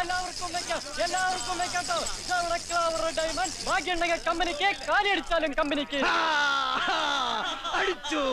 എല്ലാവർക്കും വെക്കാട്ടോ. ഡയമണ്ട് ഭാഗ്യമുണ്ടെങ്കിൽ കമ്പനിക്ക്, കാലടിച്ചാലും കമ്പനിക്ക്. അടിച്ചു.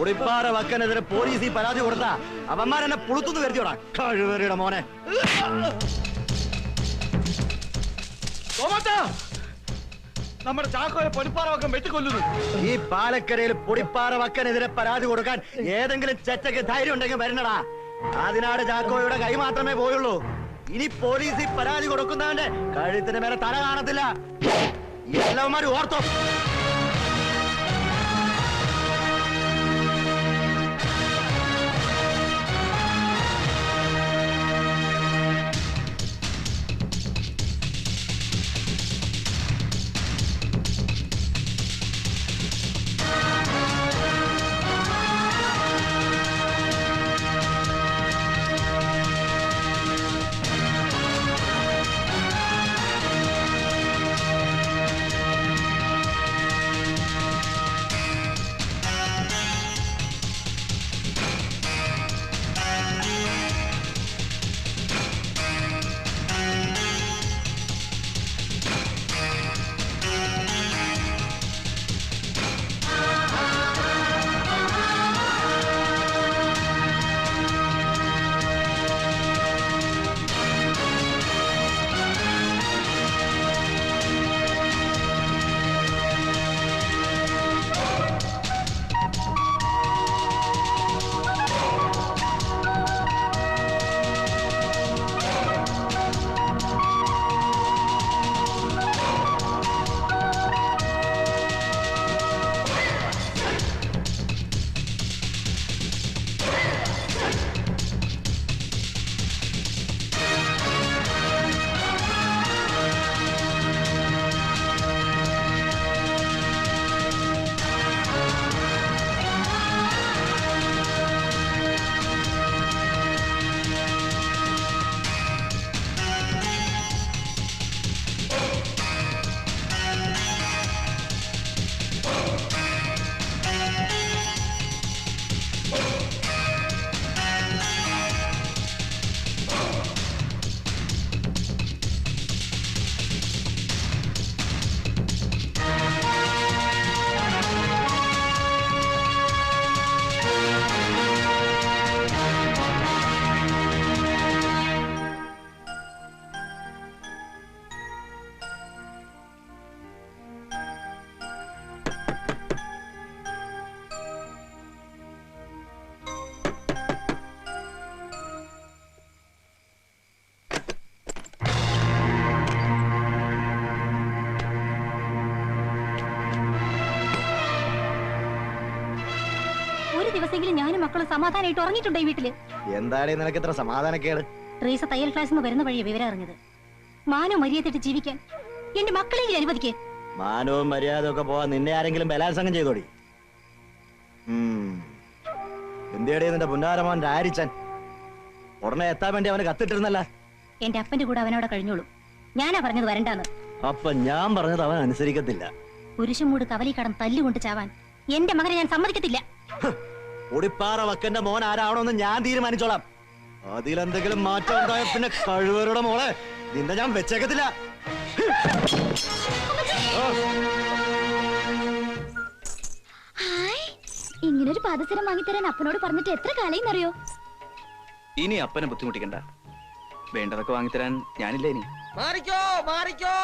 ഉടിപ്പാറ വക്കനെതിരെ പോലീസ് ഈ പരാതി കൊടുത്ത അവന്മാരെന്നെ പുളുത്തുന്നു കരുതിയോടാ കഴിവരുടെ മോനെ. നമ്മുടെ ചാക്കോയെ പൊടിപ്പാറ വക്കം വെട്ടിക്കൊല്ലുന്നു. ഈ പാലക്കരയിൽ പൊടിപ്പാറ വക്കനെതിരെ പരാതി കൊടുക്കാൻ ഏതെങ്കിലും ചെറ്റയ്ക്ക് ധൈര്യം ഉണ്ടെങ്കിൽ വരണടാ. ആദിനാട് ചാക്കോയുടെ കൈ മാത്രമേ പോയുള്ളൂ. ഇനി പോലീസ് ഈ പരാതി കൊടുക്കുന്നവന്റെ കഴുത്തിന് മേലെ തല കാണത്തില്ല. എല്ലാവന്മാരും ഓർത്തോ. ദിവസമെങ്കിലും ഞാനും മക്കളും സമാധാനമായിട്ട് ഉറങ്ങിയിട്ടുണ്ടോ ഈ വീട്ടില്? എന്താണ് നിനക്ക് ഇത്ര സമാധാനക്കേട്? ട്രീസ തയ്യൽ ക്ലാസ് വരുന്ന വഴിയെ വിവരം അറിഞ്ഞത്. മാനവും മര്യാദയിട്ട് ജീവിക്കാൻ എന്റെ മക്കളെങ്കിലും അനുവദിക്കേ. മാനവും മര്യാദ ഒക്കെ പോവാൻ നിന്നെ ആരെങ്കിലും ബലാത്സംഗം ചെയ്തോടി? എന്തിയടേ നിന്റെ പുന്നാരമോൻ രാരിച്ചൻ ഉടനെ എത്താൻ വേണ്ടി അവന് കത്തിട്ടിരുന്നല്ല. എന്റെ അപ്പന്റെ കൂടെ അവനവിടെ കഴിഞ്ഞോളൂ. ഞാനാ പറഞ്ഞത് വരണ്ടാന്ന്. അപ്പൊ ഞാൻ പറഞ്ഞത് അവൻ അനുസരിക്കത്തില്ല. പുരുഷമൂട് കവലി കടം തല്ലുകൊണ്ട് ചാവാൻ എന്റെ മകനെ ഞാൻ സമ്മതിക്കത്തില്ല. ഉടിപ്പാറ വക്കന്റെ മോൻ ആരാവണമെന്ന് ഞാൻ തീരുമാനിച്ചോളാം. അതിലെന്തെങ്കിലും മാറ്റം ഉണ്ടായ പിന്നെ കഴിവരുടെ മോളെ നിന്നെ ഞാൻ വെച്ചേക്കത്തില്ല. ഇങ്ങനൊരു പാദസരം വാങ്ങിത്തരാൻ അപ്പനോട് പറഞ്ഞിട്ട് എത്ര കാലയെന്നറിയോ? ഇനി അപ്പനെ ബുദ്ധിമുട്ടിക്കണ്ട. വേണ്ടതൊക്കെ വാങ്ങിത്തരാൻ ഞാനില്ല. ഇനി മാറിക്കോ മാറിക്കോ.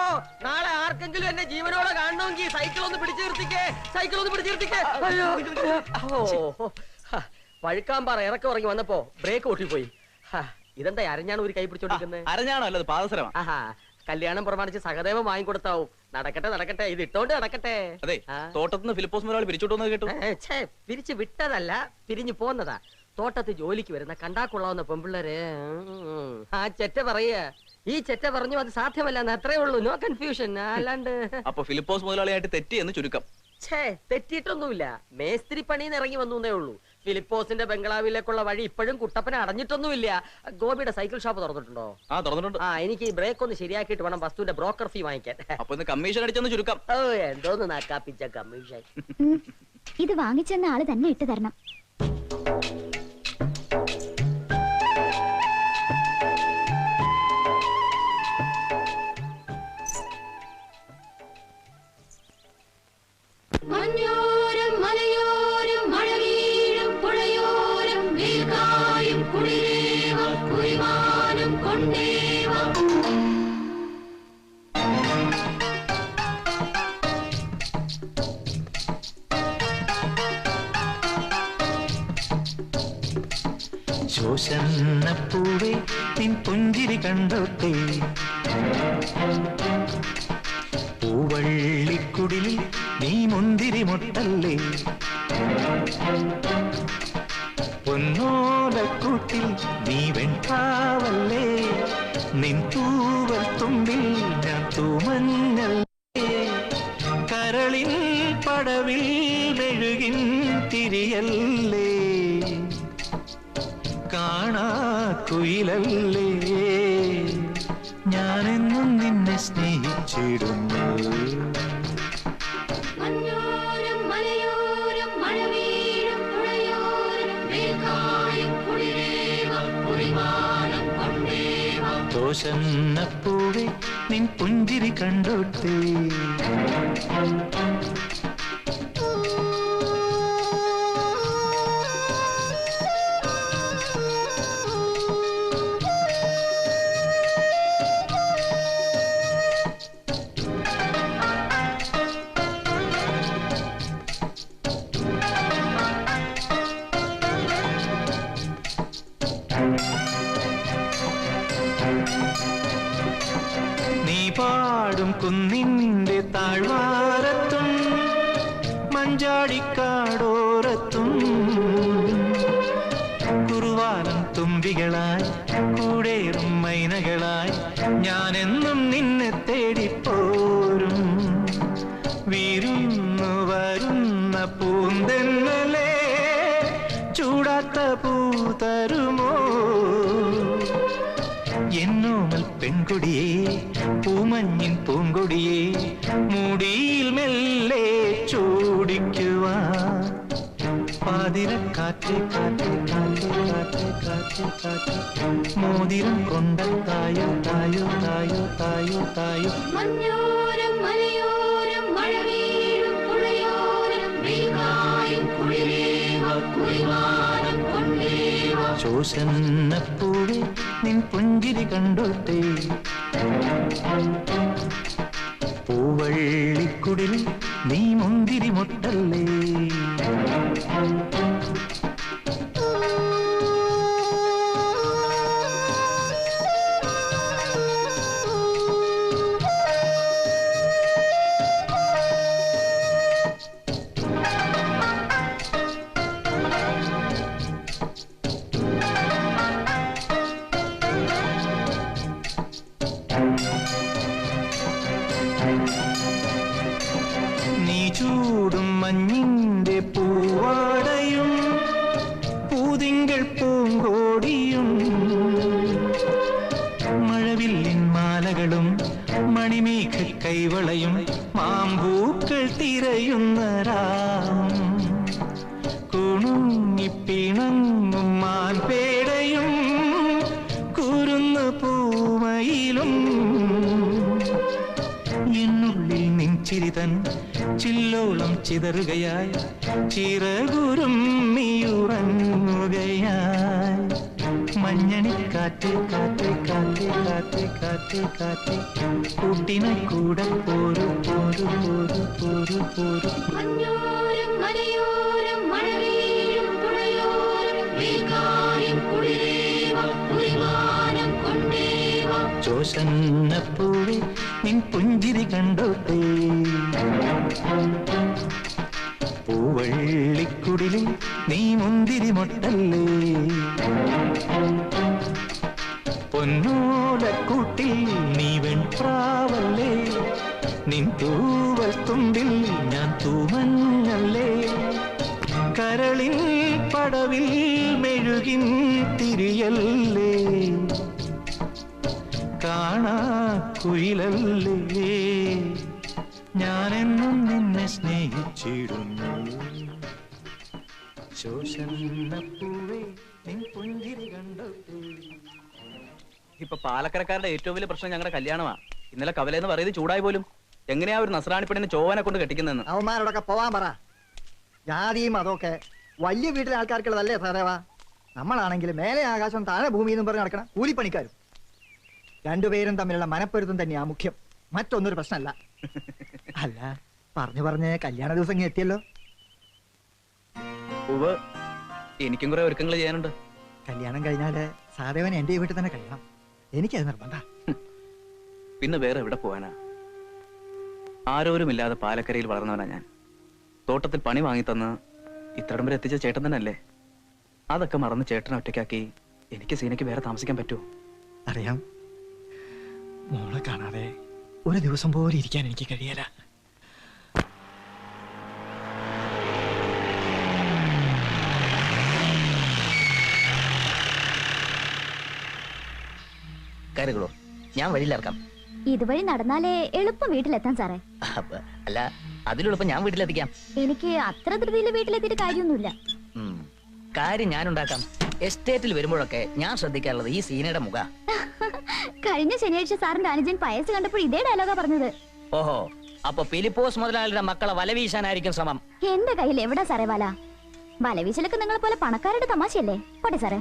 നാളെ ആർക്കെങ്കിലും എന്നെ ജീവനോടെ കാണണമെങ്കിൽ സൈക്കിൾ ഒന്ന് പിടിച്ചു നിർത്തിക്കേ. സൈക്കിൾ ഒന്ന് പിടിച്ചു നിർത്തിക്കേ. പഴുക്കാൻ പറ ഇറക്കം ഇറങ്ങി വന്നപ്പോ ബ്രേക്ക് പൊട്ടിപ്പോയി. ഇതെന്താ അരഞ്ഞാണ് ഒരു കൈ പിടിച്ചോണ്ടിരിക്കുന്നത്? അരഞ്ഞാണോ അല്ലത് പാദസരമാണ്. ആഹാ, കല്യാണം പ്രമാണിച്ച് സഹദേവം വാങ്ങിക്കൊടുത്താവും. നടക്കട്ടെ നടക്കട്ടെ, ഇത് ഇട്ടോണ്ട് നടക്കട്ടെ. അതെ, തോട്ടത്തുനിന്ന് ഫിലിപ്പോസ് മുതലാളി പിരിച്ചോട്ട് വന്നത് കേട്ടു. പിരിച്ചു വിട്ടതല്ല, പിരിഞ്ഞു പോന്നതാ. തോട്ടത്തിൽ ജോലിക്ക് വരുന്ന കണ്ടാ കൊള്ളാവുന്ന പെമ്പിള്ളേര് ആ ചെറ്റ പറയാ. ഈ ചെറ്റ പറഞ്ഞു അത് സാധ്യമല്ല അത്രേ ഉള്ളൂ. No confusion. അല്ലാണ്ട് അപ്പൊ ഫിലിപ്പോസ് മുതലാളിയായിട്ട് തെറ്റി എന്ന് ചുരുക്കം. ഛേ, തെറ്റിയിട്ടൊന്നുമില്ല. മേസ്തിരി പണിന്ന് ഇറങ്ങി വന്നേ ഉള്ളൂ. ഫിലിപ്പോസിന്റെ ബംഗ്ലാവിലേക്കുള്ള വഴി ഇപ്പോഴും കുട്ടപ്പന അടഞ്ഞിട്ടൊന്നുമില്ല. ഗോപിയുടെ സൈക്കിൾ ഷോപ്പ് തുറന്നിട്ടുണ്ടോ? ആ തുറന്നിട്ടുണ്ട്. എനിക്ക് ഈ ബ്രേക്ക് ഒന്ന് ശരിയാക്കിയിട്ട് വേണം വസ്തുവിന്റെ ബ്രോക്കർ ഫീ വാങ്ങിക്കാൻ. അപ്പൊ ഇന്ന് കമ്മീഷൻ അടിച്ചെന്ന് ചുരുക്കം. ഓ, എന്തോന്ന് നാക്കാപ്പിച്ച കമ്മീഷൻ. ഇത് വാങ്ങിച്ചെന്ന ആള് തന്നെ ഇട്ട് തരണം. മഞ്ഞോരം മലയോരം മഴ വീഴും പുഴയോരം വീകായും കുളിരേവ കുരിമാനം കൊണ്ടേവ. ശോഷന്നപ്പൂവേ നിൻ പുഞ്ചിരി കണ്ടോട്ടെ, പൂവള്ളിക്കുടിലിൽ നീ മുന്തിരി മുട്ടല്ലേ, പൊന്നോലക്കൂട്ടിൽ നീ വെൺപാവല്ലേ, നിൻ തൂവൽ തുമ്പിൽ ഞാൻ തൂമഞ്ഞല്ലേ, കരളിൻ പടവിൽ മെഴുകിൻ തിരിയല്ലേ, കാണാ കുയിലല്ലേ, ഞാനെന്നും നിന്നെ സ്നേഹിച്ചിടുന്നു. മഞ്ഞോരം മലയോരം മഴ വീഴും പുഴയോരം വീകായും കുളിരേവ കുരിമാനം കൊണ്ടേവ. ദോഷന്നപ്പൂവേ നിൻ പുഞ്ചിരി കണ്ടോട്ടെ. നീ പാടും കുന്നിന്റെ താഴ്വാരത്തും മഞ്ചാടിക്കാടോരത്തും കുറുവാനം തുമ്പികളായി കൂടേറും മൈനകളായി ഞാനെന്നും നിന്നെ തേടിപ്പോരും. വീരുന്നു വരുന്ന പൂന്തെന്നലേ ചൂടാത്ത പൂതരുമോ, എന്നോമൽ പെൺകൊടിയേ പൂമഞ്ഞിൻ പൂങ്കൊടിയേ മുടിയിൽ മെല്ലെ ചൂടിക്കുവാൻ. പാതിരക്കാറ്റ് കാറ്റ് കാറ്റ് കാറ്റ് കാറ്റ് കാറ്റ് മോതിരം കൊണ്ട തായോ തായോ തായോ തായോ തായോ. മഞ്ഞോരം മലയോരം മഴ വീഴും പുഴയോരം വീകായും കുളിരേവ കുരിമാനം കൊണ്ടേവ. ശോഷന്നപ്പൂവേ നിൻ പുഞ്ചിരി കണ്ടോട്ടെ, പൂവള്ളിക്കുടിൽ നീ മുന്തിരി മുട്ടല്ലേ. നീ ചൂടും മഞ്ഞിന്റെ പൂവാടയും പൂതിങ്കൾ പൂങ്കോടിയും മഴവില്ലിൻ മാലകളും മണിമേഘ കൈവളയും മാമ്പൂക്കൾ തിരയുന്ന രാം കുണുങ്ങിപ്പിണങ്ങും മാൻപേടയും കുരുന്നു പൂമയിലും എന്നുള്ളിൽ നിൻചിരിതൻ ചില്ലോളം ചിതറുകയായി ചിറകുരും നീയുറങ്ങുകയായി. മഞ്ഞണി കാറ്റ് കാറ്റ് കാറ്റ് കാറ്റ് കാറ്റ് കാറ്റ് കൂട്ടിനെ കൂടെ പോരു പോരു പോരു പോരു പോരു. മഞ്ഞോരം മലയോരം മഴ വീഴും പുഴയോരം വീകായും കുളിരേവ കുരിമാനം കൊണ്ടേവ. ശോഷന്നപ്പൂവേ നിൻ പുഞ്ചിരി കണ്ടോട്ടെ, പൂവള്ളിക്കുടിലിൽ നീ മുന്തിരി മൊട്ടല്ലേ പൊന്നോലക്കൂട്ടിൽ നീ വെൺപ്രാവല്ലേ നിൻ തൂവൽ തുമ്പിൽ ഞാൻ തൂമഞ്ഞല്ലേ കരളിൻ പടവിൽ മെഴുകിൻ തിരിയല്ലേ കാണാ കുയിലല്ലേ ഞാനെന്നും നിന്നെ സ്നേഹിച്ചിടുന്നു ശോഷണപ്പൂവേ നിൻ പുഞ്ചിരി കണ്ടപ്പോൾ ഇപ്പൊ പാലക്കരക്കാരുടെ ഏറ്റവും വലിയ പ്രശ്നം ഞങ്ങളുടെ കല്യാണമാ. ഇന്നലെ കവലെന്ന് പറയുന്നത് ചൂടായി പോലും. എങ്ങനെയാ ഒരു നസ്രാണി പെണ്ണിനെ ചോവനെ കൊണ്ട് കെട്ടിക്കുന്നതെന്ന്. അവന്മാരോടൊക്കെ പോവാൻ പറ. ജാതിയും അതൊക്കെ വലിയ വീട്ടിലെ ആൾക്കാർക്കുള്ളതല്ലേ സഹദേവാ. നമ്മളാണെങ്കിൽ മേലെ ആകാശം താഴെ ഭൂമി എന്നും പറഞ്ഞ് നടക്കണം കൂലിപ്പണിക്കാരും. രണ്ടുപേരും തമ്മിലുള്ള മനപ്പൊരുത്തം തന്നെയാ മുഖ്യം, മറ്റൊന്നൊരു പ്രശ്നമല്ല. അല്ല പറഞ്ഞ് കല്യാണ ദിവസം ഇങ്ങ് എത്തിയല്ലോ. ഉവ്വ്, എനിക്കും കുറെ ഒരുക്കങ്ങൾ ചെയ്യാനുണ്ട്. കല്യാണം കഴിഞ്ഞാല് സഹദേവൻ എന്റെ വീട്ടിൽ തന്നെ കഴിയണം. എനിക്കത് നിർബന്ധ. പിന്നെ വേറെ എവിടെ പോവാനാ? ആരോരുമില്ലാതെ പാലക്കരയിൽ വളർന്നവനാ ഞാൻ. തോട്ടത്തിൽ പണി വാങ്ങിത്തന്ന് ഇത്രടം വരെ എത്തിച്ച ചേട്ടൻ തന്നെ അല്ലേ. അതൊക്കെ മറന്ന് ചേട്ടനെ ഒറ്റയ്ക്കാക്കി എനിക്ക് സീനയ്ക്ക് വേറെ താമസിക്കാൻ പറ്റുമോ? അറിയാം, മോളെ കാണാതെ ഒരു ദിവസം പോലും ഇരിക്കാൻ എനിക്ക് കഴിയല. കയറികളോ, ഞാൻ വഴിയിലിറക്കാം. ഇതുവഴി നടന്നാലേ എളുപ്പം വീട്ടിലെത്താൻ സാറേ. അല്ല, അതിലെളുപ്പം ഞാൻ വീട്ടിലെത്തിക്കാം. എനിക്ക് അത്ര ധൃതിയിൽ വീട്ടിലെത്തിയിട്ട് കാര്യമൊന്നുമില്ല. കാര്യം ഞാനുണ്ടാക്കാം. എസ്റ്റേറ്റിൽ വരുമ്പോഴൊക്കെ ഞാൻ ശ്രദ്ധിക്കാറുള്ളത് ഈ സീനയുടെ മുഖ. കഴിഞ്ഞ ശനിയാഴ്ച സാറിന്റെ അനുജൻ പയസ് കണ്ടപ്പോൾ ഇതേ ഡയലോഗാ പറഞ്ഞത്. ഓഹോ, അപ്പൊ ഫിലിപ്പോസ് മുതലാളിയുടെ മക്കളെ വലവീശാനായിരിക്കും ശ്രമം. എന്റെ കയ്യിൽ എവിടാ സാറേ വല? വലവീശലൊക്കെ നിങ്ങളെ പോലെ പണക്കാരുടെ തമാശയല്ലേ. പോട്ടെ സാറേ.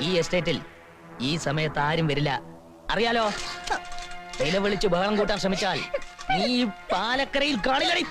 ഈ എസ്റ്റേറ്റിൽ ഈ സമയത്ത് ആരും വരില്ല, അറിയാലോ. വിളിച്ച് ബഹളം കൂട്ടാൻ ശ്രമിച്ചാൽ ഈ പാലക്കരയിൽ കാണില്ലടി.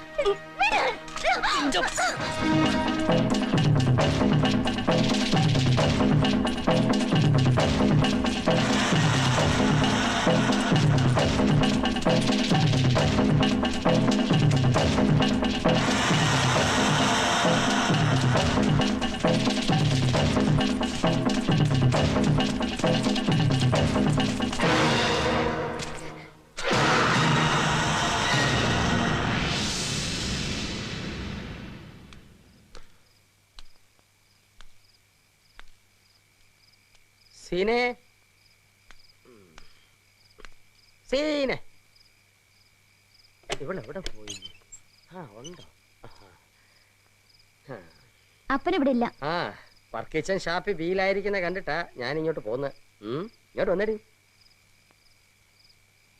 സീനെ, സീനെ, ഇവളെവിടെ പോയി? ഉണ്ടോ? അപ്പനിവിടെ ഇല്ല. വർക്ക് കിച്ചൻ ഷാപ്പിൽ വീലായിരിക്കുന്ന കണ്ടിട്ടാ ഞാൻ ഇങ്ങോട്ട് പോന്ന്. ഇങ്ങോട്ട് വന്നേടി.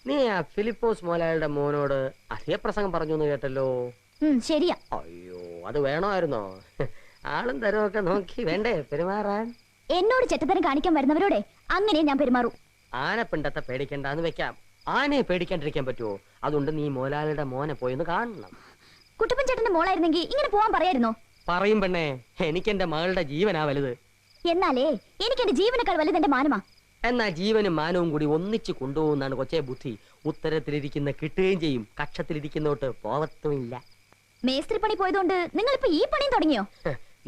നീ ആ ഫിലിപ്പോസ് മോലായുടെ മോനോട് അധികപ്രസംഗം പറഞ്ഞു എന്ന് കേട്ടല്ലോ. ശരിയാ. അയ്യോ, അത് വേണമായിരുന്നോ? ആളും തരമൊക്കെ നോക്കി വേണ്ടേ പെരുമാറാൻ? എന്നോട് ചെറ്റത്തരം കാണിക്കാൻ വരുന്നവരോടെ അങ്ങനെ ഞാൻ പെരുമാറൂ. ആനപ്പിണ്ടത്തെ പേടിക്കണ്ടെന്ന് വെക്കാം, ആനയെ പേടിക്കാണ്ടിരിക്കാൻ പറ്റുമോ? അതുകൊണ്ട് നീ മോലാലിയുടെ മോനെ പോയിന്ന് കാണണം. കുട്ടപ്പൻ ചേട്ടന്റെ മോളായിരുന്നെങ്കിൽ ഇങ്ങനെ പോവാൻ പറയായിരുന്നോ? പറയും പെണ്ണേ, എനിക്ക് എന്റെ മകളുടെ ജീവനാ വലുത്. എന്നാലേ എനിക്ക് എന്റെ ജീവനേക്കാൾ വലുത് എന്റെ മാനമാ. എന്നാ ജീവനും മാനവും കൂടി ഒന്നിച്ചു കൊണ്ടുപോകുന്നാണ് കൊച്ചേ ബുദ്ധി. ഉത്തരത്തിലിരിക്കുന്ന കിട്ടുകയും ചെയ്യും, കക്ഷത്തിലിരിക്കുന്നോട്ട് പോവത്തുമില്ല. മേസ്ത്രി പണി പോയതുകൊണ്ട് നിങ്ങളിപ്പോ ഈ പണിയും തുടങ്ങിയോ?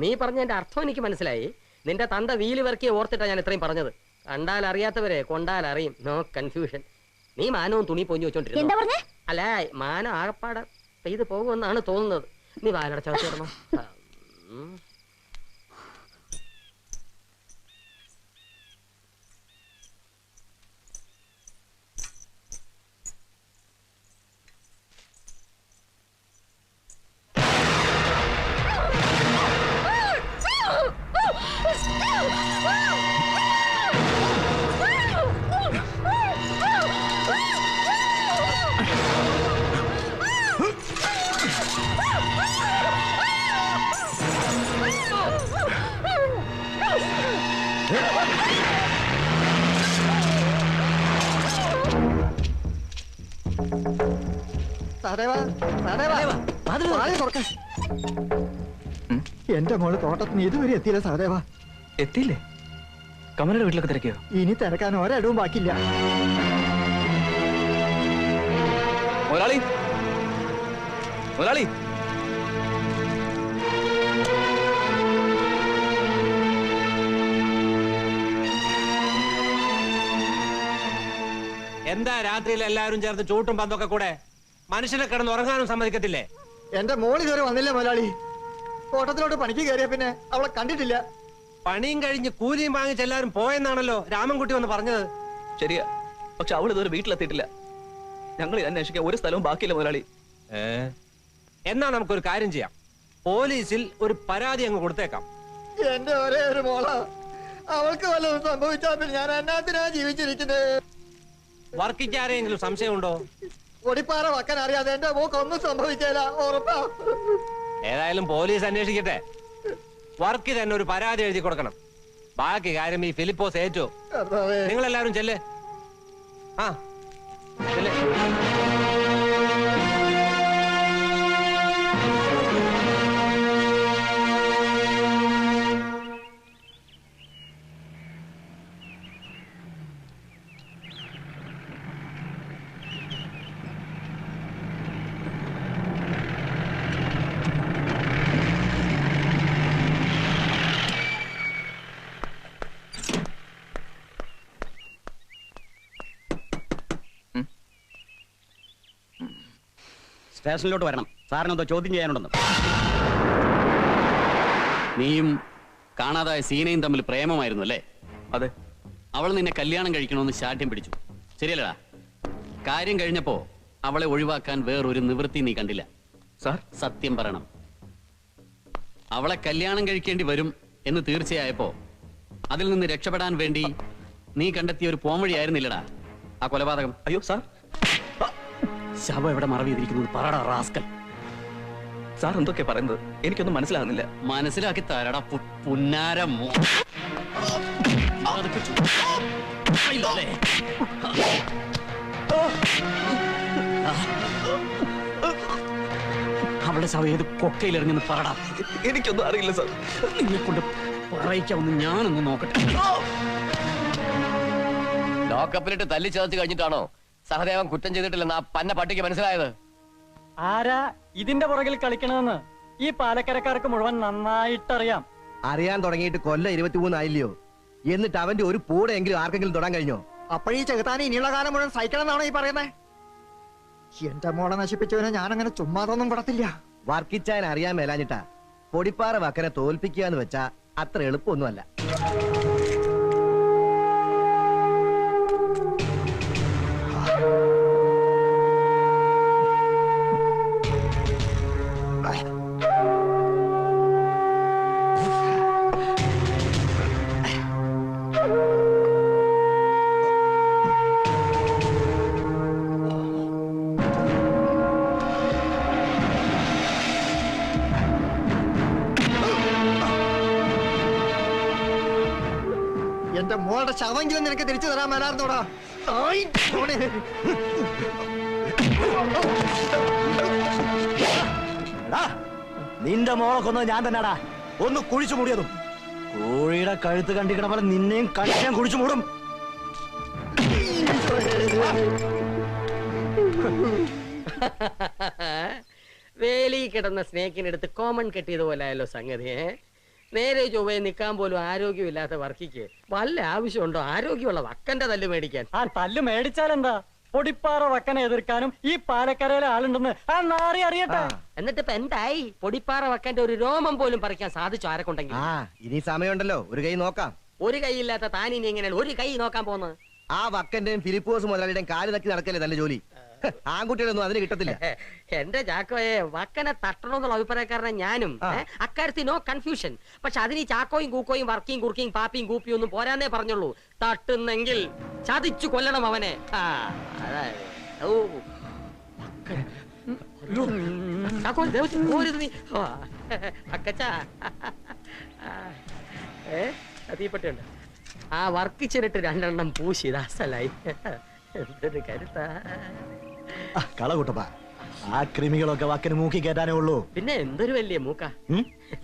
നീ പറഞ്ഞതിന്റെ അർത്ഥം എനിക്ക് മനസ്സിലായി. നിന്റെ തന്ത വീല് വർക്കിയെ ഓർത്തിട്ടാ ഞാൻ ഇത്രയും പറഞ്ഞത്. കണ്ടാൽ അറിയാത്തവരെ കൊണ്ടാൽ അറിയും. No confusion. നീ മാനവും തുണി പൊഞ്ഞു വെച്ചോണ്ടിരുന്നു. എന്താ പറഞ്ഞേ? അല്ല, മാനം ആകപ്പാടെ പെയ്ത് പോകുമെന്നാണ് തോന്നുന്നത്. നീ വാലടച്ചു കിടന്നോ. എന്റെ മോള് തോട്ടത്തിന് ഇതുവരെ എത്തിയില്ല സഹദേവ. എത്തിയില്ലേ? കമലയുടെ വീട്ടിലൊക്കെ തിരക്കിയോ? ഇനി തിരക്കാൻ ഒരിടവും ബാക്കിയില്ല. മുതലാളി, മുതലാളി, എന്താ രാത്രിയിൽ എല്ലാവരും ചേർന്ന് ചൂട്ടും പന്തൊക്കെ കൂടെ മനുഷ്യനെ കിടന്ന് ഉറങ്ങാനും സമ്മതിക്കത്തില്ലേ? എന്റെ മോൾ ഇതുവരെ വന്നില്ല മുതലാളി. തോട്ടത്തിലോട്ട് പണിക്ക് കയറിയ പിന്നെ അവളെ കണ്ടിട്ടില്ല. പണിയും കഴിഞ്ഞ് കൂലിയും വാങ്ങിച്ച് എല്ലാവരും പോയെന്നാണല്ലോ രാമൻകുട്ടി വന്ന് പറഞ്ഞത്. ശരിയാ, പക്ഷെ അവൾ ഇതുവരെ വീട്ടിലെത്തിയിട്ടില്ല. ഞങ്ങൾ അന്വേഷിക്കാൻ ഒരു സ്ഥലവും ബാക്കിയില്ല മുതലാളി. എന്നാ നമുക്കൊരു കാര്യം ചെയ്യാം, പോലീസിൽ ഒരു പരാതി അങ്ങ് കൊടുത്തേക്കാം. എന്റെ ഒരേ ഒരു മോള, അവൾക്ക് വല്ലതും സംഭവിച്ചാൽ പിന്നെ ഞാൻ എന്നാത്തിനാ ജീവിച്ചിരിക്കുന്നത്? വർക്കിക്ക് ആരെങ്കിലും സംശയമുണ്ടോ? ഒടിപ്പാറ വക്കാൻ അറിയാതെ എന്റെ മോക്ക് ഒന്നും സംഭവിക്കില്ല, ഉറപ്പാ. ഏതായാലും പോലീസ് അന്വേഷിക്കട്ടെ. വർക്ക് തന്നെ ഒരു പരാതി എഴുതി കൊടുക്കണം. ബാക്കി കാര്യം ഈ ഫിലിപ്പോസ് ഏറ്റു. നിങ്ങളെല്ലാവരും ചെല്ല്. ആ ചെല്ല്. സ്റ്റേഷനിലോട്ട് വരണം. സാറിനെന്തോ ചോദ്യം ചെയ്യാനുണ്ടെന്ന്. നീയും കാണാതായ സീനയും തമ്മിൽ പ്രേമമായിരുന്നു അല്ലേ? അതെ. അവൾ നിന്നെ കല്യാണം കഴിക്കണമെന്ന് ശാഠ്യം പിടിച്ചു, ശരിയല്ലടാ? കാര്യം കഴിഞ്ഞപ്പോ അവളെ ഒഴിവാക്കാൻ വേറൊരു നിവൃത്തി നീ കണ്ടില്ല. സാർ, സത്യം പറയണം. അവളെ കല്യാണം കഴിക്കേണ്ടി വരും എന്ന് തീർച്ചയായപ്പോ അതിൽ നിന്ന് രക്ഷപ്പെടാൻ വേണ്ടി നീ കണ്ടെത്തിയ ഒരു പോംവഴിയായിരുന്നില്ലടാ ആ കൊലപാതകം. അയ്യോ സാർ, ശവം എവിടെ മറവ് ചെയ്തിരിക്കുന്നത് പറടാ റാസ്കൽ. സാർ എന്തൊക്കെ പറയുന്നത്? എനിക്കൊന്നും മനസ്സിലാകുന്നില്ല. മനസ്സിലാക്കി തരടാ പുന്നാരം. അവളുടെ ശവം ഏത് കൊക്കയിലിറങ്ങുന്നു പറടാ. എനിക്കൊന്നും അറിയില്ല സാർ. നിന്നെ കൊണ്ട് പറയിക്കാവുന്ന ഞാനൊന്ന് നോക്കട്ടെ. ലോക്കപ്പിലിട്ട് തല്ലി ചതച്ച് കഴിഞ്ഞിട്ടാണോ സഹദേവൻ കുറ്റം ചെയ്തിട്ടില്ലെന്ന് ആ പന്ന പട്ടിക്ക് മനസ്സിലായത്? ആരാ ഇതിന്റെ പുറകിൽ കളിക്കണമെന്ന് ഈ പാലക്കരക്കാർക്ക് മുഴുവൻ നന്നായിട്ടറിയാം. അറിയാൻ തുടങ്ങിയിട്ട് കൊല്ലം 23 ആയില്ലയോ? എന്നിട്ട് അവന്റെ ഒരു പൂടെയെങ്കിലും ആർക്കെങ്കിലും തൊടാൻ കഴിഞ്ഞോ? അപ്പോഴീ ചെകുത്താനെ ഇനിയുള്ള കാലം മുഴുവൻ സഹിക്കണം എന്നാണോ ഈ പറയുന്നത്? എന്റെ മോളെ നശിപ്പിച്ചവനെ ഞാൻ അങ്ങനെ ചുമ്മാതൊന്നും പെടത്തില്ല. വർക്കിച്ചാൻ അറിയാൻ മേലാഞ്ഞിട്ടാ. പൊടിപ്പാറ വക്കനെ തോൽപ്പിക്കുക എന്ന് വെച്ചാ അത്ര എളുപ്പമൊന്നുമല്ല. എന്റെ മോളുടെ ശവമെങ്കിലും നിനക്ക് തിരിച്ചു തരാൻ മേലായിരുന്നോടാ. നിന്റെ മോളെ കൊന്നത് ഞാൻ തന്നെടാ. ഒന്ന് കുഴിച്ചു മൂടിയതും. കോഴിയുടെ കഴുത്ത് കണ്ടിക്കണ പോലെ നിന്നെയും കണ്ടിക്കാൻ കുഴിച്ചു മൂടും. വേലി കിടന്ന സ്നേക്കിനെടുത്ത് കോമൺ കെട്ടിയതുപോലെയല്ലോ സംഗതി. നേരെ ചൊവ്വേ നിൽക്കാൻ പോലും ആരോഗ്യമില്ലാത്ത വർക്കിക്ക് വല്ല ആവശ്യമുണ്ടോ ആരോഗ്യമുള്ള വക്കന്റെ തല്ല് മേടിക്കാൻ? ആ തല്ല് മേടിച്ചാലെന്താ? പൊടിപ്പാറ വക്കനെ എതിർക്കാനും ഈ പാലക്കരയിലെ ആളുണ്ടെന്ന് ആ നാറി അറിയട്ടെ. എന്നിട്ട് ഇപ്പൊ എന്തായി? പൊടിപ്പാറ വക്കന്റെ ഒരു രോമം പോലും പറിക്കാൻ സാധിച്ചു ആരെക്കൊണ്ടെങ്കിൽ? ഇനി സമയമുണ്ടല്ലോ, ഒരു കൈ നോക്കാം. ഒരു കൈയില്ലാത്ത താനിനി എങ്ങനെയാണ് ഒരു കൈ നോക്കാൻ പോകുന്നത്? ആ വക്കന്റെയും ഫിലിപ്പോസ് മുതലാളിയുടെയും കാല് തക്കി നടക്കല്ലേ നല്ല ജോലി. ആൺകുട്ടികളൊന്നും അതിന് കിട്ടത്തില്ല. എന്റെ ചാക്കോയെ വക്കനെ തട്ടണമെന്നുള്ള അഭിപ്രായക്കാരനെ ഞാനും. അക്കാര്യത്തിൽ നോ കൺഫ്യൂഷൻ. പക്ഷെ അതിന് ചാക്കോയും കൂക്കോയും വർക്കിയും കുറുക്കിയും പാപ്പിയും കൂപ്പിയും ഒന്നും പോരാന്നേ പറഞ്ഞുള്ളൂ. തട്ടുന്നെങ്കിൽ ചതിച്ചു കൊല്ലണം അവനെ. തീപ്പെട്ടുണ്ട്. ആ വർക്കിച്ചിട്ട് 2 എണ്ണം പൂശി ദാസലായി. എന്തൊരു കരുത്താ കളകൂട്ടപ്പാ. ആ ക്രിമികളൊക്കെ വക്കന് മൂക്കി കേട്ടാനേ ഉള്ളൂ. പിന്നെ എന്തൊരു വലിയ മൂക്ക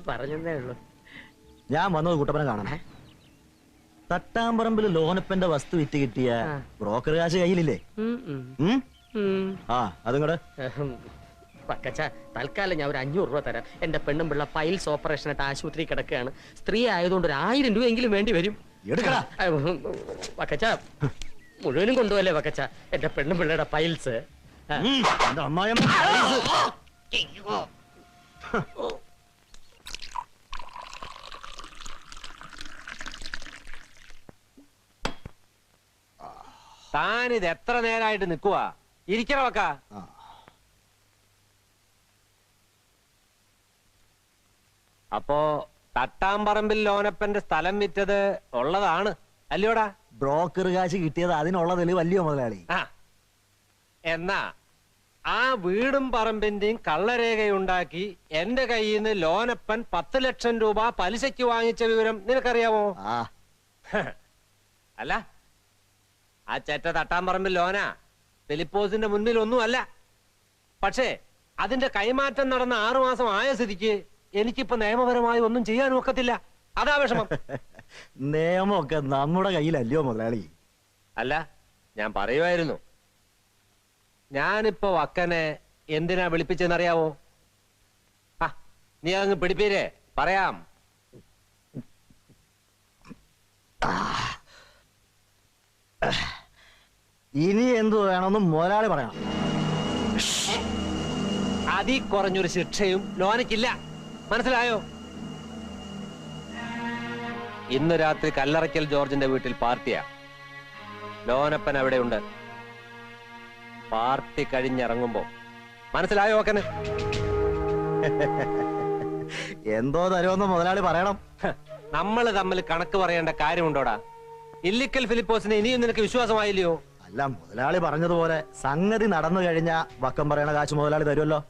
പറഞ്ഞേ ഉള്ളൂ. ഞാൻ വന്നത് കുട്ടപ്പനെ കാണാൻ. തട്ടാമ്പറമ്പിൽ ലോനപ്പന്റെ വസ്തു വിറ്റ് കിട്ടിയ ആ. ബ്രോക്കർ കാശ് കയ്യിലില്ലേ? ഉം, ഉം. ഉം? ഉം. ആ അതും കൂടെ. വക്കച്ച തൽക്കാലം ഞാൻ ഒരു 500 രൂപ തരാം. എന്റെ പെണ്ണും പിള്ള പൈൽസ് ഓപ്പറേഷനായിട്ട് ആശുപത്രി കിടക്കുകയാണ്. സ്ത്രീ ആയതുകൊണ്ട് ഒരു 1000 രൂപയെങ്കിലും വേണ്ടി വരും. എടുക്കടാ. വക്കച്ച മുഴുവനും കൊണ്ടുപോകല്ലേ വക്കച്ച, എന്റെ പെണ്ണും പിള്ളയുടെ പൈൽസ്. എന്റെ അമ്മായിയമ്മ. താനിത് എത്ര നേരമായിട്ട് നിൽക്കുവാ? ഇരിക്കണ വക്ക. അപ്പോ തട്ടാമ്പറമ്പിൽ ലോനപ്പന്റെ സ്ഥലം വിറ്റത് ഉള്ളതാണ് അല്ലയോടാ? ബ്രോക്കർ കാശ് കിട്ടിയത് അതിനുള്ള തെളിവ് വല്യോ മുതലാളി. ആ എന്നാ ആ വീടും പറമ്പിന്റെയും കള്ളരേഖയുണ്ടാക്കി എന്റെ കയ്യിൽ നിന്ന് ലോനപ്പൻ 10 ലക്ഷം രൂപ പലിശയ്ക്ക് വാങ്ങിച്ച വിവരം നിനക്കറിയാമോ? ആ അല്ല, ആ ചെറ്റ തട്ടാമ്പറമ്പിൽ ലോന ഫിലിപ്പോസിന്റെ മുൻപിൽ ഒന്നുമല്ല. പക്ഷേ അതിന്റെ കൈമാറ്റം നടന്ന 6 മാസം ആയ സ്ഥിതിക്ക് എനിക്കിപ്പോ നിയമപരമായി ഒന്നും ചെയ്യാൻ ഒക്കത്തില്ല. അതാ വിഷമം. നിയമമൊക്കെ നമ്മുടെ കയ്യിലല്ലയോ മുതലാളി? അല്ല, ഞാൻ പറയുമായിരുന്നു. ഞാനിപ്പോ വക്കനെ എന്തിനാ വിളിപ്പിച്ചെന്നറിയാവോ? ആ നീ അങ്ങ് പിടിപ്പീരേ, പറയാം. ഇനി എന്തു വേണമെന്ന് മുതലാളി പറയണം. അതി കുറഞ്ഞൊരു ശിക്ഷയും ലോനയ്ക്കില്ല, മനസ്സിലായോ? ഇന്ന് രാത്രി കല്ലറയ്ക്കൽ ജോർജിന്റെ വീട്ടിൽ പാർട്ടിയാ. ലോനപ്പൻ അവിടെയുണ്ട്. പാർട്ടി കഴിഞ്ഞിറങ്ങുമ്പോ മനസ്സിലായോ വക്കന്? എന്തോ തരുമെന്ന് മുതലാളി പറയണം. നമ്മൾ തമ്മിൽ കണക്ക് പറയേണ്ട കാര്യമുണ്ടോടാ? ഇല്ലിക്കൽ ഫിലിപ്പോസിന് ഇനിയും നിനക്ക് വിശ്വാസമായില്ലയോ? അല്ല, മുതലാളി പറഞ്ഞതുപോലെ സംഗതി നടന്നു കഴിഞ്ഞാ വക്കം പറയണ കാശ് മുതലാളി തരുമല്ലോ.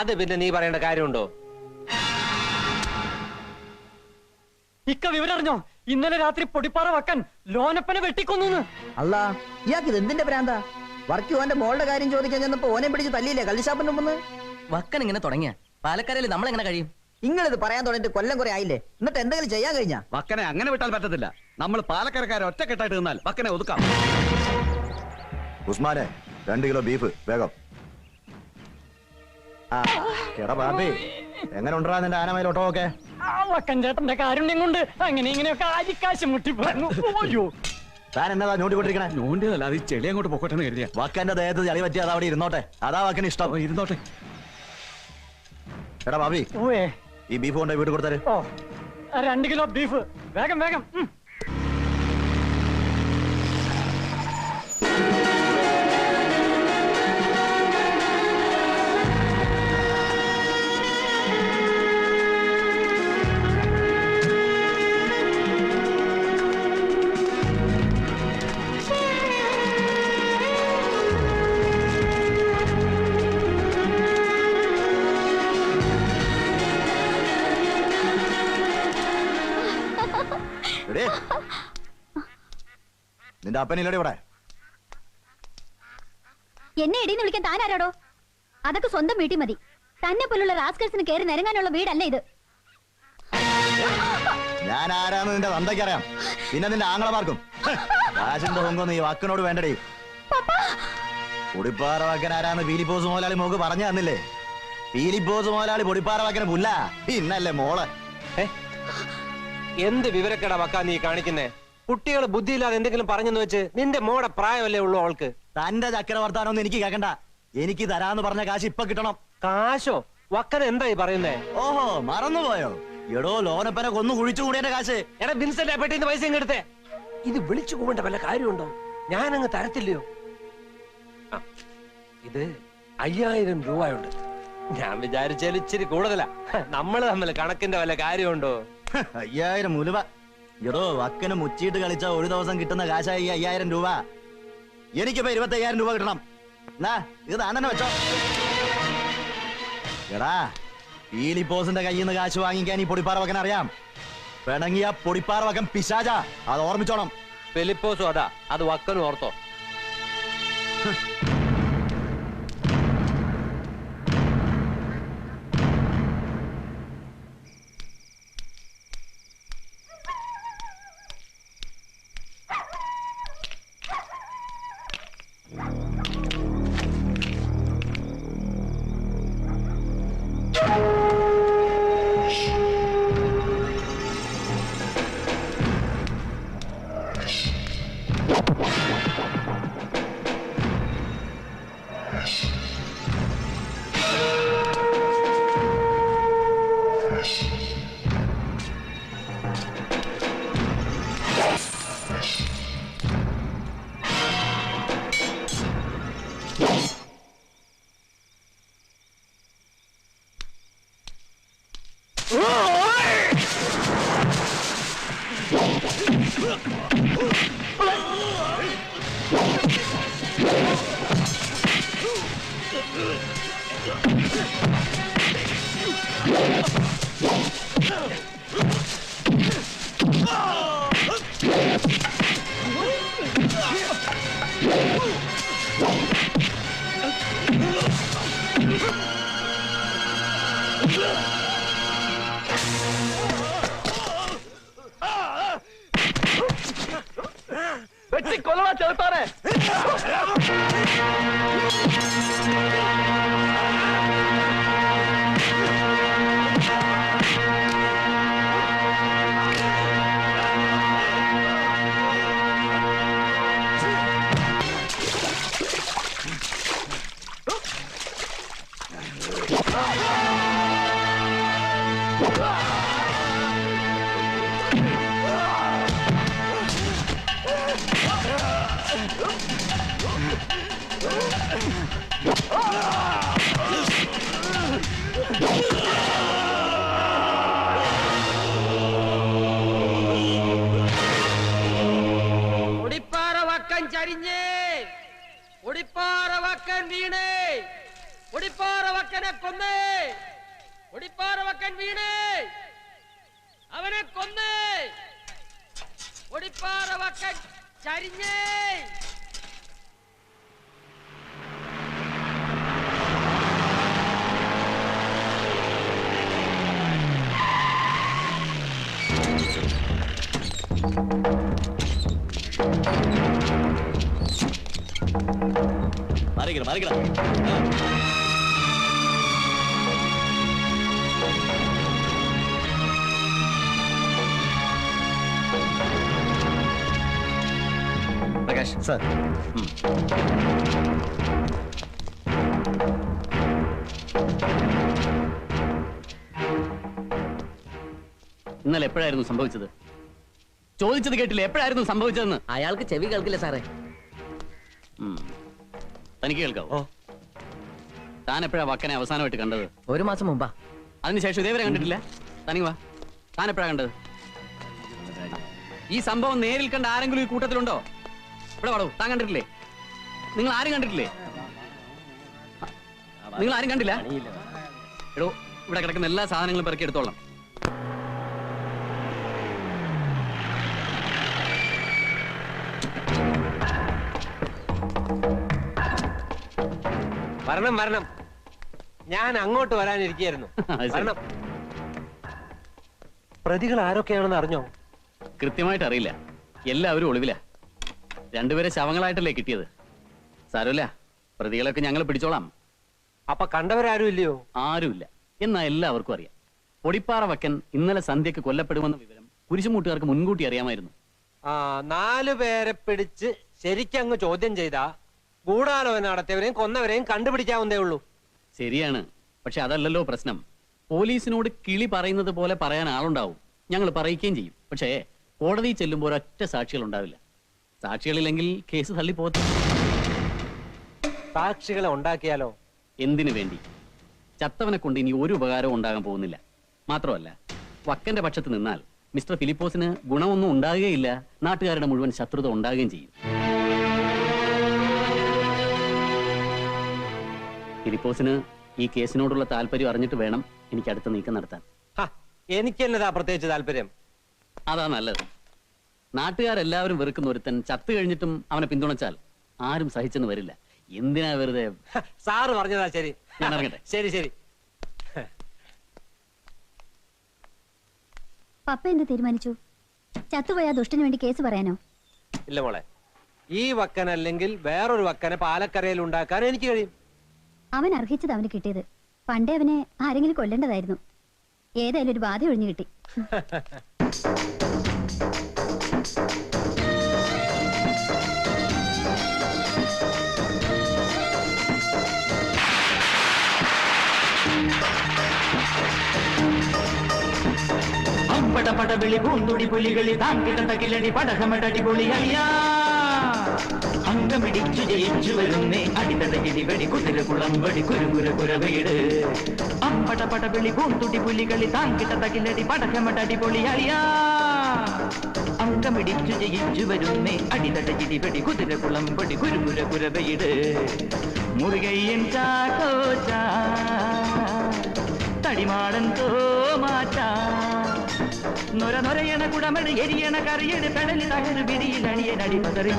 അത് പിന്നെ നീ പറയേണ്ട കാര്യമുണ്ടോ? ഇക്ക വിവരറിഞ്ഞോ? ഇന്നലെ രാത്രി പൊടിപ്പാറ വക്കൻ ലോനപ്പനെ വെട്ടിക്കൊന്നു. അല്ല, ഇയാൾക്ക് ഇത് എന്തിന്റെ ഭ്രാന്താ? വർക്കി ഓന്റെ മോളുടെ കാര്യം ചോദിക്കാൻ ചെന്നപ്പോ ഓനെ പിടിച്ച് തല്ലിയില്ലേ കള്ളിഷാപ്പിന്റെ മുമ്പ്? വക്കൻ ഇങ്ങനെ തുടങ്ങിയ പാലക്കാരയിൽ നമ്മളെങ്ങനെ കഴിയും? നിങ്ങളിത് പറയാൻ തുടങ്ങിട്ട് കൊല്ലം കുറെ ആയില്ലേ? എന്നിട്ട് എന്തെങ്കിലും ചെയ്യാൻ കഴിഞ്ഞാ? വക്കനെ അങ്ങനെ വിട്ടാൽ പറ്റത്തില്ല. നമ്മൾ പാലക്കാരക്കാരെ ഒറ്റക്കെട്ടായിട്ട് നിന്നാൽ വക്കനെ ഒതുക്കാം. ഉസ്മാനെ 2 കിലോ ബീഫ് വേഗം. എടാ ബാബി, എങ്ങനെ ഉണ്ടാ നിന്റെ ആനമയിലോട്ടോ ഒക്കെ? വക്കൻ ചേട്ടന്റെ കാരുണ്യം കൊണ്ട് അങ്ങനെ ഇങ്ങനെയൊക്കെ ആദിക്കാശ് മുട്ടിപ്പോന്നു. താൻ എന്നതാ ഞോണ്ടിക്കൊണ്ടിരിക്കണേ? ഞോണ്ടിയതല്ല, അത് ചെളി അങ്ങോട്ട് പൊക്കോട്ടെന്ന് കരുതിയ. വക്കന്റെ ദേഹത്ത് ചളി പറ്റി അത് അവിടെ ഇരുന്നോട്ടെ. അതാ വക്കന് ഇഷ്ടം. ഇരുന്നോട്ടെ. എടാ ബാബി, ഈ ബീഫ് കൊണ്ട് വീട്ടിൽ കൊടുത്തേ. 2 കിലോ ബീഫ് വേഗം വേഗം. നിന്റെ അപ്പനില്ലടി ഇവിടെ? എന്നെ എടീന്ന് വിളിക്കാൻ താനാരോടോ? അതൊക്കെ സ്വന്തം വീട്ടിൽ മതി. തന്നെ പോലുള്ള റാസ്കൽസിന് കയറി നിരങ്ങാനുള്ള വീടല്ല ഇത്. ഞാൻ ആരാന്ന് നിന്റെ തന്തയ്ക്കറിയാം, പിന്നെ നിന്റെ ആങ്ങളമാർക്കും. കാശിന്റെ പൊങ്കൊന്ന് ഈ വാക്കിനോട് വേണ്ടടി. പൊടിപ്പാറ വാക്കൻ ആരാന്ന് പീലിപ്പോസ് മുതലാളി മോക്ക് പറഞ്ഞു തന്നില്ലേ? പീലിപ്പോസ് മുതലാളി പൊടിപ്പാറ വാക്കന് പുല്ല, പിന്നല്ലേ മോള്. എന്ത് വിവരക്കേടാ വക്കാ നീ കാണിക്കുന്നേ? കുട്ടികൾ ബുദ്ധിയില്ലാതെ എന്തെങ്കിലും പറഞ്ഞെന്ന് വെച്ച് നിന്റെ മോടെ പ്രായമല്ലേ ഉള്ളൂ അവൾക്ക്? തന്റെ ചക്രവർത്താനൊന്നും എനിക്ക് കേക്കണ്ട. എനിക്ക് തരാന്ന് പറഞ്ഞ കാശ് ഇപ്പൊ കിട്ടണം. കാശോ? വക്കൻ എന്തായി പറയുന്നേ? ഓഹോ, മറന്നുപോയോ? എടോ, ലോനപ്പനെ കൊന്നു കുഴിച്ചു കൂടിയന്റെ കാശ്. എടാ വിൻസെന്റ് പെട്ടിന്ന് പൈസ എടുത്തേ. ഇത് വിളിച്ചു കൂടേണ്ട വല്ല കാര്യമുണ്ടോ? ഞാനങ്ങ് തരത്തില്ലയോ? ഇത് 5000 രൂപയുണ്ട്. ഞാൻ വിചാരിച്ചാൽ ഇച്ചിരി കൂടുതലാ. നമ്മള് തമ്മിൽ കണക്കിന്റെ വല്ല കാര്യമുണ്ടോ? 5000 ഉലുവ. എടോ, വക്കന് മുച്ചിട്ട് കളിച്ച ഒരു ദിവസം കിട്ടുന്ന കാശായി 5000 രൂപ. എനിക്കിപ്പോ 25000 രൂപ കിട്ടണം. എന്നാ ഇത് താൻ തന്നെ വെച്ചോ. എടാ, പീലിപ്പോസിന്റെ കയ്യിൽ നിന്ന് കാശ് വാങ്ങിക്കാൻ ഈ പൊടിപ്പാറ വക്കൻ അറിയാം. പിണങ്ങിയ പൊടിപ്പാറ വക്കൻ പിശാച, അത് ഓർമ്മിച്ചോണം. ഫിലിപ്പോസും അതാ, അത് വക്കനും ഓർത്തോ. വെട്ടി കൊല്ലവാ ചെറുത്താനെ. ഒടിപ്പാറ വക്കൻ ചരിഞ്ഞേ, ഒടിപ്പാറ വക്കൻ വീണേ, ഒടിപ്പാറ വക്കനെ കൊന്നേ, ഒടിപ്പാറ വക്കൻ വീണേ, അവനെ കൊന്നേ, ഒടിപ്പാറ വക്കൻ ചരിഞ്ഞേ. മാറിക്കണം. പ്രകാശ് സാർ. ഇന്നലെ എപ്പോഴായിരുന്നു സംഭവിച്ചത്? ചോദിച്ചത് കേട്ടില്ല, എപ്പോഴായിരുന്നു സംഭവിച്ചതെന്ന്. അയാൾക്ക് ചെവി കേൾക്കില്ല സാറേ. തനിക്ക് കേൾക്കാവോ? താൻ എപ്പോഴാ വക്കനെ അവസാനമായിട്ട് കണ്ടത്? 1 മാസം മുമ്പാ. അതിനുശേഷം ഇതേവരെ കണ്ടിട്ടില്ല? തനിക്ക് വാ, താൻ എപ്പോഴാ കണ്ടത്? ഈ സംഭവം നേരിൽ കണ്ട ആരെങ്കിലും ഈ കൂട്ടത്തിലുണ്ടോ? ഇവിടെ പാടൂ, താൻ കണ്ടിട്ടില്ലേ? നിങ്ങൾ ആരും കണ്ടിട്ടില്ലേ? നിങ്ങൾ ആരും കണ്ടില്ല? എടോ, ഇവിടെ കിടക്കുന്ന എല്ലാ സാധനങ്ങളും പെറുക്കി എടുത്തോളാം. വരണം. ഞാൻ അങ്ങോട്ട് വരാനിരിക്കുകയായിരുന്നു. വരണം. പ്രതികൾ ആരൊക്കെയാണെന്ന് അറിഞ്ഞോ? കൃത്യമായിട്ട് അറിയില്ല, എല്ലാവരും ഒളിവില. രണ്ടുപേരെ ശവങ്ങളായിട്ടല്ലേ കിട്ടിയത്. സാരമില്ല, പ്രതികളൊക്കെ ഞങ്ങൾ പിടിച്ചോളാം. അപ്പൊ കണ്ടവരാരും ഇല്ലയോ? ആരുമില്ല. എന്നാ എല്ലാവർക്കും അറിയാം, പൊടിപ്പാറ വക്കൻ ഇന്നലെ സന്ധ്യക്ക് കൊല്ലപ്പെടുമെന്ന വിവരം കുരിശുമൂട്ടുകാർക്ക് മുൻകൂട്ടി അറിയാമായിരുന്നു. 4 പേരെ പിടിച്ച് ശരിക്കങ്ങ് ചോദ്യം ചെയ്താ ഗൂഢാലോചന നടത്തിയവരെയും കൊന്നവരെയും കണ്ടുപിടിക്കാവുന്നതേ ഉള്ളൂ. ശരിയാണ്, പക്ഷെ അതല്ലല്ലോ പ്രശ്നം. പോലീസിനോട് കിളി പറയുന്നത് പോലെ പറയാൻ ആളുണ്ടാവും, ഞങ്ങൾ പറയിക്കുകയും ചെയ്യും. പക്ഷേ കോടതി ചെല്ലുമ്പോൾ ഒരൊറ്റ സാക്ഷികൾ ഉണ്ടാവില്ല. സാക്ഷികളില്ലെങ്കിൽ കേസ് തള്ളിപ്പോകും. സാക്ഷികളെ ഉണ്ടാക്കിയാലോ? എന്തിനു വേണ്ടി? ചത്തവനെ കൊണ്ട് ഇനി ഒരു ഉപകാരവും ഉണ്ടാകാൻ പോകുന്നില്ല. മാത്രമല്ല, വക്കന്റെ പക്ഷത്ത് നിന്നാൽ മിസ്റ്റർ ഫിലിപ്പോസിന് ഗുണമൊന്നും ഉണ്ടാകുകയില്ല, നാട്ടുകാരുടെ മുഴുവൻ ശത്രുത ഉണ്ടാകുകയും ചെയ്യും. ഫിലിപ്പോസിന് ഈ കേസിനോടുള്ള താല്പര്യം അറിഞ്ഞിട്ട് വേണം എനിക്ക് അടുത്ത നീക്കം നടത്താൻ. എനിക്കെന്നതാ പ്രത്യേകിച്ച് താല്പര്യം? അതാ നല്ലത്. നാട്ടുകാരെല്ലാവരും വെറുക്കുന്ന ഒരുത്തൻ ചത്തു കഴിഞ്ഞിട്ടും അവനെ പിന്തുണച്ചാൽ ആരും സഹിച്ചെന്ന് വരില്ല. എന്തിനാ വെറുതെ? സാറ് പറഞ്ഞതാ ശരി. ഞാൻ ഇറങ്ങട്ടെ. ശരി. പപ്പ എന്ത് തീരുമാനിച്ചു? ചത്തുപോയ ദുഷ്ടന് വേണ്ടി കേസ് പറയാനോ? ഇല്ല മോളെ, ഈ വക്കനല്ലെങ്കിൽ വേറൊരു വക്കനെ പാലക്കരയിൽ ഉണ്ടാക്കാൻ എനിക്ക് കഴിയും. അവൻ അർഹിച്ചത് അവന് കിട്ടിയത്. പണ്ടേ അവനെ ആരെങ്കിലും കൊല്ലേണ്ടതായിരുന്നു. ഏതായാലും ഒരു ബാധ ഒഴിഞ്ഞു കിട്ടി. പടപടവിളി പൂന്തുടി പുലികളി താങ്കിടതകിലടി പടകമടടിപൊളിയയ്യാ അങ്കമിടിച്ചു ജയിച്ചു വരുന്നേ അടിതടകിടി വെടി കുതിര കുളമ്പടി കുരുകുര കുരവീട് അമ്പടപടവിളി പൂന്തുടി പുലികളി താങ്കിടതകിലടി പടകമടടിപൊളിയയ്യാ അങ്കമിടിച്ചു ജയിച്ചു വരുന്നേ അടിതടയിടിപടി കുതിരകുളം പടി കുരുമുര കുരവയിട് മുറുകയ്യൻ ചാക്കോച്ച തടിമാടൻ തോമാറ്റ നൊര നൊരയണ കുടമട് എരിയണ കറിയട് പെടലി തകര് പിടിയിൽ അണിയൻ അടിപതറി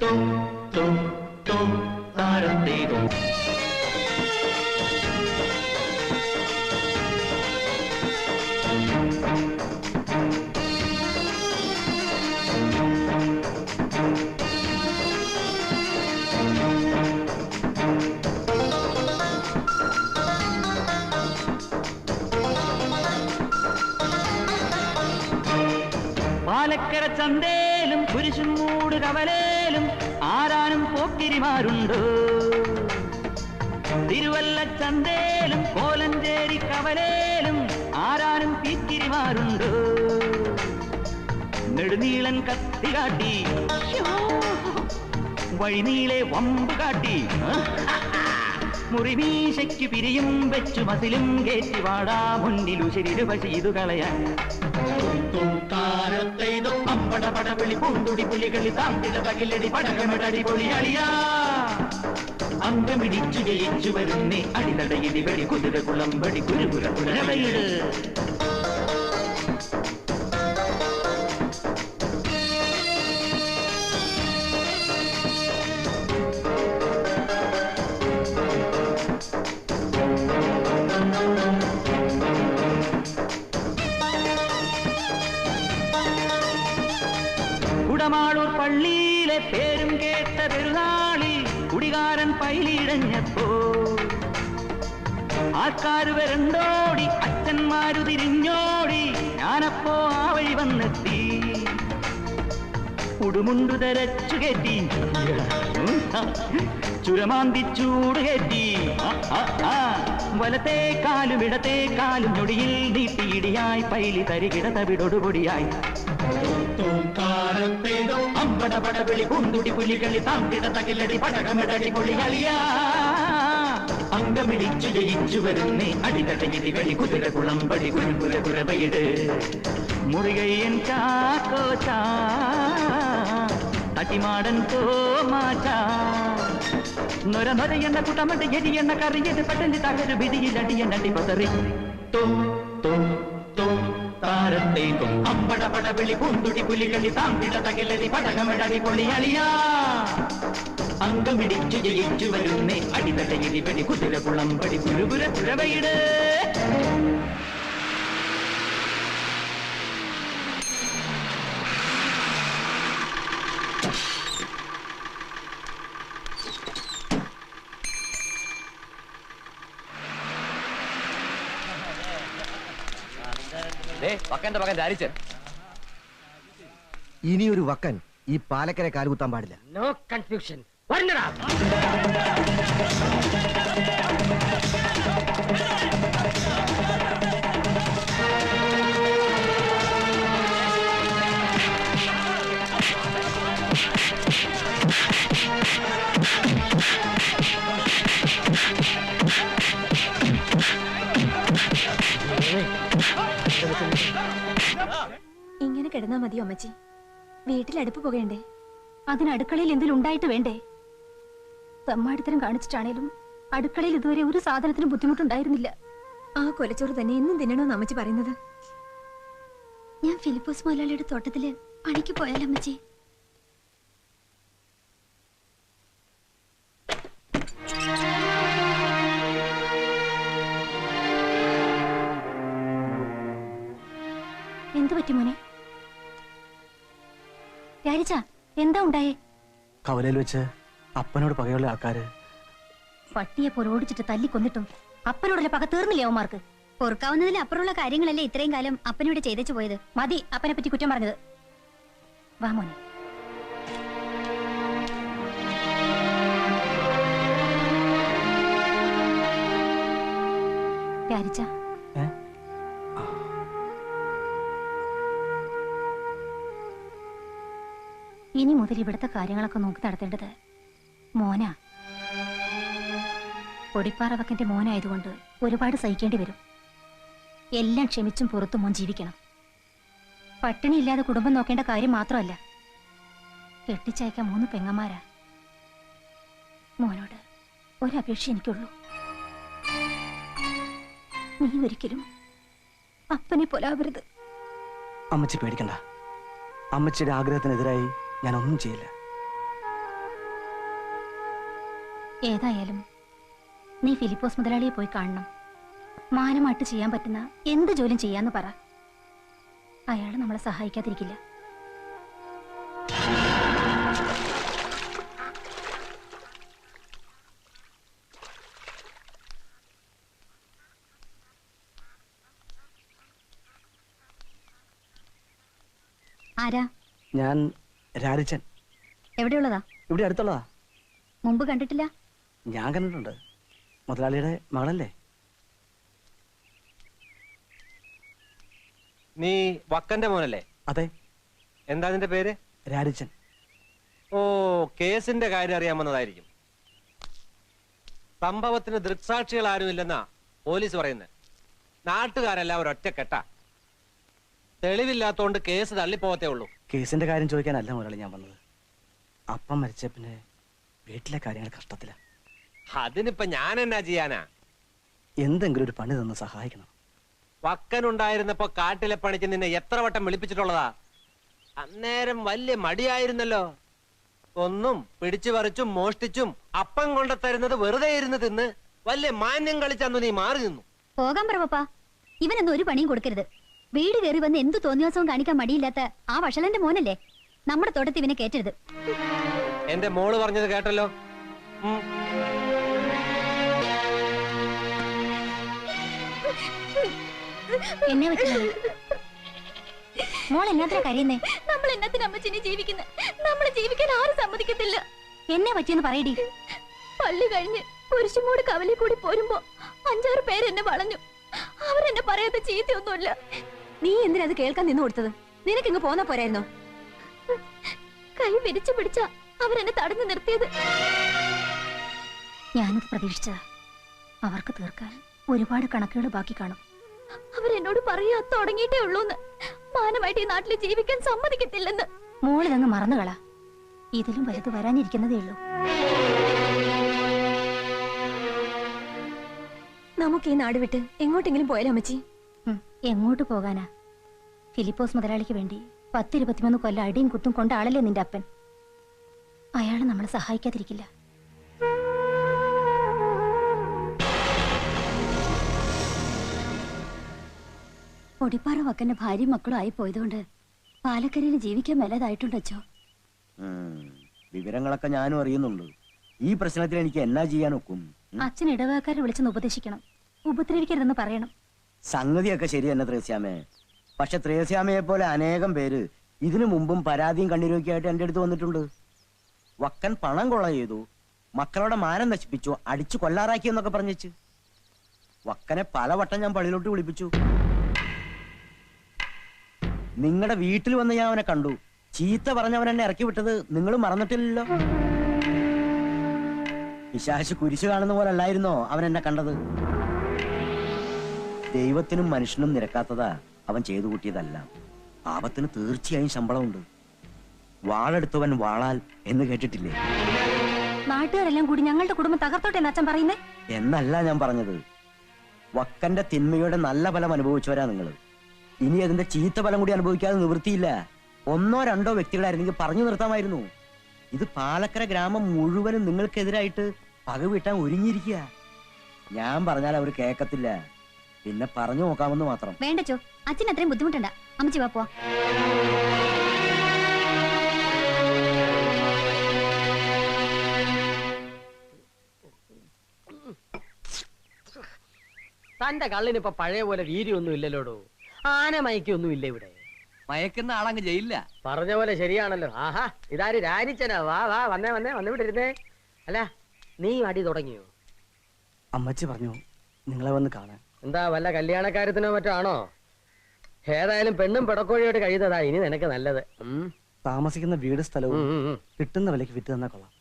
തോ തോ തോ താരത്തേതോ പാലക്കര ചന്തേലും കുരിശുമൂട് കവലേലും ആരാനും പോക്കിരിമാരുണ്ടോ തിരുവല്ല ചന്തേലും കോലഞ്ചേരി കവലേലും ആരാനും പീക്കിരിമാരുണ്ടോ നെടുനീളൻ കത്തി കാട്ടി വഴിനീളെ വമ്പ് കാട്ടി മുറിമീശയ്ക്ക് പിരിയും വെച്ചു മസിലും കയറ്റി വാടാ മുന്നിലു ശരീര പക്ഷി ഇതു കളയാൻ അമ്പടപടവിളി പൂന്തുടി പുലികളി താണ്ടിട പകിലടി പടകമടടി പൊളിയളിയാ അങ്കമിടിച്ചു ജയിച്ചു വരുന്നേ അടിനടയിടി വെടി കുതിര കുളമ്പടി കുരുകുര കുരവയിട് കുടമാളൂർ പള്ളിയിലെ പേരും കേട്ട പെരുന്നാളിൽ കുടികാരൻ പൈലിടഞ്ഞപ്പോ ആൾക്കാര് വരണ്ടോടി അച്ഛന്മാരു തിരിഞ്ഞോടി ഞാനപ്പോ ആ വഴി വന്നെത്തി ഉടുമുണ്ടു തരച്ചു കയറ്റി ചുരമാന്തി ചൂട് കയറ്റി വലത്തെ കാലും ഇടത്തെ കാലും ഞൊടിയിൽ നീട്ടിയിടിയായി പൈലി തരികിട തവിടൊടുപൊടിയായി അമ്പടപടവിളി പൂന്തുടി പുലികളി താണ്ടിട തകിലടി പടകമടടി പൊളിയളിയാ അങ്കമിടിച്ചു ജയിച്ചു വരുന്നേ അടിതടയിടി വെടി കുതിര കുളമ്പടി കുരുകുര കുരവയിട് മുറുകയ്യൻ ചാക്കോച്ച തട്ടിമാടൻ തോമാച്ച നൊര നൊരയെണ്ണ കുട്ടമട്ട എരിയെണ്ണ കറിയത് പെട്ടെന്ന് തകര് വിധിയിൽ അടിയൻ അടിപതറി തോ തോ തോ താരത്തേക്കും അമ്പടപടവിളി പൂന്തുടി പുലികളി താണ്ടിട തകിലടി പടകമടടി പൊളിയളിയാ അങ്കമിടിച്ചു ജയിച്ചു വരുന്നേ അടിതടയിടി വെടി കുതിര കുളമ്പടി കുരുകുര കുരവയിട് വക്കന്റെ മകൻ രാരിച്ചൻ ഇനിയൊരു വക്കൻ ഈ പാലക്കരെ കാലുകുത്താൻ പാടില്ല. No confusion. വരണടാ. ഇങ്ങനെ കിടന്നാ മതിയോ അമ്മച്ചി? വീട്ടിൽ അടുപ്പ് പുകയണ്ടേ? അതിന് അടുക്കളയിൽ എന്തെങ്കിലും ഉണ്ടായിട്ട് വേണ്ടേ? തെമ്മാടിത്തരം കാണിച്ചിട്ടാണേലും അടുക്കളയിൽ ഇതുവരെ ഒരു സാധനത്തിനും ബുദ്ധിമുട്ടുണ്ടായിരുന്നില്ല. ആ കൊലച്ചോറ് തന്നെ എന്നും തിന്നണോന്ന് അമ്മച്ചി പറയുന്നത്. ഞാൻ ഫിലിപ്പോസ് മുതലാളിയുടെ തോട്ടത്തില് പണിക്ക് പോയാലമ്മച്ചി? എന്തു പറ്റി മോനെ? രാരിച്ച, എന്താ ഉണ്ടായേ? കവലയിൽ വെച്ച് അപ്പനോട് പകയുള്ള ആൾക്കാര് പട്ടിയെ പോലെ ഓടിച്ചിട്ട് തല്ലിക്കൊന്നിട്ടും അപ്പനോടുള്ള പക തീർന്നില്ലേ അവന്മാർക്ക്? പൊറുക്കാവുന്നതിൽ അപ്പുറമുള്ള കാര്യങ്ങളല്ലേ ഇത്രയും കാലം അപ്പനോട് ചെയ്തേച്ചു പോയത്. മതി അപ്പനെ പറ്റി കുറ്റം പറഞ്ഞത്. വാ മോനെ. രാരിച്ച, ഇനി മുതൽ ഇവിടുത്തെ കാര്യങ്ങളൊക്കെ നോക്കി നടത്തേണ്ടത് മോനാ. പൊടിപ്പാറ വക്കന്റെ മോനായതുകൊണ്ട് ഒരുപാട് സഹിക്കേണ്ടി വരും. എല്ലാം ക്ഷമിച്ചും പുറത്തും മോൻ ജീവിക്കണം. പട്ടിണി ഇല്ലാതെ കുടുംബം നോക്കേണ്ട കാര്യം മാത്രമല്ല, കെട്ടിച്ചയക്കാൻ 3 പെങ്ങന്മാരാ. മോനോട് ഒരപേക്ഷ എനിക്കുള്ളൂ. നീ ഒരിക്കലും അപ്പനെ പോലാവരുത്. അമ്മച്ചി പേടിക്കണ്ട. അമ്മച്ചിയുടെ ആഗ്രഹത്തിനെതിരായി ഞാൻ ഒന്നും ചെയ്യില്ല. ഏതായാലും നീ ഫിലിപ്പോസ് മുതലാളിയെ പോയി കാണണം. മാനമായിട്ട് ചെയ്യാൻ പറ്റുന്ന എന്ത് ജോലിയും ചെയ്യാന്ന് പറ. അയാൾ നമ്മളെ സഹായിക്കാതിരിക്കില്ല. ആരാ? ഞാൻ രാരിച്ചൻ. എവിടെയുള്ളതാ? ഇവിടെ അടുത്തുള്ളതാ. മുമ്പ് കണ്ടിട്ടില്ല? ഞാൻ കണ്ടിട്ടുണ്ട്. മുതലാളിയുടെ മകളല്ലേ? നീ വക്കന്റെ മോനല്ലേ? അതെ. എന്താ നിന്റെ പേര്? രാരിച്ചൻ. ഓ, കേസിന്റെ കാര്യം അറിയാൻ വന്നതായിരിക്കും. സംഭവത്തിന് ദൃക്സാക്ഷികൾ ആരുമില്ലെന്നാ പോലീസ് പറയുന്നത്. നാട്ടുകാരെല്ലാം ഒരൊറ്റക്കെട്ടാ. തെളിവില്ലാത്തോണ്ട് കേസ് തള്ളിപ്പോകത്തേ ഉള്ളൂ. കേസിന്റെ കാര്യം ചോദിക്കാനല്ല മുതലാളി ഞാൻ വന്നത്. അപ്പം മരിച്ച പിന്നെ വീട്ടിലെ കാര്യങ്ങൾ കഷ്ടത്തില. അതിനിപ്പോ ഞാൻ എന്നാ ചെയ്യാനാ? എന്തെങ്കിലും ഒരു പണി തന്ന് സഹായിക്കണം. വക്കനുണ്ടായിരുന്നപ്പോ കാട്ടിലെ പണിക്ക് നിന്നെ എത്ര വട്ടം വിളിപ്പിച്ചിട്ടുള്ളതാ? അന്നേരം വലിയ മടിയായിരുന്നല്ലോ. ഒന്നും പിടിച്ചു പറിച്ചും മോഷ്ടിച്ചും അപ്പം കൊണ്ട തരുന്നത് വെറുതെ ഇരുന്ന് തിന്ന് വലിയ മാന്യം കളിച്ചന്നു നീ മാറി നിന്നു. പോകാൻ പറ പപ്പാ. ഇവനൊന്നും ഒരു പണിയും കൊടുക്കരുത്. വീട് കയറി വന്ന് എന്ത് തോന്നിയാസവും കാണിക്കാൻ മടിയില്ലാത്ത ആ വഷളന്റെ മോനല്ലേ. നമ്മുടെ തോട്ടത്തിൽ ഇവനെ കേറ്റരുത്. എന്റെ മോള് പറഞ്ഞത് കേട്ടല്ലോ. എന്നെ പറ്റുന്നത് മോൾ എന്നാത്ര കരയുന്നേ? നമ്മൾ എന്നത്തിന് അമ്മച്ചിനെ ജീവിക്കുന്നത്? നമ്മളെ ജീവിക്കാൻ ആരും സമ്മതിക്കത്തില്ല. എന്നെ പറ്റിയെന്ന് പറയടി. പള്ളി കഴിഞ്ഞ് കുരിശുമൂട് കവലി കൂടി പോരുമ്പോ 5-6 പേര് എന്നെ വളഞ്ഞു. അവരെന്നെ പറയാത്ത ചീത്തയൊന്നുമില്ല. നീ എന്തിനത് കേൾക്കാൻ നിന്ന് കൊടുത്തത്? നിനക്കിങ്ങ് പോന്നാ പോരായിരുന്നോ? കൈ വിരിച്ചു പിടിച്ച അവരെന്നെ തടഞ്ഞു നിർത്തിയത്. ഞാനത് പ്രതീക്ഷിച്ചതാ. അവർക്ക് തീർക്കാൻ ഒരുപാട് കണക്കുകൾ ബാക്കി കാണും. അവരെന്നോട് പറയാ തുടങ്ങിയിട്ടേ ഉള്ളൂന്ന്. മാനമായിട്ട് ഈ നാട്ടിൽ ജീവിക്കാൻ സമ്മതിക്കത്തില്ലെന്ന്. മോളിതങ്ങ് മറന്നുകളാ. ഇതിലും വലുത് വരാനിരിക്കുന്നതേ ഉള്ളൂ. നമുക്ക് ഈ നാട് വിട്ട് എങ്ങോട്ടെങ്കിലും പോയാലോ അമ്മച്ചി? എങ്ങോട്ട് പോകാനാ? ഫിലിപ്പോസ് മുതലാളിക്ക് വേണ്ടി 10-23 കൊല്ലം അടിയും കുത്തും കൊണ്ട ആളല്ലേ നിന്റെ അപ്പൻ. അയാള് നമ്മളെ സഹായിക്കാതിരിക്കില്ല. പൊടിപ്പാറ വക്കന്റെ ഭാര്യയും മക്കളും ആയി പോയതുകൊണ്ട് പാലക്കരയിൽ ജീവിക്കാൻ മേലതായിട്ടുണ്ടോ? വിവരങ്ങളൊക്കെ ഞാനും അറിയുന്നുണ്ട്. ഈ പ്രശ്നത്തിൽ എനിക്ക് എന്നാ ചെയ്യാൻ ഒക്കും? അച്ഛൻ ഇടവക്കാരെ വിളിച്ചെന്ന് ഉപദേശിക്കണം. ഉപദ്രവിക്കരുതെന്ന് പറയണം. സംഗതിയൊക്കെ ശരി തന്നെ ത്രേസ്യാമേ. പക്ഷെ ത്രേസ്യാമയെ പോലെ അനേകം പേര് ഇതിനു മുമ്പും പരാതിയും കണ്ണീരൊക്കെ ആയിട്ട് എന്റെ അടുത്ത് വന്നിട്ടുണ്ട്. വക്കൻ പണം കൊള്ള ചെയ്തു, മക്കളുടെ മാനം നശിപ്പിച്ചു, അടിച്ചു കൊല്ലാറാക്കി എന്നൊക്കെ പറഞ്ഞിച്ച്. വക്കനെ പലവട്ടം ഞാൻ പള്ളിയിലോട്ട് വിളിപ്പിച്ചു. നിങ്ങളുടെ വീട്ടിൽ വന്ന് ഞാൻ അവനെ കണ്ടു. ചീത്ത പറഞ്ഞവൻ എന്നെ ഇറക്കി വിട്ടത് നിങ്ങൾ മറന്നിട്ടില്ലല്ലോ. പിശാച് കുരിശ് കാണുന്ന പോലെ അല്ലായിരുന്നോ അവൻ എന്നെ കണ്ടത്? ദൈവത്തിനും മനുഷ്യനും നിരക്കാത്തതാ അവൻ ചെയ്തു കൂട്ടിയതല്ല. പാപത്തിന് തീർച്ചയായും ശമ്പളമുണ്ട്. വാളെടുത്തവൻ വാളാൽ എന്ന് കേട്ടിട്ടില്ലേ? നാട്ടുകാരെല്ലാം കൂടി ഞങ്ങളുടെ കുടുംബം തകർത്തോട്ടെ എന്ന് അച്ഛൻ പറയുന്നേ? എന്നല്ല ഞാൻ പറഞ്ഞത്. വക്കന്റെ തിന്മയുടെ നല്ല ഫലം അനുഭവിച്ചവരാ നിങ്ങൾ. ഇനി അതിന്റെ ചീത്ത ഫലം കൂടി അനുഭവിക്കാതെ നിവൃത്തിയില്ല. 1-2 വ്യക്തികളായിരുന്നെങ്കിൽ പറഞ്ഞു നിർത്താമായിരുന്നു. ഇത് പാലക്കര ഗ്രാമം മുഴുവനും നിങ്ങൾക്കെതിരായിട്ട് പകവീട്ടാൻ ഒരുങ്ങിയിരിക്കുക. ഞാൻ പറഞ്ഞാൽ അവർ കേൾക്കത്തില്ല. പിന്നെ പറഞ്ഞു നോക്കാമെന്ന് മാത്രം. വേണ്ടച്ചോ, അച്ഛൻ അത്രയും ബുദ്ധിമുട്ടണ്ട. അമ്മച്ചി വാ പോവാ. തന്റെ കള്ളിനിപ്പൊ പഴയ പോലെ വീര്യൊന്നും ഇല്ലല്ലോടോ. ആന മയക്കൊന്നും ഇല്ല ഇവിടെ. മയക്കുന്ന ആളങ്ങ് ജയിലില്ല. പറഞ്ഞ പോലെ ശരിയാണല്ലോ. ആഹാ, ഇതാര് രാരിച്ചനാ? വാ വാ, വന്നേ വന്നേ, വന്നിവിടിരുന്നേ. അല്ല, നീ അടി തുടങ്ങിയോ? അമ്മച്ചി പറഞ്ഞു നിങ്ങളെ വന്ന് കാണാൻ. എന്താ വല്ല കല്യാണക്കാര്യത്തിനോ മറ്റോ ആണോ? ഏതായാലും പെണ്ണും പിടക്കോഴിയോട് കഴിയുന്നതാ ഇനി നിനക്ക് നല്ലത്. താമസിക്കുന്ന വീട് സ്ഥലവും കിട്ടുന്ന വിലക്ക് വിറ്റ് തന്നാ കൊള്ളാം.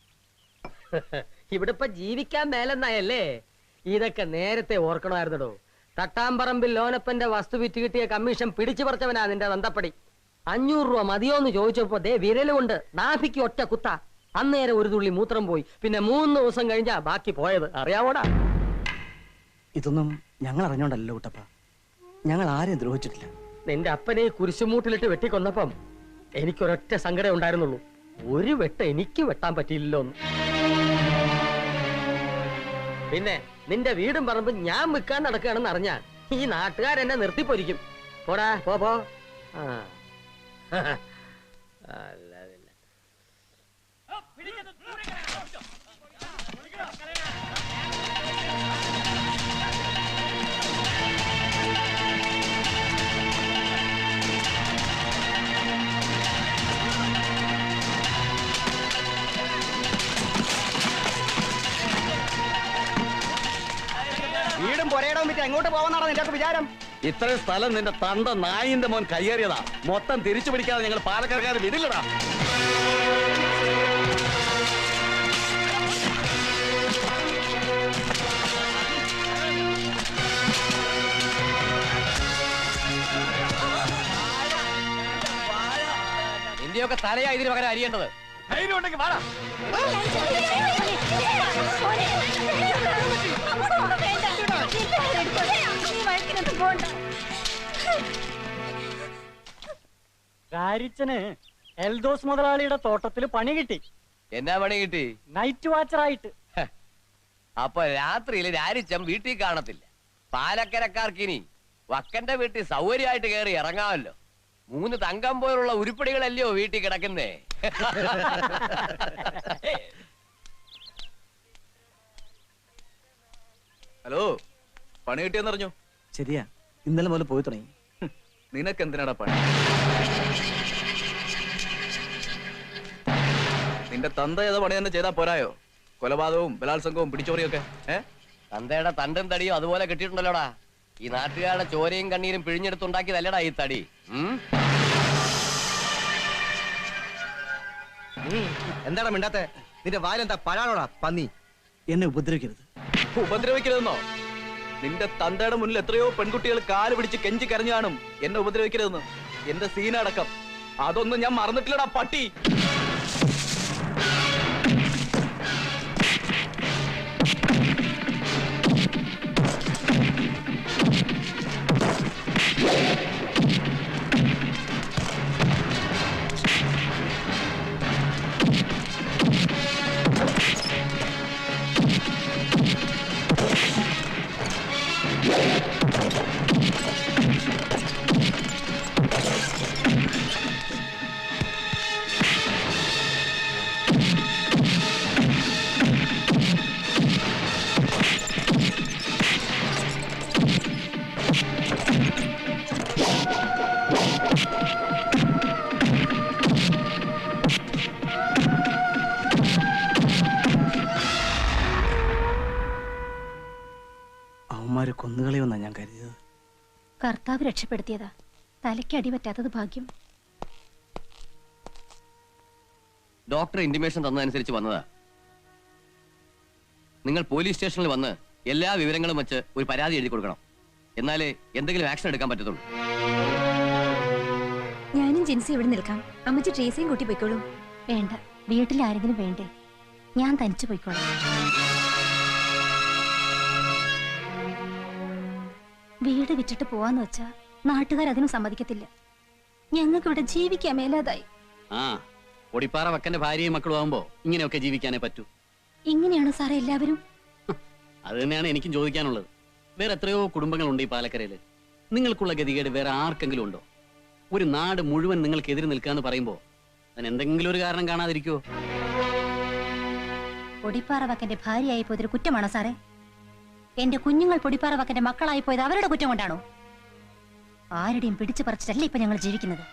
ഇവിടെ ഇപ്പൊ ജീവിക്കാൻ മേലെന്നായല്ലേ? ഇതൊക്കെ നേരത്തെ ഓർക്കണമായിരുന്നടോ. തട്ടാമ്പറമ്പിൽ ലോനപ്പന്റെ വസ്തു വിറ്റ് കിട്ടിയ കമ്മീഷൻ പിടിച്ചു പറിച്ചവനാ നിന്റെ തന്തപ്പടി. 500 രൂപ മതിയോന്ന് ചോദിച്ചപ്പോ ദേ വിരലുകൊണ്ട് നാഭിക്ക് ഒറ്റ കുത്ത. അന്നേരം ഒരു തുള്ളി മൂത്രം പോയി. പിന്നെ 3 ദിവസം കഴിഞ്ഞാ ബാക്കി പോയത്. അറിയാവോടാ? ഇതൊന്നും ഞങ്ങൾ അറിഞ്ഞോണ്ടല്ലോ കുട്ടപ്പ. ഞങ്ങൾ ആരെയും ദ്രോഹിച്ചിട്ടില്ല. നിന്റെ അപ്പനെ കുരിശുമൂട്ടിലിട്ട് വെട്ടിക്കൊന്നപ്പം എനിക്കൊരൊറ്റ സങ്കടം ഉണ്ടായിരുന്നുള്ളൂ. ഒരു വെട്ട എനിക്ക് വെട്ടാൻ പറ്റിയില്ലല്ലോ എന്ന്. പിന്നെ നിന്റെ വീടും പറമ്പും ഞാൻ വിൽക്കാൻ നടക്കുകയാണെന്ന് അറിഞ്ഞാൽ ഈ നാട്ടുകാരെന്നെ നിർത്തിപ്പൊരിക്കും. പോടാ പോ. വീടും പൊരയിടവും വിറ്റ് എങ്ങോട്ട് പോവാന്നാണ് നിന്റെ വിചാരം? ഇത്രയും സ്ഥലം നിന്റെ തണ്ട നായിന്റെ മോൻ കയ്യേറിയതാ. മൊത്തം തിരിച്ചു പിടിക്കാതെ ഞങ്ങൾ പാലക്കാർക്കാർ വിടില്ലടാ. ഇന്ത്യയൊക്കെ തലയാ ഇതിന് പകരം അരിയേണ്ടത്. ധൈര്യം ഉണ്ടെങ്കിൽ വാടാ. കാര്യച്ചന് എൽദോസ് മുതലാളിയുടെ തോട്ടത്തിൽ പണി കിട്ടി. എന്നാ പണി കിട്ടി? നൈറ്റ് വാച്ചറായിട്ട്. അപ്പൊ രാത്രിയിൽ രാരിച്ചം വീട്ടിൽ കാണത്തില്ല. പാലക്കരക്കാർക്കിനി വക്കന്റെ വീട്ടിൽ സൗകര്യമായിട്ട് കയറി ഇറങ്ങാമല്ലോ. 3 തങ്കം പോലുള്ള ഉരുപ്പടികളല്ലയോ വീട്ടിൽ കിടക്കുന്നേ. ഹലോ, പണി കിട്ടിയെന്നറിഞ്ഞു? ശരിയാ, ഇന്നലെ മുതൽ പോയി തുടങ്ങി. നിനക്ക് എന്തിനാടാ പണി? നിന്റെ തന്ത ഏതോ പണി തന്നെ ചെയ്താ പോരായോ? കൊലപാതകവും ബലാത്സംഗവും പിടിച്ചോറിയൊക്കെ. തന്തയുടെ തണ്ടും തടിയും അതുപോലെ കിട്ടിയിട്ടുണ്ടല്ലോടാ. ഈ നാട്ടുകാരുടെ ചോരയും കണ്ണീരും പിഴിഞ്ഞെടുത്തുണ്ടാക്കിയതല്ലടാ ഈ തടി. എന്താണ് മിണ്ടാത്തെ? നിന്റെ വായിലെന്താ പഴാണോടാ പന്നി? എന്നെ ഉപദ്രവിക്കരുത്. ഉപദ്രവിക്കരുതെന്നോ? നിന്റെ തന്തയുടെ മുന്നിൽ എത്രയോ പെൺകുട്ടികൾ കാല് പിടിച്ച് കെഞ്ചി കരഞ്ഞു കാണും എന്നെ ഉപദ്രവിക്കരുതെന്ന്. എന്റെ സീനടക്കം അതൊന്നും ഞാൻ മറന്നിട്ടില്ലടാ പട്ടി. അവന്മാര് കൊന്നുകളയുമെന്നാ ഞാൻ കരുതിയത്. കർത്താവ് രക്ഷപ്പെടുത്തിയതാ. തലയ്ക്ക് അടി പറ്റാത്തത് ഭാഗ്യം. ഡോക്ടർ ഇന്റിമേഷൻ തന്നതനുസരിച്ച് വന്നതാ. നിങ്ങൾ പോലീസ് സ്റ്റേഷനിൽ വന്ന് എല്ലാ വിവരങ്ങളും വെച്ച് ഒരു പരാതി എഴുതി കൊടുക്കണം. എന്നാലേ എന്തെങ്കിലും ആക്ഷൻ എടുക്കാൻ പറ്റത്തുള്ളൂ. ഞാനും ജിൻസി ഇവിടെ നിൽക്കാം. അമ്മച്ചി ട്രേസിയും കൂട്ടി പോയിക്കോളൂ. വേണ്ട, വീട്ടിൽ ആരെങ്കിലും വേണ്ടേ? ഞാൻ തനിച്ചു പോയിക്കോളാം. വീട് വിറ്റിട്ട് പോവാന്ന് വെച്ചാ നാട്ടുകാർ അതിനും സമ്മതിക്കത്തില്ല. ഞങ്ങൾക്ക് ഇവിടെ ജീവിക്കാൻ മേലാതായി. ആ, പൊടിപ്പാറ വക്കന്റെ ഭാര്യയും മക്കളും ആവുമ്പോ ഇങ്ങനെയൊക്കെ ജീവിക്കാനേ പറ്റൂ. ഇങ്ങനെയാണോ സാറേ എല്ലാവരും? അത് തന്നെയാണ് എനിക്കും ചോദിക്കാനുള്ളത്. വേറെ എത്രയോ കുടുംബങ്ങളുണ്ട് ഈ പാലക്കരയില്. നിങ്ങൾക്കുള്ള ഗതികേട് വേറെ ആർക്കെങ്കിലും ഉണ്ടോ? ഒരു നാട് മുഴുവൻ നിങ്ങൾക്ക് എതിര് നിൽക്കാന്ന് പറയുമ്പോ അതിന് എന്തെങ്കിലും ഒരു കാരണം കാണാതിരിക്കുവോ? പൊടിപ്പാറ വക്കന്റെ ഭാര്യയായി പോയതൊരു കുറ്റമാണോ സാറേ? എന്റെ കുഞ്ഞുങ്ങൾ പൊടിപ്പാറ വക്കന്റെ മക്കളായി പോയത് അവരുടെ കുറ്റം കൊണ്ടാണോ? ആരുടെയും പിടിച്ചു പറിച്ചിട്ടല്ല ഇപ്പൊ ഞങ്ങൾ ജീവിക്കുന്നത്.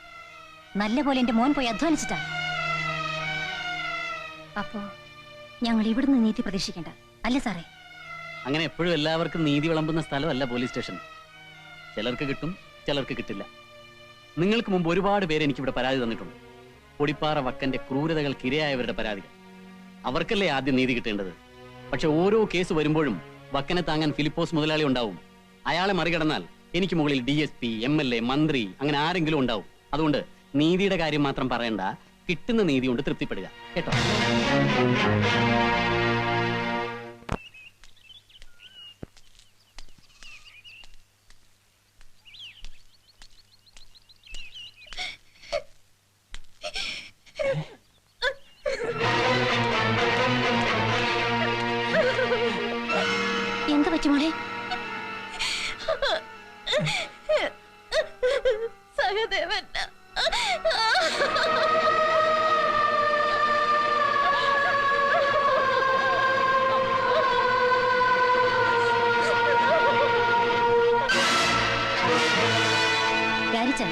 നല്ലപോലെ എന്റെ മോൻ പോയി അധ്വാനിച്ചിട്ടാ. അപ്പോ ഞങ്ങൾ ഇവിടുന്ന് നീതി പ്രതീക്ഷിക്കേണ്ട അല്ലേ സാറേ? അങ്ങനെ എപ്പോഴും എല്ലാവർക്കും നീതി വിളമ്പുന്ന സ്ഥലമല്ല പോലീസ് സ്റ്റേഷൻ. ചിലർക്ക് കിട്ടും, ചിലർക്ക് കിട്ടില്ല. നിങ്ങൾക്ക് മുമ്പ് ഒരുപാട് പേര് എനിക്കിവിടെ പരാതി തന്നിട്ടുണ്ട്. പൊടിപ്പാറ വക്കന്റെ ക്രൂരതകൾക്ക് ഇരയായവരുടെ പരാതികൾ. അവർക്കല്ലേ ആദ്യം നീതി കിട്ടേണ്ടത്. പക്ഷെ ഓരോ കേസ് വരുമ്പോഴും വക്കനെ താങ്ങാൻ ഫിലിപ്പോസ് മുതലാളി ഉണ്ടാവും. അയാളെ മറികടന്നാൽ എനിക്ക് മുകളിൽ DSP, MLA, മന്ത്രി അങ്ങനെ ആരെങ്കിലും ഉണ്ടാവും. അതുകൊണ്ട് നീതിയുടെ കാര്യം മാത്രം പറയണ്ട, കിട്ടുന്ന നീതി കൊണ്ട് തൃപ്തിപ്പെടുക കേട്ടോ. എന്ത് പറ്റി മോളെ? സഹദേവൻ രാരിച്ച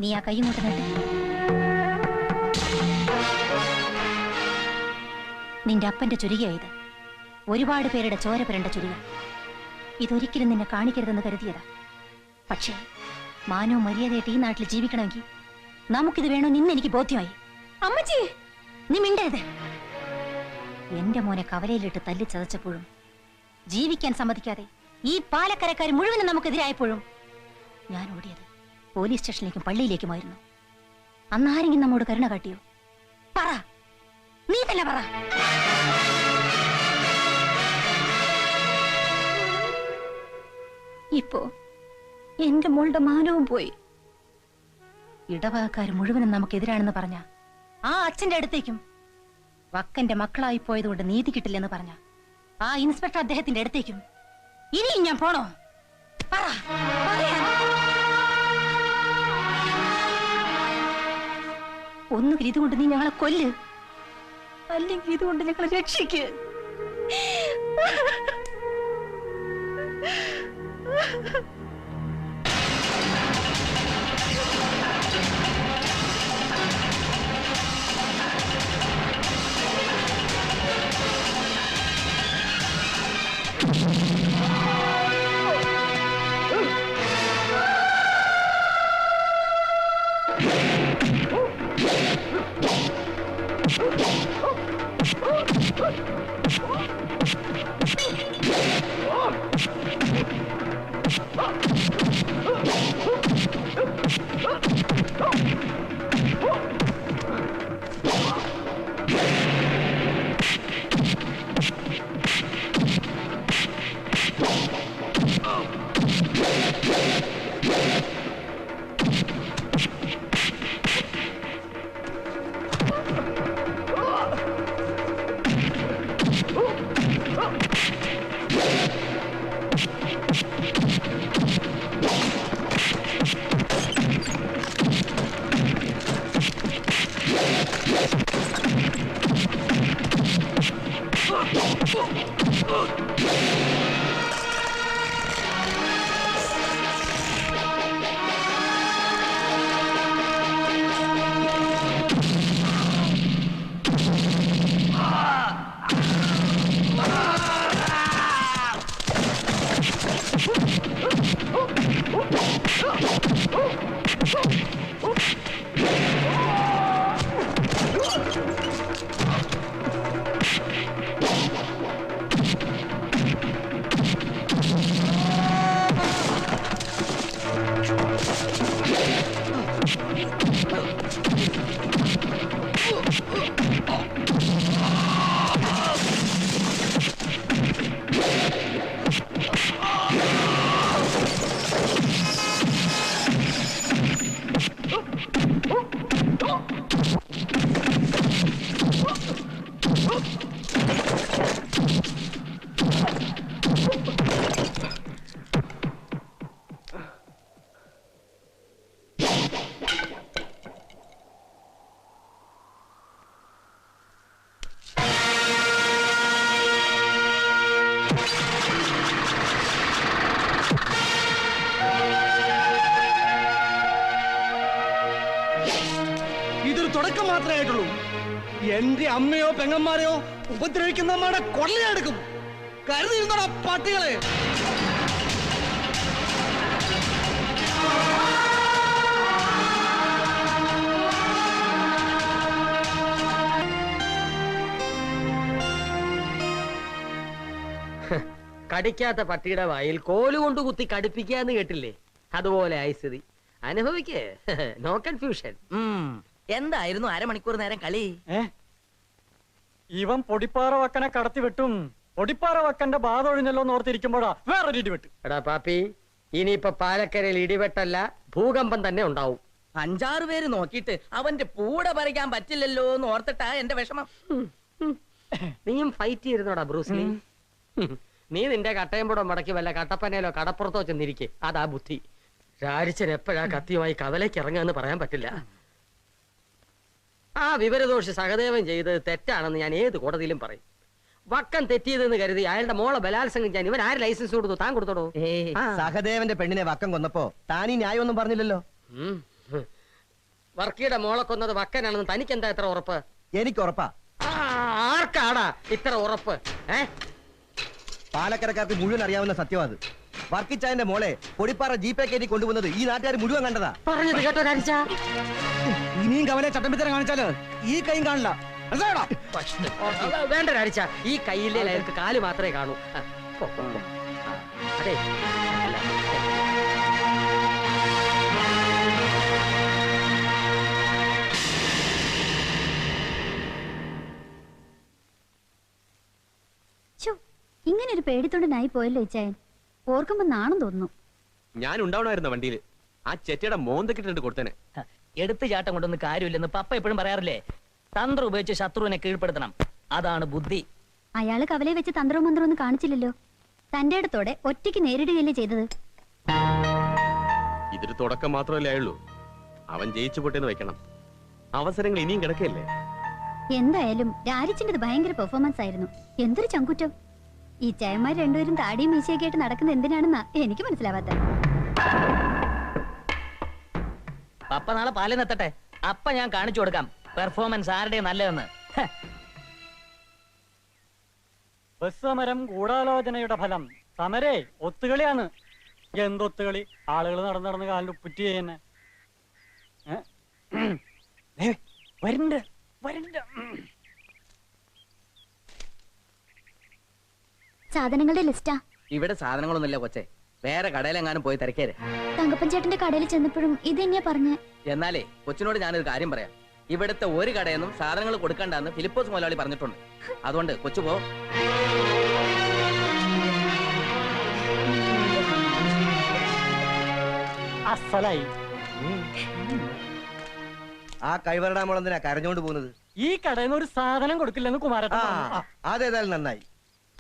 നീ ആ കൈ ഇങ്ങോട്ട് നട്ട്. നിന്റെ അപ്പന്റെ ചുരികയായത്. ഒരുപാട് പേരുടെ ചോര പുരണ്ട ചുരിക. ഇതൊരിക്കലും നിന്നെ കാണിക്കരുതെന്ന് കരുതിയതാ. പക്ഷേ മാനവും മര്യാദയായിട്ട് ഈ നാട്ടിൽ ജീവിക്കണമെങ്കിൽ നമുക്കിത് വേണമെന്ന് ഇന്ന് എനിക്ക് ബോധ്യമായി. അമ്മച്ചി, നീ മിണ്ടരുത്. എന്റെ മോനെ കവലയിലിട്ട് തല്ലി ചതച്ചപ്പോഴും ജീവിക്കാൻ സമ്മതിക്കാതെ ഈ പാലക്കരക്കാർ മുഴുവനും നമുക്കെതിരായപ്പോഴും ഞാൻ ഓടിയത് പോലീസ് സ്റ്റേഷനിലേക്കും പള്ളിയിലേക്കുമായിരുന്നു. അന്നാരെങ്കിലും നമ്മോട് കരുണ കാട്ടിയോ? പറ, നീ തന്നെ പറ. ഇപ്പോ എന്റെ മോളുടെ മാനവും പോയി. ഇടവകക്കാർ മുഴുവനും നമുക്കെതിരാണെന്ന് പറഞ്ഞ ആ അച്ഛന്റെ അടുത്തേക്കും വക്കന്റെ മക്കളായി പോയതുകൊണ്ട് നീതി കിട്ടില്ലെന്ന് പറഞ്ഞ ആ ഇൻസ്പെക്ടർ അദ്ദേഹത്തിന്റെ അടുത്തേക്കും ഇനിയും ഞാൻ പോണോ? പറ, പറയാൻ. ഒന്നുകിൽ ഇതുകൊണ്ട് നീ ഞങ്ങളെ കൊല്ല്, അല്ലെങ്കിൽ ഇതുകൊണ്ട് ഞങ്ങളെ രക്ഷിക്ക്. ഇതൊരു തുടക്കം മാത്രമേ ആയിട്ടുള്ളൂ. എന്റെ അമ്മയോ പെങ്ങന്മാരെയോ ഉപദ്രവിക്കുന്നവരുടെ കൊള്ളയെടുക്കും. കരുതിയിരുന്നോടാ പട്ടികളെ. കടിക്കാത്ത പട്ടിയുടെ വായിൽ കോലുകൊണ്ട് കുത്തി കടുപ്പിക്കാന്ന് കേട്ടില്ലേ? അതുപോലെ ആയിസ്ഥിതി അനുഭവിക്കേ. No confusion. എന്തായിരുന്നു അരമണിക്കൂർ നേരം കളി? ഇവൻ പൊടിപ്പാറ വക്കനെ കടത്തി വെട്ടും. പൊടിപ്പാറ വക്കന്റെ ബാധ ഒഴിഞ്ഞല്ലോ എന്ന് ഓർത്തിരിക്കുമ്പോഴാ വേറൊരു ഇടിവെട്ട്. എടാ പാപ്പി, ഇനിയിപ്പൊ പാലക്കരയിൽ ഇടിവെട്ടല്ല, ഭൂകമ്പം തന്നെ ഉണ്ടാവും. 5-6 പേര് നോക്കിയിട്ട് അവന്റെ പൂട പറിക്കാൻ പറ്റില്ലല്ലോ എന്ന് ഓർത്തിട്ടാ എന്റെ വിഷമം. നീയും ഫൈറ്റ് ചെയ്തിരുന്നോടാ ബ്രൂസ്ലി. നീ നിന്റെ കട്ടയമ്പുടം മടക്കി വല്ല കട്ടപ്പനയിലോ കടപ്പുറത്തോ ചെന്നിരിക്കെ. അതാ ബുദ്ധി. രാരിച്ചൻ എപ്പോഴാ കത്തിയുമായി കവലേക്ക് ഇറങ്ങാന്ന് പറയാൻ പറ്റില്ല. ആ വിവരദോഷി സഹദേവൻ ചെയ്തത് തെറ്റാണെന്ന് ഞാൻ ഏത് കോടതിയിലും പറയും. വക്കം തെറ്റിയതെന്ന് കരുതി അയാളുടെ മോളെ ബലാത്സംഗം ചെയ്യാൻ ഇവൻ ആര് ലൈസൻസ് കൊടുത്തു? താൻ കൊടുത്തോടോ? സഹദേവന്റെ പെണ്ണിനെ വക്കം കൊന്നപ്പോ താനീ ന്യായമൊന്നും പറഞ്ഞില്ലല്ലോ. വർക്കിയുടെ മോളെ കൊന്നത് വക്കനാണെന്ന് തനിക്ക് എന്താ എത്ര ഉറപ്പ്? എനിക്ക് ഉറപ്പാ. ആർക്കാടാ ഇത്ര ഉറപ്പ്? പാലക്കരക്കാർക്ക് മുഴുവൻ അറിയാവുന്ന സത്യം അത്. വർക്കിച്ചായന്റെ മോളെ പൊടിപ്പാറ ജീപ്പേ കയറ്റി കൊണ്ടുവന്നത് ഈ നാട്ടുകാർ മുഴുവൻ കണ്ടതാ. പറഞ്ഞത് കേട്ടോ രാരിച്ച? ഇനിയും കവലെ ചട്ടമ്പിത്തരം കാണിച്ചാല് ഈ കൈയും കാണില്ല. വേണ്ട രാരിച്ച, ഈ കയ്യിലെ അയാൾക്ക് കാല് മാത്രമേ കാണൂ. അതെ, ഇങ്ങനെ ഒരു പേടിത്തൊണ്ടനായി പോയല്ലോ ഇച്ചായൻ. ഓർക്കുമ്പോ നാണം തോന്നുന്നു. ഞാൻ ഉണ്ടാവണമായിരുന്നു വണ്ടിയിൽ. ആ ചെറ്റയുടെ മോന്തക്കിട്ടിട്ട് കൊടുത്തനെ. എടുത്തു ചാട്ടം കൊണ്ടൊന്നും കാര്യമില്ലെന്ന് പപ്പ എപ്പോഴും പറയാറില്ലേ? തന്ത്രം ഉപയോഗിച്ച് ശത്രുവിനെ കീഴ്പ്പെടുത്തണം, അതാണ് ബുദ്ധി. അയാള് കവലയെ വെച്ച് തന്ത്രവും മന്ത്രവും ഒന്നും കാണിച്ചില്ലല്ലോ. തന്റെ ഇടത്തോടെ ഒറ്റയ്ക്ക് നേരിടുകയല്ലേ ചെയ്തത്. ഇതൊരു തുടക്കം മാത്രമല്ലേ ആയുള്ളൂ. അവൻ ജയിച്ചു പൊട്ടേന്ന് വെക്കണം. അവസരങ്ങൾ ഇനിയും കിടക്കല്ലേ. എന്തായാലും രാരിച്ചിന്റെ ഭയങ്കര പെർഫോമൻസ് ആയിരുന്നു. എന്തൊരു ചങ്കുറ്റം. ഈ ചായന്മാർ രണ്ടുപേരും താടിയും മീശയൊക്കെ ആയിട്ട് നടക്കുന്നത് എന്തിനാണെന്നാ എനിക്ക് മനസ്സിലാവാത്ത. പപ്പ നാളെ പാലിൽ നിർത്തട്ടെ, അപ്പ ഞാൻ കാണിച്ചു കൊടുക്കാം പെർഫോമൻസ് ആരുടെ നല്ലതെന്ന്. ബസ് സമരം ഗൂഢാലോചനയുടെ ഫലം. സമരേ ഒത്തുകളിയാണ്. എന്തൊത്തുകളി? ആളുകൾ നടന്ന് കാലിൽ ഉപ്പുറ്റി ചെയ്യുന്നെ. വരണ്ട വരണ്ട. സാധനങ്ങളുടെ ലിസ്റ്റാ. ഇവിടെ സാധനങ്ങളൊന്നുമില്ല കൊച്ചെ, വേറെ കടയിലെങ്ങാനും പോയി തിരക്കേര്. തങ്കപ്പൻ ചേട്ടന്റെ കടയിൽ ചെന്നപ്പോഴും ഇത് തന്നെയാ പറഞ്ഞേ. എന്നാലേ കൊച്ചിനോട് ഞാനൊരു കാര്യം പറയാം. ഇവിടുത്തെ ഒരു കടയൊന്നും സാധനങ്ങൾ കൊടുക്കണ്ടെന്ന് ഫിലിപ്പോസ് മുതലാളി പറഞ്ഞിട്ടുണ്ട്. അതുകൊണ്ട് കൊച്ചു പോ. അസലായി. ആ കഴിവറടാ മോളെന്തിനാ കരഞ്ഞോണ്ട് പോകുന്നത്? ഈ കടയിൽ നിന്ന് ഒരു സാധനം കൊടുക്കില്ലെന്ന് കുമാരട്ടൻ. അതേതായാലും നന്നായി.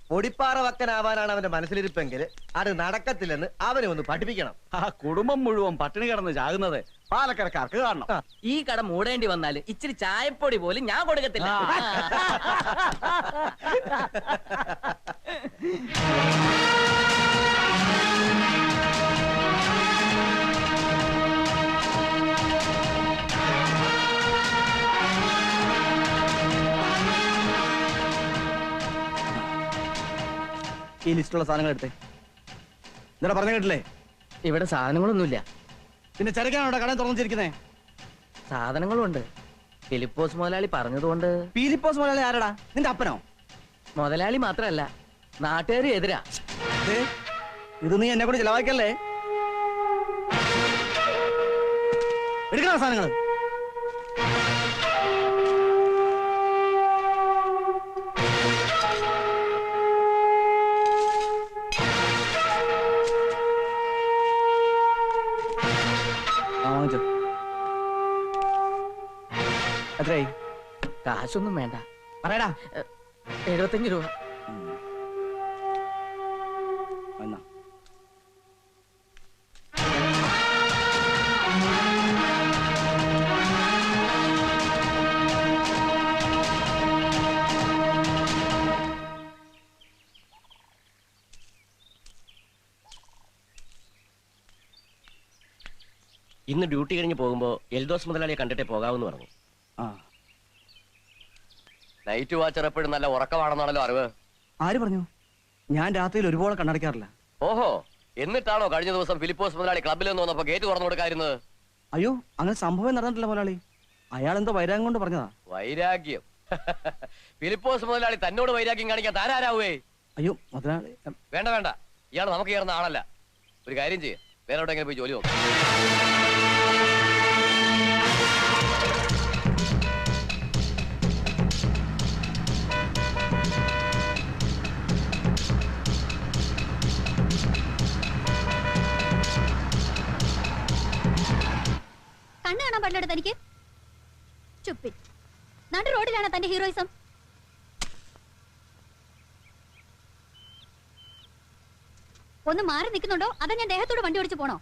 പൊടിപ്പാറ വക്കനാവാനാണ് അവന്റെ മനസ്സിലിരിപ്പെങ്കിൽ അത് നടക്കത്തില്ലെന്ന് അവനെ ഒന്ന് പഠിപ്പിക്കണം. ആ കുടുംബം മുഴുവൻ പട്ടിണി കിടന്ന് ചാകുന്നത് പാലക്കരക്കാർക്ക് കാണണം. ഈ കട മൂടേണ്ടി വന്നാല് ഇച്ചിരി ചായപ്പൊടി പോലും ഞാൻ കൊടുക്കത്തില്ല. ഈ ലിസ്റ്റുള്ള സാധനങ്ങൾ എടുത്തേ. ഇന്നലെ പറഞ്ഞു കേട്ടില്ലേ? ഇവിടെ സാധനങ്ങളൊന്നുമില്ല. പിന്നെ ചരക്കാണോ കട തുറന്നിരിക്കുന്നേ? സാധനങ്ങളും ഉണ്ട്. ഫിലിപ്പോസ് മുതലാളി പറഞ്ഞതുകൊണ്ട്. ഫിലിപ്പോസ് മുതലാളി ആരടാ? നിന്റെ അപ്പനോ? മുതലാളി മാത്രല്ല, നാട്ടുകാർ എതിരാ. ഇത് നീ എന്നെ കൂടി ചെലവാക്കല്ലേ? എടുക്കണ സാധനങ്ങൾ. എത്രയായി? കാശൊന്നും വേണ്ട. പറയടാ. 75 രൂപ. ഇന്ന് ഡ്യൂട്ടി കഴിഞ്ഞ് പോകുമ്പോ എൽദോസ് മുതലാളിയെ കണ്ടിട്ടേ പോകാവെന്ന് പറഞ്ഞു. നൈറ്റ് വാച്ചർ എപ്പോഴും നല്ല ഉറക്കമാണെന്നാണല്ലോ അറിവ്. ആര് പറഞ്ഞു? ഞാൻ രാത്രിയിൽ ഒരുപോലെ കണ്ണടയ്ക്കാറില്ല. ഓഹോ, എന്നിട്ടാണോ കഴിഞ്ഞ ദിവസം ഫിലിപ്പോസ് മുതലാളി ക്ലബ്ബിൽ നിന്ന് വന്നപ്പോ ഗേറ്റ് തുറന്നു കൊടുക്കായിരുന്നത്? അയ്യോ, അങ്ങനെ സംഭവം നടന്നിട്ടില്ല മുതലാളി. അയാൾ എന്തോ വൈരാഗ്യം കൊണ്ട് പറഞ്ഞതാ. വൈരാഗ്യം? ഫിലിപ്പോസ് മുതലാളി തന്നോട് വൈരാഗ്യം കാണിക്കാൻ താനാരാവേ? അയ്യോ മുതലാളി. വേണ്ട വേണ്ട, ഇയാൾ നമുക്ക് ചേർന്ന ആളല്ല. ഒരു കാര്യം ചെയ്യ്, വേറെ എവിടെയെങ്കിലും പോയി ജോലി നോക്കാം. കണ്ണു കാണാൻ പാടില്ല തനിക്ക്. ചുപ്പി നാട്ടു റോഡിലാണ് തന്റെ ഹീറോയിസം. ഒന്ന് മാറി നിൽക്കുന്നുണ്ടോ അതോ ഞാൻ ദേഹത്തോട് വണ്ടി ഓടിച്ചു പോണോ?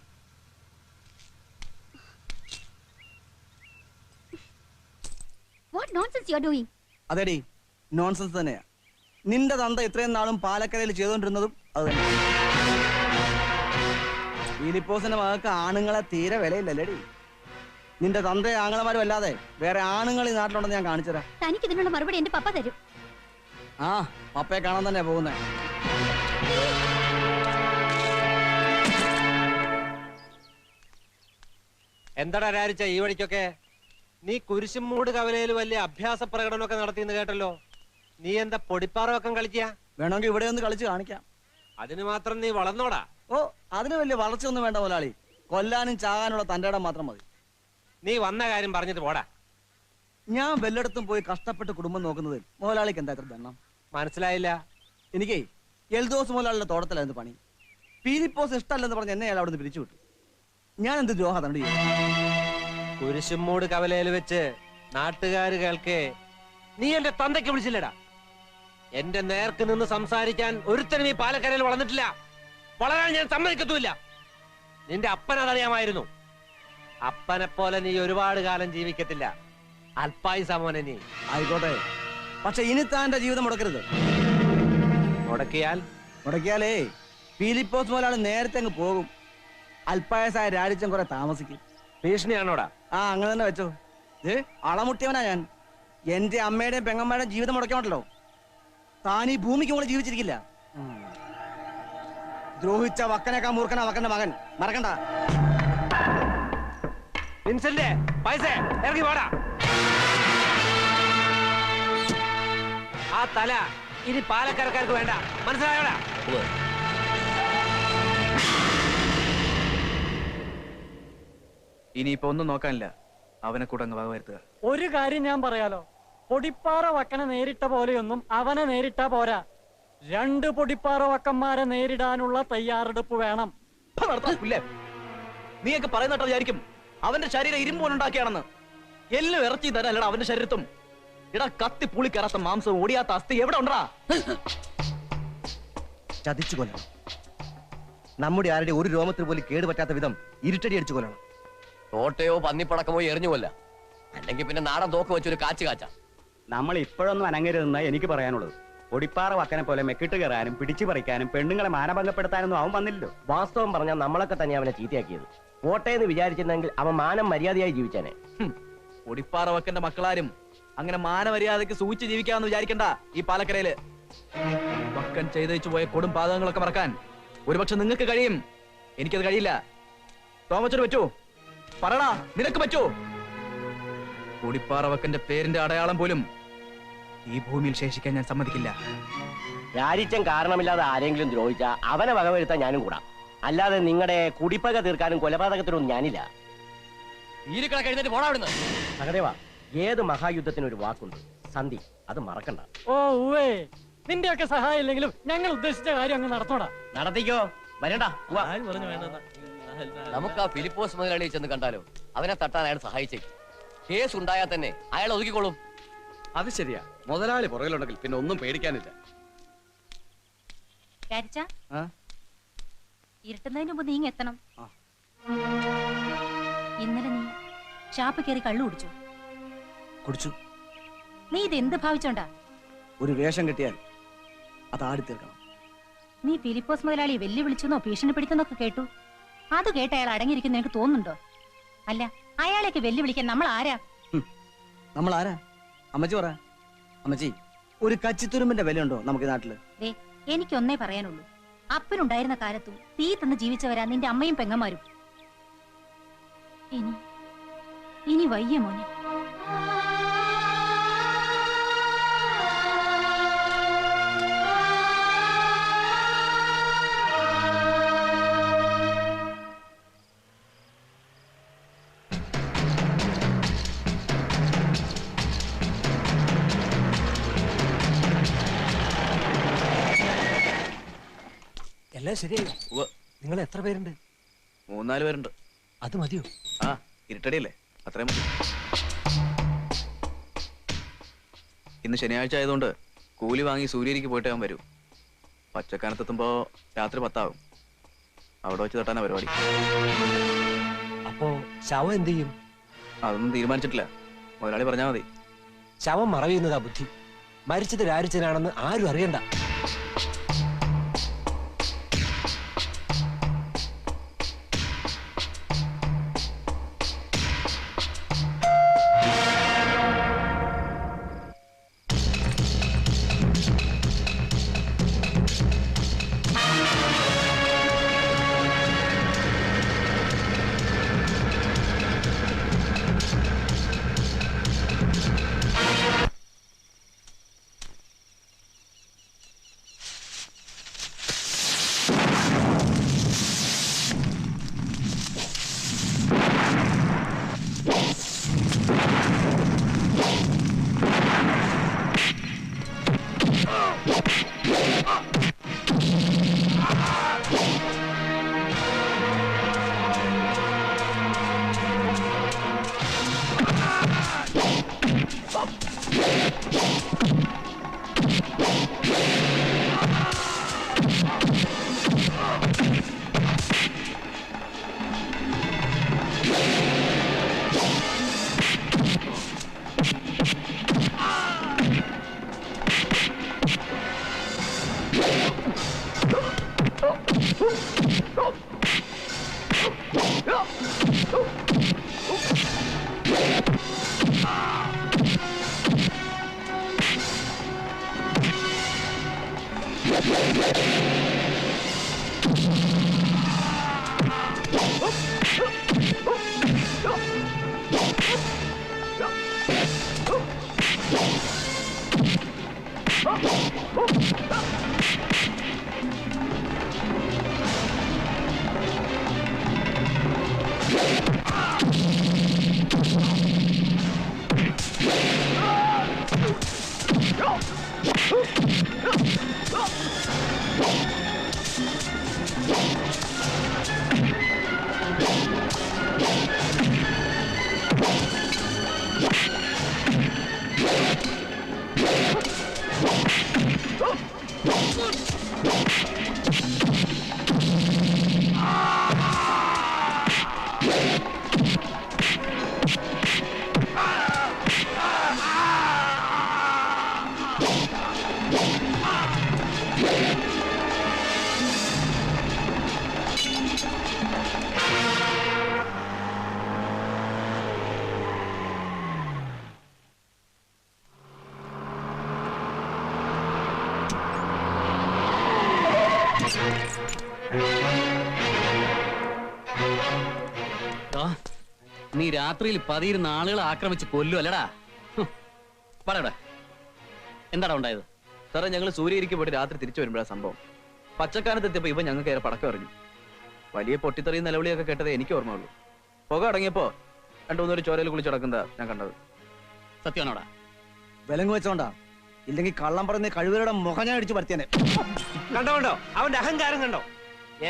What nonsense you are doing? അതെടി നോൺസെൻസ് തന്നെയാ. നിന്റെ തന്ത ഇത്രയും നാളും പാലക്കരയിൽ ചെയ്തുകൊണ്ടിരുന്നതും അത് തന്നെ. ഫിലിപ്പോസിന്റെ മകൾക്ക് ആണുങ്ങളെ തീരെ വിലയില്ലല്ലേടി. നിന്റെ തന്തയെ ആങ്ങളമാരും അല്ലാതെ വേറെ ആണുങ്ങൾ ഈ നാട്ടിലുണ്ടെന്ന് ഞാൻ കാണിച്ചുതരാം. തനിക്ക് ഇതിനുള്ള മറുപടി എന്റെ പപ്പ തരും. ആ പപ്പയെ കാണാൻ തന്നെ പോകുന്നേ. എന്താടാ രാരിച്ച ഈ വഴിക്കൊക്കെ? നീ കുരിശുമൂട് കവലയിൽ വലിയ അഭ്യാസ പ്രകടനമൊക്കെ നടത്തിയെന്ന് കേട്ടല്ലോ. നീ എന്താ പൊടിപ്പാറ വെക്കം കളിക്കുക? വേണമെങ്കിൽ ഇവിടെ ഒന്ന് കളിച്ച് കാണിക്കാം. അതിന് മാത്രം നീ വളർന്നോടാ? ഓ അതിന് വലിയ വളർച്ചയൊന്നും വേണ്ട മുതലാളി. കൊല്ലാനും ചാകാനുള്ള തന്റെ ഇടം മാത്രം മതി. നീ വന്ന കാര്യം പറഞ്ഞിട്ട് പോടാ. ഞാൻ വല്ലയിടത്തും പോയി കഷ്ടപ്പെട്ട് കുടുംബം നോക്കുന്നത് മുതലാളിക്ക് എന്താ ഇത്ര ദണ്ണം? മനസ്സിലായില്ല. എനിക്കേ എൽദോസ് മുതലാളിയുടെ തോട്ടത്തിലായിരുന്നു പണി. ഫിലിപ്പോസ് ഇഷ്ടമല്ലെന്ന് പറഞ്ഞ് എന്നെ അയാൾ അവിടെ നിന്ന് പിരിച്ചുവിട്ടു. ഞാൻ എന്ത് ദ്രോഹ തണ്ട് ചെയ്യും? കുരിശുമൂട് കവലയിൽ വെച്ച് നാട്ടുകാര് കേൾക്കേ നീ എന്റെ തന്തയ്ക്ക് വിളിച്ചില്ലടാ. എന്റെ നേർക്ക് നിന്ന് സംസാരിക്കാൻ ഒരുത്തനും ഈ പാലക്കരയിൽ വളർന്നിട്ടില്ല. വളരാൻ ഞാൻ സമ്മതിക്കത്തുമില്ല. നിന്റെ അപ്പനതറിയാമായിരുന്നു. അപ്പനെ പോലെ നീ ഒരുപാട് കാലം ജീവിക്കത്തില്ല. അല്പായുസമോനെ നീ. ആയിക്കോട്ടെ, പക്ഷെ ഇനി താന്റെ ജീവിതം മുടക്കരുത്. മുടക്കിയാലേ ഫിലിപ്പോസ് മുതലാളി നേരത്തെ അങ്ങ് പോകും. അല്പായസായ രാജിച്ചൻ കുറെ താമസിക്കും. ഭീഷണിയാണോടാ? ആ അങ്ങനെ തന്നെ വെച്ചോ. അളമുട്ടിയവനാ ഞാൻ. എന്റെ അമ്മയുടെയും പെങ്ങന്മാരുടെയും ജീവിതം മുടക്കണല്ലോ. താൻ ഈ ഭൂമിക്ക് മുകളിൽ ജീവിച്ചിരിക്കില്ല. ദ്രോഹിച്ച വക്കനേക്കാ മൂർഖനാ വക്കന്റെ മകൻ, മറക്കണ്ട. ഇറങ്ങി വാടാ. ആ തല ഇനി പാലക്കരക്കാർക്ക് വേണ്ട, മനസ്സിലായോടാ? ഇനിയിപ്പോ ഒന്നും നോക്കാനില്ല. അവനെ കൂടെ അങ്ങ് വകവരുത്തുക. ഒരു കാര്യം ഞാൻ പറയാലോ, പൊടിപ്പാറ വക്കനെ നേരിട്ട പോലെയൊന്നും അവനെ നേരിട്ടാ പോരാ. 2 പൊടിപ്പാറ വക്കന്മാരെ നേരിടാനുള്ള തയ്യാറെടുപ്പ് വേണം. നീയൊക്കെ പറയുന്നട്ടോ വിചാരിക്കും അവന്റെ ശരീരം ഇരുമ്പോണ്ടാക്കിയാണെന്ന്. എല്ലാം ഇറച്ചി തരാല്ലടാ അവന്റെ ശരീരത്തും. ഇടാ കത്തി പുളിക്കറാത്ത മാംസം ഓടിയാത്ത അസ്ഥി എവിടെ ഉണ്ടാ? ചതിച്ചു കൊല്ലണം. നമ്മുടെ ആരുടെ ഒരു രോമത്തിന് പോലും കേടുപറ്റാത്ത വിധം ഇരുട്ടടി അടിച്ചു കൊല്ലണം. തോട്ടയോ പന്നിപ്പടക്കമോ എറിഞ്ഞു കൊല്ല, അല്ലെങ്കിൽ പിന്നെ നാടൻ തോക്ക് വെച്ചൊരു കാച്ചു കാച്ച. നമ്മൾ ഇപ്പോഴൊന്നും അനങ്ങരുതെന്ന് എനിക്ക് പറയാനുള്ളത്. പൊടിപ്പാറ വക്കനെ പോലെ മെക്കിട്ട് കയറാനും പിടിച്ചു പറിക്കാനും പെണ്ണുങ്ങളെ മാനഭംഗപ്പെടുത്താനൊന്നും അവൻ വന്നില്ലല്ലോ. വാസ്തവം പറഞ്ഞാൽ നമ്മളൊക്കെ തന്നെ അവനെ ചീത്തയാക്കിയത്. പോട്ടേന്ന് വിചാരിച്ചിരുന്നെങ്കിൽ അവൻ മാനം മര്യാദയായി ജീവിച്ചാനെ. പൊടിപ്പാറ വക്കന്റെ മക്കളാരും അങ്ങനെ മാനമര്യാദക്ക് സൂക്ഷിച്ച് ജീവിക്കാമെന്ന് വിചാരിക്കണ്ട. ഈ പാലക്കരയില് വക്കൻ ചെയ്തയച്ചു പോയ കൊടും പാതകങ്ങളൊക്കെ മറക്കാൻ ഒരുപക്ഷെ നിങ്ങൾക്ക് കഴിയും. എനിക്കത് കഴിയില്ല. തോമച്ചന് പറ്റൂ? പറടാ, നിനക്ക് പറ്റൂ? പൊടിപ്പാറ വക്കന്റെ പേരിന്റെ അടയാളം പോലും ഈ ഭൂമിയിൽ ശേഷിക്കാൻ ഞാൻ സമ്മതിക്കില്ല. രാജിച്ചൻ കാരണമില്ലാതെ ആരെങ്കിലും ദ്രോഹിച്ച അവനെ വകവരുത്താൻ ഞാനും കൂടാ. അല്ലാതെ നിങ്ങളുടെ കുടിപ്പക തീർക്കാനും കൊലപാതകത്തിനൊന്നും ഞാനില്ല. സഹദേവാ, ഏത് മഹായുദ്ധത്തിനും ഒരു വാക്കുണ്ട്, സന്ധി. അത് മറക്കണ്ട. ഓ ഊവേ, നിന്റെയൊക്കെ സഹായം ഇല്ലെങ്കിലും ഞങ്ങൾ ഉദ്ദേശിച്ച കാര്യം അങ്ങ് നടത്തോടാ. നടത്തിക്കോ, വരണ്ട. നമുക്ക് ആ ഫിലിപ്പോസ് മുതലാളിയെ ചെന്ന് കണ്ടാലോ? അവനെ തട്ടാൻ അയാൾ സഹായിച്ചേക്കും. കേസ് ഉണ്ടായാൽ തന്നെ അയാൾ ഒതുക്കിക്കോളും. അത് ശരിയാ. മുതലാളി പുറകിലുണ്ടെങ്കിൽ പിന്നെ ഒന്നും പേടിക്കാനില്ല. ഇരുട്ടുന്നതിന് മുമ്പ് നീങ്ങ എത്തണം. ഇന്നലെ നീ ഷാപ്പ് കയറി കള്ളു കുടിച്ചു. കുടിച്ചു. നീ ഇത് എന്ത് ഭാവിച്ചോണ്ടാ? ഒരു വേഷം കിട്ടിയാൽ അത് ആടി തീർക്കണം. നീ ഫിലിപ്പോസ് മുതലാളി വെല്ലുവിളിച്ചെന്നോ ഭീഷണിപ്പെടുത്തുന്നൊക്കെ കേട്ടു. അത് കേട്ട അയാൾ അടങ്ങിയിരിക്കുന്ന നിനക്ക് തോന്നുന്നുണ്ടോ? അല്ല, അയാളെയൊക്കെ വെല്ലുവിളിക്കാൻ നമ്മൾ ആരാ? നമ്മൾ ആരാ? അമ്മച്ചി പറ. അമ്മച്ചി, ഒരു കച്ചിത്തുരുമ്പിന്റെ വിലയുണ്ടോ നമുക്ക് നാട്ടില്? എനിക്കൊന്നേ പറയാനുള്ളൂ. അപ്പനുണ്ടായിരുന്ന കാലത്തും തീ തന്ന് ജീവിച്ചവരാ നിന്റെ അമ്മയും പെങ്ങന്മാരും. ഇനി വയ്യ മോനെ. എല്ലാം ശരിയായി. നിങ്ങൾ എത്ര പേരുണ്ട്? 3-4 പേരുണ്ട്. അത് മതിയോ? ആ, ഇരുട്ടടിയല്ലേ, അത്രയും മതി. ഇന്ന് ശനിയാഴ്ച ആയതുകൊണ്ട് കൂലി വാങ്ങി സൂര്യരിക്ക് പോയിട്ട് അവൻ വരൂ. പച്ചക്കാനത്തെത്തുമ്പോ രാത്രി 10 ആകും. അവിടെ വെച്ച് തട്ടാനാ പരിപാടി. അപ്പോ ശവം എന്ത് ചെയ്യും? അതൊന്നും തീരുമാനിച്ചിട്ടില്ല, മുതലാളി പറഞ്ഞാൽ മതി. ശവം മറവിയുന്നതാ ബുദ്ധി. മരിച്ചത് രാരിച്ചനാണെന്ന് ആരും അറിയണ്ട. നീ രാത്രിയിൽ 10 ആളുകളെ ആക്രമിച്ച് കൊല്ലു അല്ലടാ. പറയടാ, എന്താടാ ഉണ്ടായത്? സാറേ, ഞങ്ങൾ സൂര്യരിക്ക് പോയിട്ട് രാത്രി തിരിച്ചു വരുമ്പോഴാണ് സംഭവം. പച്ചക്കാനത്തെത്തിയപ്പോ ഇവ ഞങ്ങൾക്ക് ഏറെ പടക്കം എറിഞ്ഞു. വലിയ പൊട്ടിത്തെറിയും നിലവിളിയൊക്കെ കേട്ടത് എനിക്ക് ഓർമ്മയുള്ളൂ. പുക അടങ്ങിയപ്പോ 2-3 ചോരയിൽ കുളിച്ചടക്കുന്നതാ ഞാൻ കണ്ടത്. സത്യമാണോടാ? വിലങ്ങ് വെച്ചോണ്ടാ, ഇല്ലെങ്കിൽ കള്ളം പറയുന്ന കഴിവരുടെ മുഖം ഞാൻ അടിച്ചു പരത്തിയനെ. കണ്ടോ അവന്റെ അഹങ്കാരം കണ്ടോ?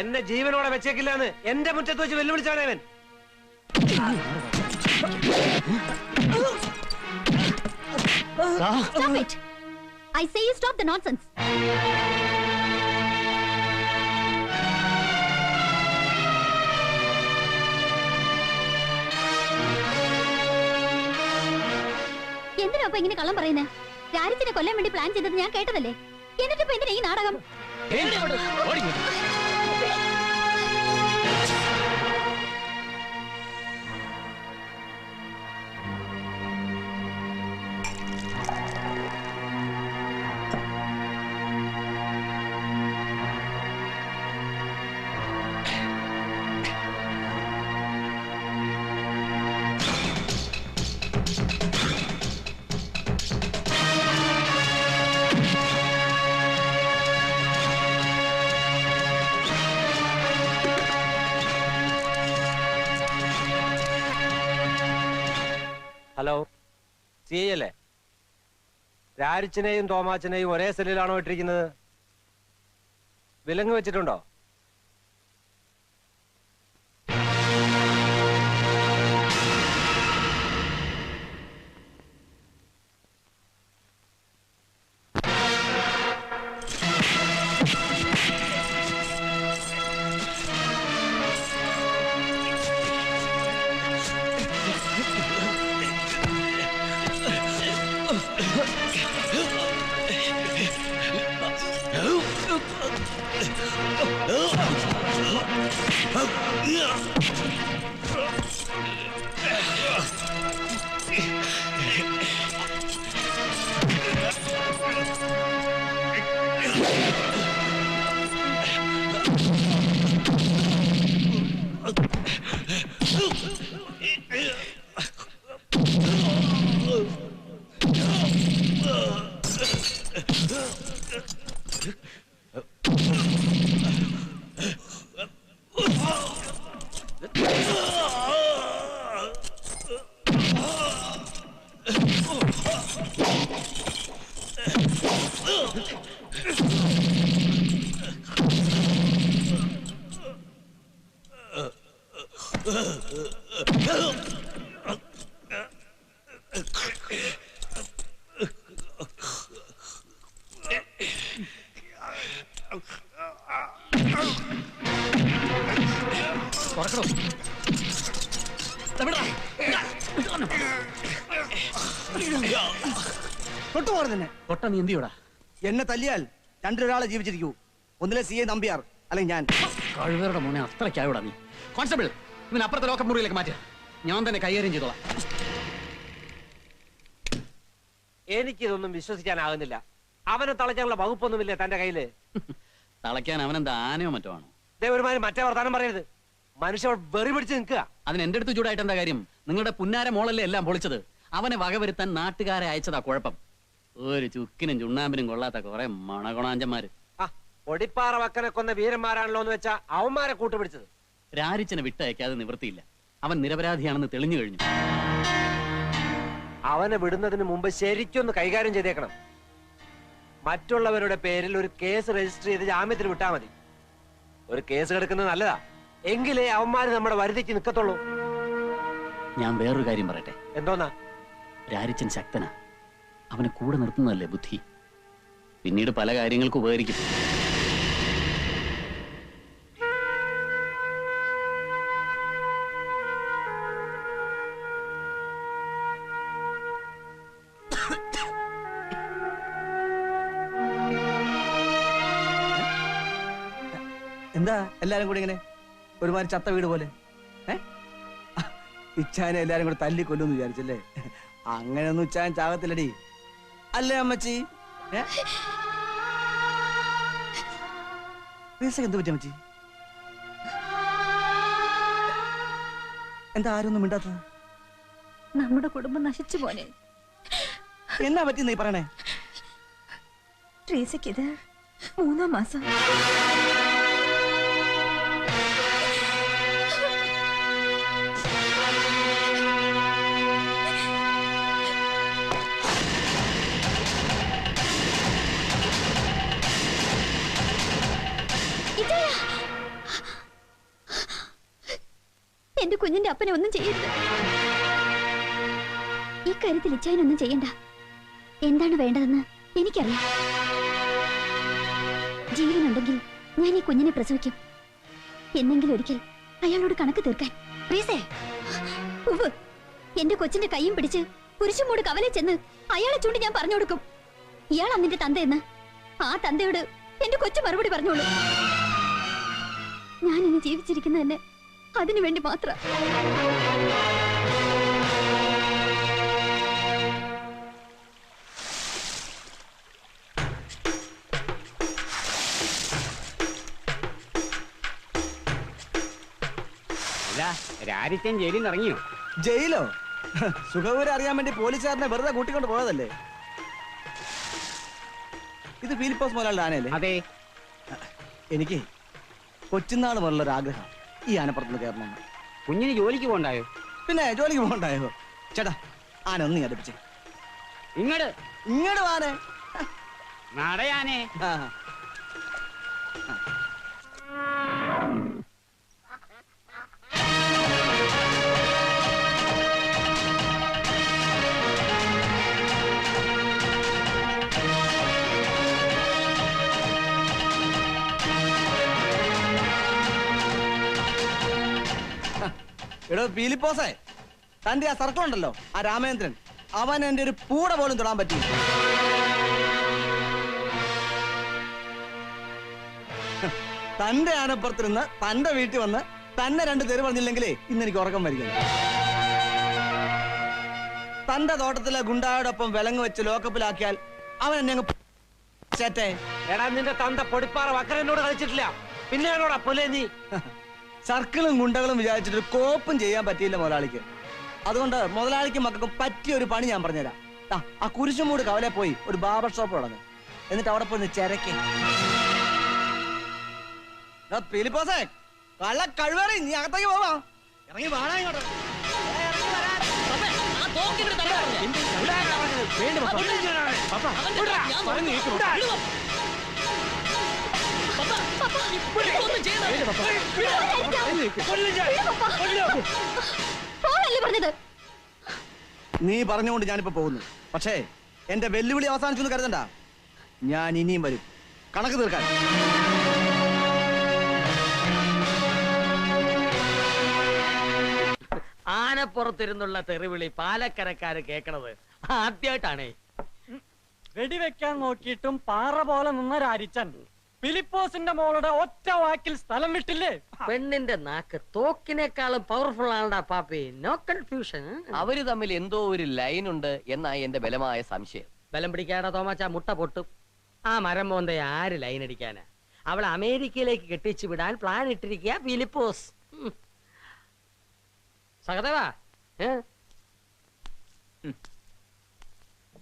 എന്നെ ജീവനോടെ വെച്ചേക്കില്ലാന്ന് എന്റെ മുറ്റത്ത് വെച്ച് വെല്ലുവിളിച്ചാണ് അവൻ. Stop it! I say you stop the nonsense. എന്തിനാ അപ്പൊ ഇങ്ങനെ കള്ളം പറയുന്നേ? രാരിച്ചിനെ കൊല്ലാൻ വേണ്ടി പ്ലാൻ ചെയ്തത് ഞാൻ കേട്ടതല്ലേ? എന്നിട്ടിപ്പോ എന്തിനാ ഈ നാടകം? ഹലോ, സി ഐ അല്ലേ? രാരിച്ചനെയും തോമാച്ചനെയും ഒരേ സെല്ലിലാണോ ഇട്ടിരിക്കുന്നത്? വിലങ്ങ് വെച്ചിട്ടുണ്ടോ? തൊട്ട നീ എന്തിയോടാ? എന്നെ തല്ലിയാൽ രണ്ടൊരാളെ ജീവിച്ചിരിക്കൂ. ഒന്നിലെ CA നമ്പ്യാർ, അല്ലെങ്കിൽ ഞാൻ. കഴിവരുടെ മോനെ അത്രയ്ക്കായോടാ നീ? കോൺസ്റ്റബിൾ, ഇവൻ അപ്പുറത്തെ ലോക്കപ്പ് മുറിയിലേക്ക് മാറ്റുക. ഞാൻ തന്നെ കൈകാര്യം ചെയ്തോളാം. എനിക്കിതൊന്നും വിശ്വസിക്കാനാകുന്നില്ല. അവനെ തളയ്ക്കാനുള്ള വകുപ്പൊന്നുമില്ല തന്റെ കയ്യില്. തളയ്ക്കാൻ അവനെന്താ ആനയോ മറ്റോ ആണോ? ഒരുമാതിരി മറ്റേ വർത്താനം പറയരുത്. മനുഷ്യർ വെറി പിടിച്ച് നിൽക്കുക. അതിന് എന്റെ അടുത്ത് ചൂടായിട്ട് എന്താ കാര്യം? നിങ്ങളുടെ പുന്നാര മോളല്ലേ എല്ലാം പൊളിച്ചത്. അവനെ വകവരുത്താൻ നാട്ടുകാരെ അയച്ചതാ കുഴപ്പം. ഒരു ചുക്കിനും ചുണ്ണാമ്പിനും കൊള്ളാത്ത കുറെ മണകൊണാഞ്ചന്മാര്. ഒടിപ്പാറ വക്കനെ കൊന്ന വീരന്മാരാണല്ലോ എന്ന് വെച്ചാ അവന്മാരെ കൂട്ടുപിടിച്ചത്. രാരിച്ചനെ വിട്ടയക്കാതെ നിവൃത്തിയില്ല. അവൻ നിരപരാധിയാണെന്ന് തെളിഞ്ഞു കഴിഞ്ഞു. അവനെ വിടുന്നതിന് മുമ്പ് ശരിക്കൊന്ന് കൈകാര്യം ചെയ്തേക്കണം. മറ്റുള്ളവരുടെ പേരിൽ ഒരു കേസ് രജിസ്റ്റർ ചെയ്ത് ജാമ്യത്തിൽ വിട്ടാ മതി. ഒരു കേസ് കിടക്കുന്നത് നല്ലതാ. എങ്കിലേ അവന്മാര് നമ്മുടെ വരുതിക്ക് നിൽക്കത്തുള്ളൂ. ഞാൻ വേറൊരു കാര്യം പറയട്ടെ. എന്തോന്നാ? രാരിച്ചൻ ശക്തനാ. അവനെ കൂടെ നിർത്തുന്നതല്ലേ ബുദ്ധി. പിന്നീട് പല കാര്യങ്ങൾക്കും ഉപകരിക്കും. എന്താ എല്ലാരും കൂടി ഇങ്ങനെ ഒരുമാതിരി ചത്ത വീട് പോലെ? ഇച്ചാനെ എല്ലാരും കൂടെ തല്ലി കൊല്ലുമെന്ന് വിചാരിച്ചല്ലേ? അങ്ങനെയൊന്നും ഇച്ചാൻ ചാകത്തില്ലടി, അല്ലേ അമ്മച്ചി? എന്ത് പറ്റി അമ്മച്ചി? എന്താ ആരൊന്നും മിണ്ടാത്തത്? നമ്മുടെ കുടുംബം നശിച്ചു പോനെ. എന്നാ പറ്റി നീ പറയണേ? ട്രീസയ്ക്ക് ഇത് 3-ാം മാസം. എന്റെ കുഞ്ഞിന്റെ അപ്പനെ ഒന്നും ചെയ്യരുത്. ഈ കാര്യത്തിൽ ഇച്ചായനൊന്നും ചെയ്യണ്ട. എന്താണ് വേണ്ടതെന്ന് എനിക്കറിയാം. ജീവനുണ്ടെങ്കിൽ ഞാൻ ഈ കുഞ്ഞിനെ പ്രസവിക്കും. എന്നെങ്കിലും ഒരിക്കൽ അയാളോട് കണക്ക് തീർക്കാൻ. ഉവ്വ്, എന്റെ കൊച്ചിന്റെ കൈയും പിടിച്ച് കുരിശുമൂട് കവലെ ചെന്ന് അയാളെ ചൂണ്ടി ഞാൻ പറഞ്ഞു കൊടുക്കും, ഇയാൾ അന്നിന്റെ തന്തയെന്ന്. ആ തന്തയോട് എന്റെ കൊച്ചു മറുപടി പറഞ്ഞോളൂ. ഞാനിന്ന് ജീവിച്ചിരിക്കുന്ന തന്നെ അതിനു വേണ്ടി മാത്രം. രാരിച്ചൻ ജയിലിൽ നിന്ന് ഇറങ്ങിയോ? ജയിലോ? സുഖവിവരം അറിയാൻ വേണ്ടി പോലീസുകാരനെ വെറുതെ കൂട്ടിക്കൊണ്ട് പോയതല്ലേ? ഇത് ഫിലിപ്പോസ് മുതലാളിയുടെ ആനയല്ലേ? അതെ. എനിക്ക് കൊച്ചുനാൾ മുതലുള്ളൊരു ആഗ്രഹം ഈ ആനപ്പുറത്തുനിന്ന് കയറണം. കുഞ്ഞിന് ജോലിക്ക് പോകണ്ടായോ? പിന്നെ ജോലിക്ക് പോകണ്ടായോ? ചേട്ടാ, ആന ഒന്ന് അടുപ്പിച്ച് ഇങ്ങോട്ട് ആന നടയാനേ. എടോ ഫിലിപ്പോസേ, തന്റെ ആ സർക്കിൾ ഉണ്ടല്ലോ, ആ രാമേന്ദ്രൻ, അവൻ എന്റെ ഒരു പൂട പോലും തൊടാൻ പറ്റി. തന്റെ ആനപ്പുറത്തിരുന്ന് തന്റെ വീട്ടിൽ വന്ന് തന്നെ 2 തെറി പറഞ്ഞില്ലെങ്കിലേ ഇന്ന് എനിക്ക് ഉറക്കം വരികയില്ല. തന്റെ തോട്ടത്തിലെ ഗുണ്ടായോടൊപ്പം വിലങ്ങ് വെച്ച് ലോക്കപ്പിലാക്കിയാൽ അവൻ എന്നെ അങ്ങ് ചേട്ടേ. എടാ നിന്റെ തന്ത പൊടിപ്പാറ വക്കനോട് കളിച്ചിട്ടില്ല, പിന്നെയാണോടാ പൊലേ നീ? സർക്കിളും ഗുണ്ടകളും വിചാരിച്ചിട്ട് കോപ്പും ചെയ്യാൻ പറ്റിയില്ല മുതലാളിക്ക്. അതുകൊണ്ട് മുതലാളിക്കും മക്കൾക്കും പറ്റിയ ഒരു പണി ഞാൻ പറഞ്ഞുതരാം. ആ കുരിശുമൂട് കവലെ പോയി ഒരു ബാർബർ ഷോപ്പ് തുടങ്ങി, എന്നിട്ട് അവിടെ പോയി ചെരക്ക്. ഫിലിപ്പോസേ, കള്ള കഴിവേറി, നീ അകത്തേക്ക് പോവാ. ഇറങ്ങി വാടാ ഇങ്ങോട്ട്. നീ പറഞ്ഞുകൊണ്ട് ഞാനിപ്പോ പോകുന്നു. പക്ഷേ എന്റെ വെല്ലുവിളി അവസാനിച്ചു കരുതണ്ട. ഞാൻ ഇനിയും വരും കണക്ക് തീർക്കാൻ. ആനപ്പുറത്തിരുന്നുള്ള തെറിവിളി പാലക്കരക്കാര് കേക്കണത് ആദ്യമായിട്ടാണേ. വെടിവെക്കാൻ നോക്കിയിട്ടും പാറ പോലെ നിന്ന രാരിച്ചൻ ഫിലിപ്പോസിന്റെ മോളുടെ ഒറ്റ വാക്കിൽ സ്ഥലം വിട്ടില്ലേ? പെണ്ണിന്റെ നാക്ക് തോക്കിനേക്കാളും പവർഫുൾ ആണടാ പാപ്പി. No confusion. അവര് തമ്മിൽ എന്തോ ഒരു ലൈൻ ഉണ്ട് എന്നായി എന്റെ ബലമായ സംശയം. ബലം പിടിക്കാടാ തോമാച്ച, മുട്ട പൊട്ടും. ആ മരം മോന്തെ ആര് ലൈൻ അടിക്കാനാ? അവളെ അമേരിക്കയിലേക്ക് കെട്ടിച്ചു വിടാൻ പ്ലാൻ ഇട്ടിരിക്കുക ഫിലിപ്പോസ്. സഹദേവാ,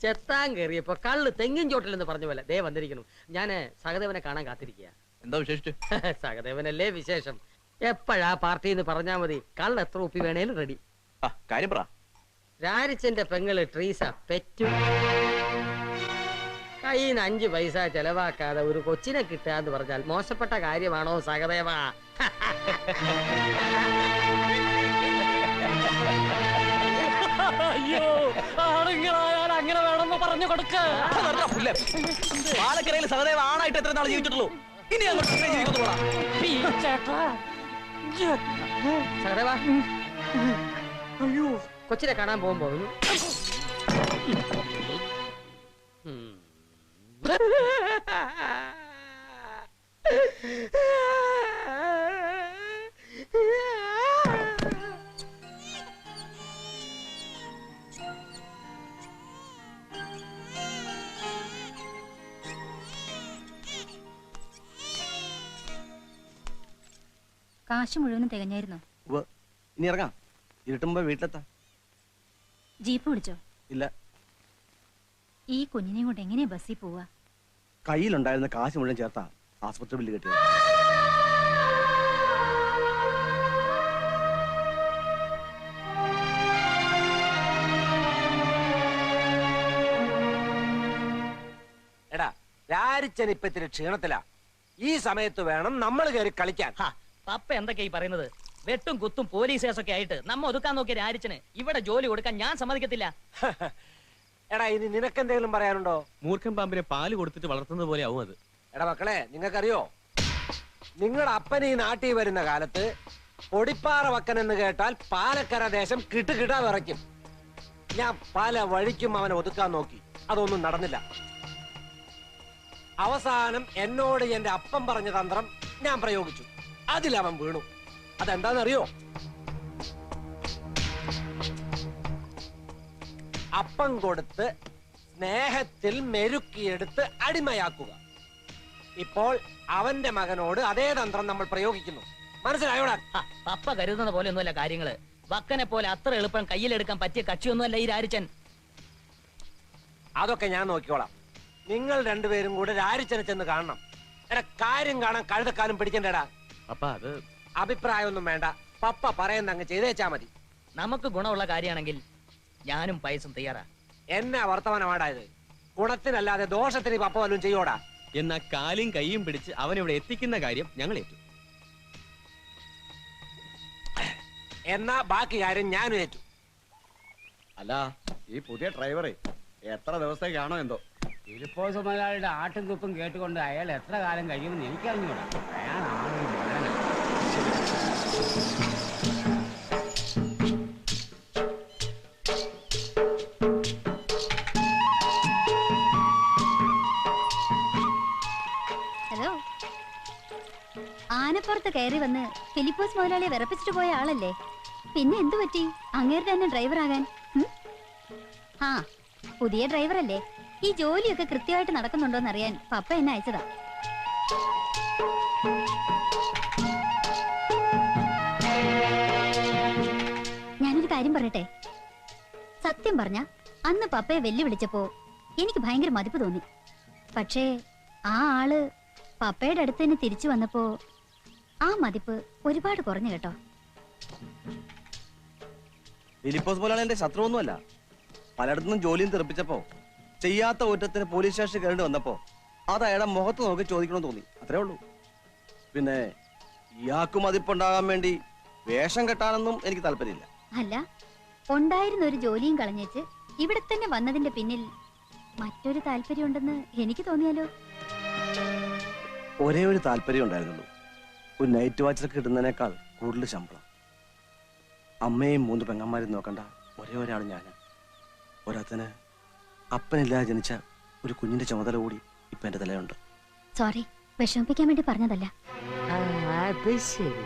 ചെത്താൻ കയറിയപ്പോ കള്ള് തെങ്ങിൻ ചോട്ടിലെന്ന് പറഞ്ഞ പോലെ ദേ വന്നിരിക്കുന്നു. ഞാന് സഹദേവനെ കാണാൻ കാത്തിരിക്കുക. എന്താ വിശേഷിച്ച്? സഹദേവനല്ലേ വിശേഷം. എപ്പോഴാ പാർട്ടി എന്ന് പറഞ്ഞാ മതി, കള്ള് എത്ര ഉപ്പി വേണേലും റെഡി. കാര്യം പറ. രാരിച്ചന്റെ പെങ്ങള് ട്രീസ പെറ്റു. കയ്യിൽ 5 പൈസ ചെലവാക്കാതെ ഒരു കൊച്ചിനെ കിട്ടാന്ന് പറഞ്ഞാൽ മോശപ്പെട്ട കാര്യമാണോ സഹദേവ? അയ്യോ, ആണുങ്ങളായാൽ അങ്ങനെ വേണമെന്ന് പറഞ്ഞു കൊടുക്ക. പാലക്കരയിൽ സഹദേവ ആണായിട്ട് എത്ര നാൾ ജീവിച്ചിട്ടുള്ളൂ? ഇനി സഹദേവ, അയ്യോ കൊച്ചിനെ കാണാൻ പോകുമ്പോ കാശ് മുഴുവനും തികഞ്ഞായിരുന്നോ? ഇനി ഇറങ്ങാം, ഇരുട്ടുമ്പോ വീട്ടിലെത്താം. ജീപ്പ് പിടിച്ചോ? ഇല്ല. ഈ കുഞ്ഞിനെയും കൊണ്ട് എങ്ങനെയാ ബസ്സിൽ പോവാ? കയ്യിലുണ്ടായിരുന്ന കാശ് മുഴുവൻ ചേർത്താ ആസ്പത്രി ബില്ല് കിട്ടിയത്. എടാ രാരിച്ചൻ ഇപ്പൊ ഇത്തിരി ക്ഷീണത്തിലാ. ഈ സമയത്ത് വേണം നമ്മൾ കയറി കളിക്കാൻ. പപ്പ എന്തൊക്കെയാ ഈ പറയുന്നത്? വെട്ടും കുത്തും പോലീസ് കേസൊക്കെ ആയിട്ട് നമ്മ ഒതുക്കാൻ നോക്കിയ രാരിച്ചന് ഇവിടെ ജോലി കൊടുക്കാൻ ഞാൻ സമ്മതിക്കത്തില്ല. എടാ ഇനി നിനക്കെന്തെങ്കിലും പറയാനുണ്ടോ? മൂർഖൻ പാമ്പിനെ പാല് കൊടുത്തിട്ട് വളർത്തുന്നത് പോലെ ആവും അത്. എടാ മക്കളെ, നിങ്ങൾക്കറിയോ നിങ്ങളുടെ അപ്പൻ ഈ നാട്ടിൽ വരുന്ന കാലത്ത് പൊടിപ്പാറ വക്കൻ എന്ന് കേട്ടാൽ പാലക്കര ദേശം കിട്ടുകിട്ടാ വിറയ്ക്കും. ഞാൻ പല വഴിക്കും അവനെ ഒതുക്കാൻ നോക്കി, അതൊന്നും നടന്നില്ല. അവസാനം എന്നോട് എന്റെ അപ്പം പറഞ്ഞ തന്ത്രം ഞാൻ പ്രയോഗിച്ചു, അതിലവൻ വീണു. അതെന്താന്നറിയോ? അപ്പം കൊടുത്ത് സ്നേഹത്തിൽ മെരുക്കിയെടുത്ത് അടിമയാക്കുക. ഇപ്പോൾ അവന്റെ മകനോട് അതേ തന്ത്രം നമ്മൾ പ്രയോഗിക്കുന്നു. മനസ്സിലായോടാ? പപ്പ കരുതുന്ന പോലെ ഒന്നുമല്ല കാര്യങ്ങള്. വക്കനെ പോലെ അത്ര എളുപ്പം കയ്യിലെടുക്കാൻ പറ്റിയ കക്ഷിയൊന്നുമല്ല ഈ രാരിച്ചൻ. അതൊക്കെ ഞാൻ നോക്കിക്കോളാം. നിങ്ങൾ രണ്ടുപേരും കൂടെ രാരിച്ചനെ ചെന്ന് കാണണം. എടാ കാര്യം കാണാൻ കഴുതക്കാലം പിടിക്കണ്ടേടാ. പപ്പ അത് അഭിപ്രായമൊന്നും വേണ്ട, പപ്പ പറയുന്ന അങ്ങ് ചെയ്തേച്ചാ മതി. നമുക്ക് ഗുണമുള്ള കാര്യമാണെങ്കിൽ ഞാനും പൈസും തയ്യാറാ. എന്നാ വർത്തമാനമാടായത്? ഗുണത്തിനല്ലാതെ ദോഷത്തിന് പപ്പ വല്ലതും ചെയ്യോടാ? എന്നാ കാലും കൈയും പിടിച്ച് അവനിവിടെ എത്തിക്കുന്ന കാര്യം ഞങ്ങൾ ഏറ്റു. എന്നാ ബാക്കി കാര്യം ഞാനും ഏറ്റു. അല്ല, ഈ പുതിയ ഡ്രൈവറെ എത്ര ദിവസത്തേക്കാണോ എന്തോ? ഫിലിപ്പോസ് മുതലാളിയുടെ ആട്ടും തുപ്പും കേട്ടുകൊണ്ട് അയാൾ എത്ര കാലം കഴിയുമെന്ന് എനിക്കറിഞ്ഞൂടാ. അയാൾ ആളൊരു മകനാ. ഹലോ, ആനപ്പുറത്ത് കയറി വന്ന് ഫിലിപ്പോസ് മുതലാളിയെ വിറപ്പിച്ചിട്ട് പോയ ആളല്ലേ? പിന്നെ എന്തു പറ്റി അങ്ങേരുടെ തന്നെ ഡ്രൈവർ ആകാൻ? ആ, പുതിയ ഡ്രൈവറല്ലേ, ഈ ജോലിയൊക്കെ കൃത്യമായിട്ട് നടക്കുന്നുണ്ടോന്ന് അറിയാൻ പപ്പ എന്നെ അയച്ചതാ. ഞാനൊരു കാര്യം പറയട്ടെ. സത്യം പറഞ്ഞ അന്ന് പപ്പയെ വെല്ലുവിളിച്ചപ്പോ എനിക്ക് ഭയങ്കര മതിപ്പ് തോന്നി. പക്ഷേ ആ ആള് പപ്പയുടെ അടുത്ത് തന്നെ തിരിച്ചു വന്നപ്പോ ആ മതിപ്പ് ഒരുപാട് കുറഞ്ഞു കേട്ടോ. ഫിലിപ്പോസ് മുതലാളി എന്റെ ശത്രുവൊന്നുമല്ല. പലയിടത്തുനിന്നും ജോലിയും തെറിപ്പിച്ചപ്പോ ചെയ്യാത്ത കുറ്റത്തിന് പോലീസ് സ്റ്റേഷനിൽ കയറി വന്നപ്പോ അത് അയാളുടെ മുഖത്ത് നോക്കി ചോദിക്കണമെന്ന് തോന്നി, അത്രേ ഉള്ളൂ. പിന്നെ ഇയാൾക്ക് മതിപ്പുണ്ടാകാൻ വേണ്ടി വേഷം കെട്ടാനൊന്നും എനിക്ക് താല്പര്യമില്ല. അല്ല, ഉണ്ടായിരുന്ന ഒരു ജോലിയും കളഞ്ഞേച്ച് ഇവിടെ തന്നെ വന്നതിന്റെ പിന്നിൽ മറ്റൊരു താല്പര്യം ഉണ്ടെന്ന് എനിക്ക് തോന്നിയാലോ? ഒരേ ഒരു താല്പര്യം ഉണ്ടായിരുന്നുള്ളൂ, ഒരു നൈറ്റ് വാച്ചിലൊക്കെ കിട്ടുന്നതിനേക്കാൾ കൂടുതൽ ശമ്പളം. അമ്മയും 3 പെങ്ങന്മാരും നോക്കണ്ട ഒരേ ഒരാൾ ഞാൻ. ഒരാത്തിന് അപ്പനില്ലാതെ ജനിച്ച ഒരു കുഞ്ഞിന്റെ ചുമതല കൂടി ഇപ്പൊ എന്റെ തലയുണ്ട്. സോറി, വിഷമിപ്പിക്കാൻ വേണ്ടി പറഞ്ഞതല്ല. അത് ശരി,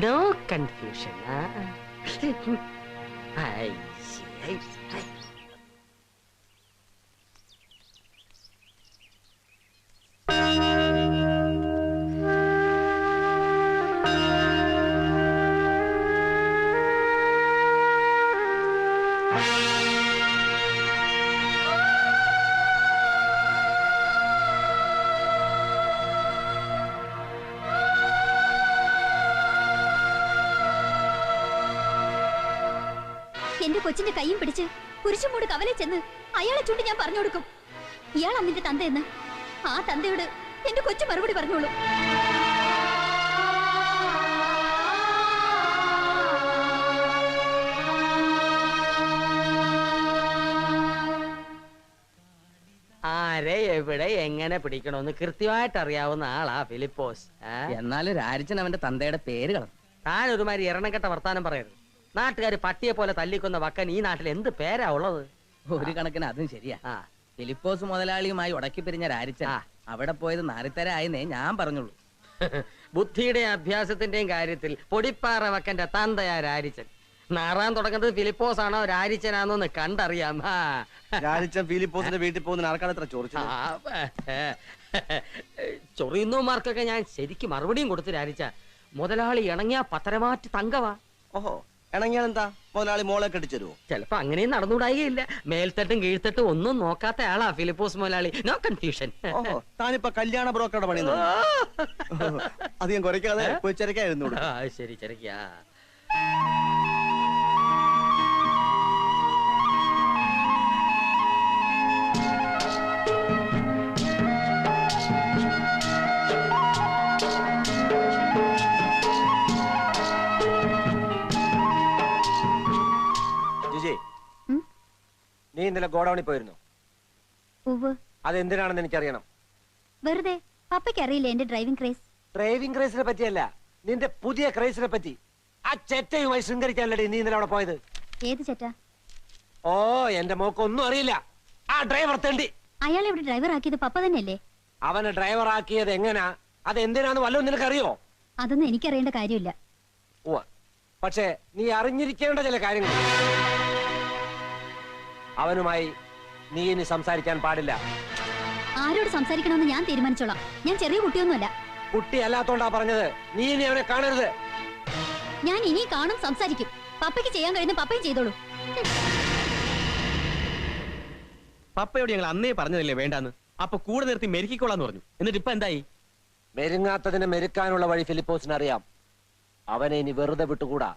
നോ കൺഫ്യൂഷൻ. എന്റെ കൊച്ചിന്റെ കൈയും പിടിച്ച് കുരിശുമൂട് കവലെ ചെന്ന് അയാളെ ചൂണ്ടി ഞാൻ പറഞ്ഞു കൊടുക്കും, ഇയാൾ അന്നിന്റെ തന്തയെന്ന്. ആ തന്തയോട് എന്റെ കൊച്ചു മറുപടി പറഞ്ഞോളൂ. ആരെ എവിടെ എങ്ങനെ പിടിക്കണമെന്ന് കൃത്യമായിട്ട് അറിയാവുന്ന ആളാ ഫിലിപ്പോസ്. എന്നാലും രാരിച്ചൻ അവന്റെ തന്തയുടെ പേര് കളഞ്ഞു. താൻ ഒരുമാതിരി എറണക്കെട്ട വർത്താനം പറയരുത്. നാട്ടുകാർ പട്ടിയെ പോലെ തല്ലിക്കൊന്ന വക്കൻ ഈ നാട്ടിൽ എന്ത് പേരാ ഉള്ളത്? ഒരു കണക്കിന് അതും ശരിയാ. ഫിലിപ്പോസ് മുതലാളിയുമായി ഉടക്കി പിരിഞ്ഞ രാരിച്ചൻ അവിടെ പോയത് നാരിത്തര ആയെന്നേ ഞാൻ പറഞ്ഞുള്ളൂ. ബുദ്ധിയുടെ അഭ്യാസത്തിന്റെയും കാര്യത്തിൽ പൊടിപ്പാറ വക്കന്റെ തന്തയാ രാരിച്ചൻ. നാറാൻ തുടങ്ങുന്നത് ഫിലിപ്പോസ് ആണോ രാരിച്ചനാണോന്ന് കണ്ടറിയാം. രാരിച്ചൻ ഫിലിപ്പോസിന്റെ വീട്ടിൽ പോകുന്ന ആർക്കാണ് ഇത്ര ചോദിച്ചത്? ചൊറിയുന്നവന്മാർക്കൊക്കെ ഞാൻ ശരിക്കും മറുപടിയും കൊടുത്തു. രാരിച്ച മുതലാളി ഇണങ്ങിയ പത്തരമാറ്റ് തങ്കവാ. ഓഹോ, ഇണങ്ങിയാൽ എന്താ മുതലാളി മോളെ കെട്ടിച്ചരുവോ? ചിലപ്പോ അങ്ങനെയും നടന്നുകൂടായില്ല. മേൽത്തട്ടും കീഴ്ത്തട്ടും ഒന്നും നോക്കാത്ത ആളാ ഫിലിപ്പോസ് മുതലാളി. No confusion. ഓഹോ, താനിപ്പോ കല്യാണ ബ്രോക്കറുടെ പണി അധികം കുറയ്ക്കാതെ പോയി ചിരക്കായിരുന്നു. ശരി, ചിരക്കാ. നീ ഇന്നലെ ഗോഡൌണിൽ പോയിരുന്നു? അതെന്തിനാണെന്ന് എനിക്കറിയണം. വെറുതെ. പപ്പയ്ക്ക് അറിയില്ല എന്റെ ഡ്രൈവിംഗ് ക്രേസ്. ഡ്രൈവിംഗ് ക്രേസിനെ പറ്റിയല്ല, നിന്റെ പുതിയ ക്രേസിനെ പറ്റി. ആ ചെറ്റയുമായി ശൃംഗരിക്കാനല്ലേ നീ ഇന്നലെ അവിടെ പോയത്? ഏത് ചെറ്റ? ഓ, എന്റെ മോക്ക് ഒന്നും അറിയില്ല. ആ ഡ്രൈവർ തണ്ടി. അയാളെ ഇവിടെ ഡ്രൈവർ ആക്കിയത് പപ്പ തന്നെയല്ലേ? അവനെ ഡ്രൈവർ ആക്കിയത് എങ്ങനാ, അത് എന്തിനാന്ന് വല്ലതും നിനക്കറിയോ? അതൊന്നും എനിക്കറിയേണ്ട കാര്യമില്ല. ഓ, പക്ഷേ നീ അറിഞ്ഞിരിക്കേണ്ട ചില കാര്യങ്ങൾ. അവനുമായി നീ ഇനി സംസാരിക്കാൻ പാടില്ല. ആരോട് സംസാരിക്കണമെന്ന് ഞാൻ തീരുമാനിച്ചോളാം. ഞാൻ ചെറിയ കുട്ടിയൊന്നുമല്ല. കുട്ടി അല്ലാത്തോണ്ടാ പറഞ്ഞത്. നീ ഇനി അവനെ കാണരുത്. ഞാൻ ഇനി കാണും, സംസാരിക്കും. പപ്പയ്ക്ക് ചെയ്യാൻ കഴിയുന്ന പപ്പയും ചെയ്തോളൂ. പപ്പയോട് ഞങ്ങൾ അന്നേ പറഞ്ഞതല്ലേ വേണ്ടാന്ന്. അപ്പൊ കൂടെ നിർത്തി മെരുക്കിക്കോളാന്ന് പറഞ്ഞു. എന്നിട്ട് ഇപ്പൊ എന്തായി? മെരുങ്ങാത്തതിനെ മെരുക്കാനുള്ള വഴി ഫിലിപ്പോസിന് അറിയാം. അവനെ ഇനി വെറുതെ വിട്ടുകൂടാ.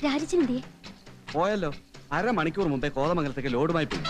രാജിച്ചനെന്തേ? പോയല്ലോ. 1/2 മണിക്കൂർ മുമ്പേ കോതമംഗലത്തേക്ക് ലോഡുമായി പോയി.